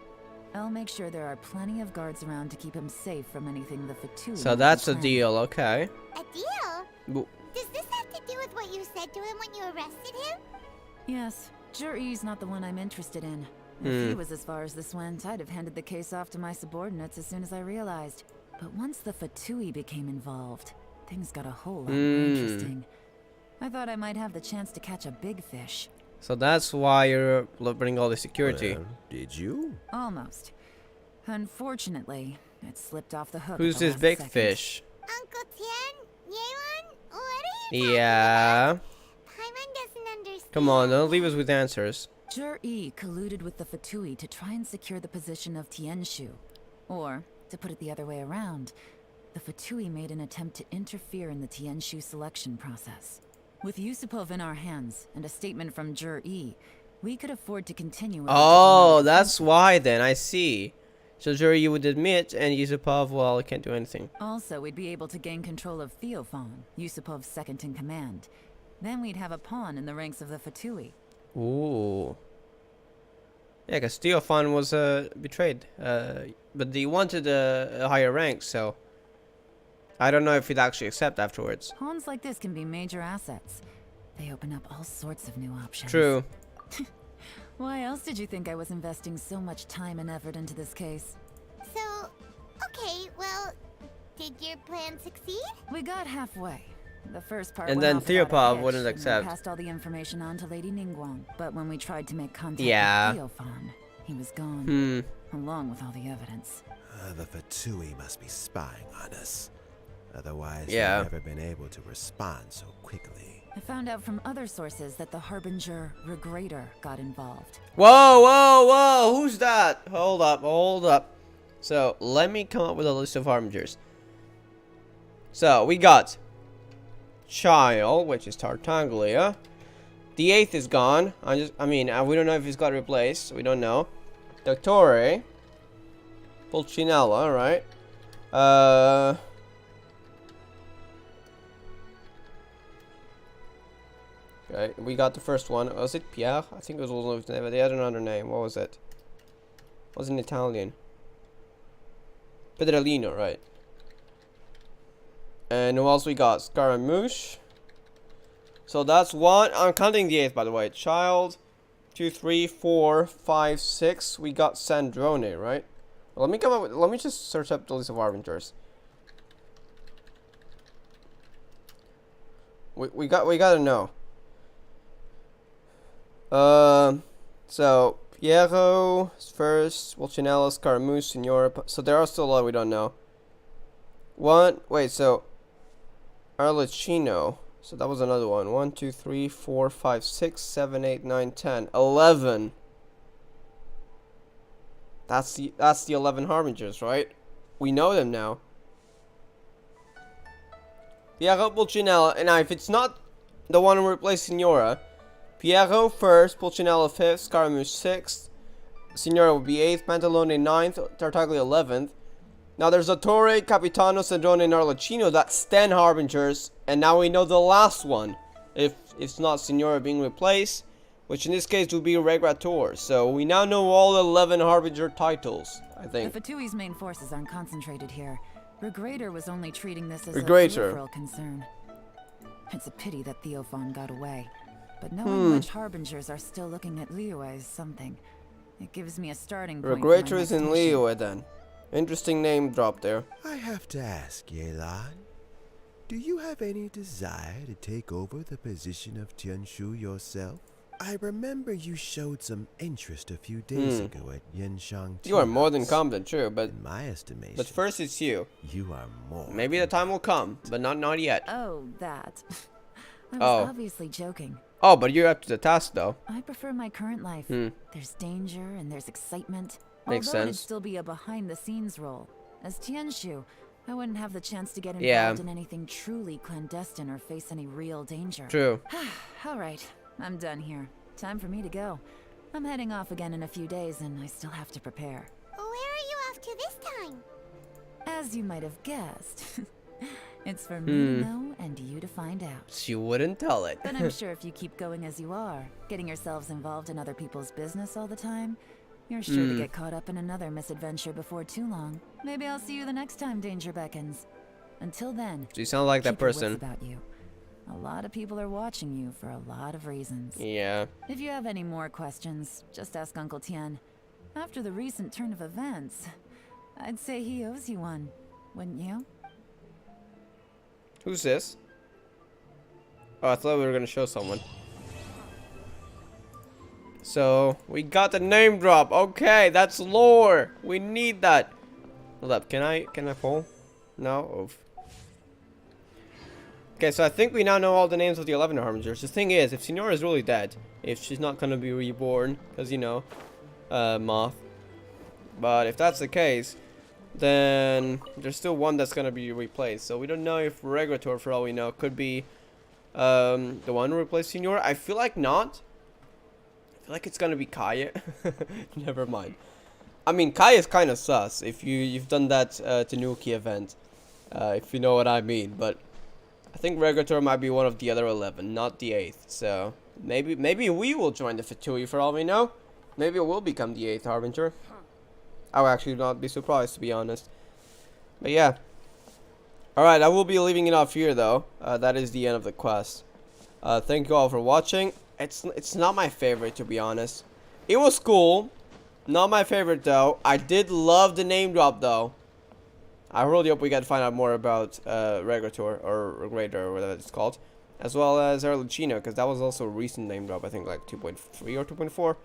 I'll make sure there are plenty of guards around to keep him safe from anything the Fatui. So might that's be a planning. deal, okay. A deal? Well, Does this have to do with what you said to him when you arrested him? Yes, Jur-E's not the one I'm interested in. If he was as far as this went, I'd have handed the case off to my subordinates as soon as I realized. But once the Fatui became involved, things got a whole lot more interesting. I thought I might have the chance to catch a big fish. So that's why you're bringing all the security. Well, did you? Almost. Unfortunately, it slipped off the hook. Who's at the this last big second. fish? Uncle Tian? Yelan? What are you Yeah. Paimon doesn't understand. Come on, don't leave us with answers. Jur-E colluded with the Fatui to try and secure the position of Tianshu. Or, to put it the other way around, the Fatui made an attempt to interfere in the Tianshu selection process. With Yusupov in our hands and a statement from Jur-E, we could afford to continue with Oh, that's why then, I see. So Jury you would admit, and Yusupov, well, can't do anything. Also, we'd be able to gain control of Theophan, Yusupov's second in command. Then we'd have a pawn in the ranks of the Fatui. Ooh. Yeah, because Theophan was betrayed. But he wanted a higher rank, so... I don't know if he'd actually accept afterwards. Pawns like this can be major assets. They open up all sorts of new options. True. Why else did you think I was investing so much time and effort into this case? So, okay, well, did your plan succeed? We got halfway. The first part And went then off without a Theopov hitch, wouldn't and we accept. passed all the information on to Lady Ningguang. But when we tried to make contact Yeah. with Theophan, he was gone. Along with all the evidence. The Fatui must be spying on us. Otherwise, Yeah. they've never been able to respond so quickly. I found out from other sources that the Harbinger Regrator got involved. Whoa, whoa, whoa! Who's that? Hold up, hold up. So, let me come up with a list of harbingers. So, we got Child, which is Tartaglia. The 8th is gone. We don't know if he's got replaced. We don't know. Dottore. Pulcinella, right? Okay, we got the first one. Was it Pierre? I think it was one of them, but they had another name. What was it? It was in Italian. Pedrolino, right? And who else we got? Scaramouche. So that's one. I'm counting the 8th, by the way. Child. 2, 3, 4, 5, 6. We got Sandrone, right? Well, let me just search up the list of harbingers. We gotta know. So Piero is first, Volcinella, Scaramouche, Signora. So there are still a lot we don't know. So Arlecchino. So that was another one. 1, 2, 3, 4, 5, 6, 7, 8, 9, 10, 11. That's the 11 harbingers, right? We know them now. Piero, Pulcinella, and now if it's not the one who replaced Signora, Piero first, Pulcinella 5th, Scaramouche 6th, Signora will be 8th, Pantalone 9th, Tartaglia 11th. Now there's Attore, Capitano, Sandrone, and Arlecchino. That's 10 Harbingers. And now we know the last one. If it's not Signora being replaced, which in this case would be Regrator. So we now know all 11 Harbinger titles, I think. The Fatui's main forces aren't concentrated here. Regrator was only treating this as a Regrator. peripheral concern. It's a pity that Theophan got away. But knowing which Harbingers are still looking at Liyue is something. It gives me a starting point. Regrator is in Liyue then. Interesting name drop there. I have to ask, Yelan. Do you have any desire to take over the position of Tianshu yourself? I remember you showed some interest a few days ago at Yenshang. You are more than competent, true, but in my estimation. But first it's you. You are more. Maybe the time will come, but not yet. Oh, that. I was obviously joking. Oh, but you're up to the task though. I prefer my current life. There's danger and there's excitement. Makes Although sense. it'd still be a behind-the-scenes role. As Tianshu, I wouldn't have the chance to get involved in anything truly clandestine or face any real danger. True. All right, I'm done here. Time for me to go. I'm heading off again in a few days, and I still have to prepare. Where are you off to this time? As you might have guessed, it's for me to know and you to find out. She wouldn't tell it. But I'm sure if you keep going as you are, getting yourselves involved in other people's business all the time, you're sure to get caught up in another misadventure before too long. Maybe I'll see you the next time danger beckons. Until then, You sound like that keep your wits person. about you. A lot of people are watching you for a lot of reasons. Yeah. If you have any more questions, just ask Uncle Tien. After the recent turn of events, I'd say he owes you one, wouldn't you? Who's this? Oh, I thought we were gonna show someone. So we got the name drop. Okay, that's lore. We need that. Hold up, can I pull? No. Oof. Okay, so I think we now know all the names of the 11 Harbingers. The thing is, if Signora is really dead, if she's not gonna be reborn, because you know, Moth. But if that's the case, then there's still one that's gonna be replaced. So we don't know if Regrator, for all we know, could be the one who replaced Signora. I feel like not. I feel like it's gonna be Kaya. Never mind. I mean, Kaya's kind of sus if you've done that Tanuki event, if you know what I mean. But I think Regator might be one of the other 11, not the 8th. So maybe we will join the Fatui for all we know. Maybe it will become the 8th Harbinger. I would actually not be surprised, to be honest. But yeah. Alright, I will be leaving it off here though. That is the end of the quest. Thank you all for watching. It's not my favorite, to be honest. It was cool. Not my favorite though. I did love the name drop though. I really hope we get to find out more about Regator or Regrator or whatever it's called. As well as Arlecchino, because that was also a recent name drop. I think like 2.3 or 2.4.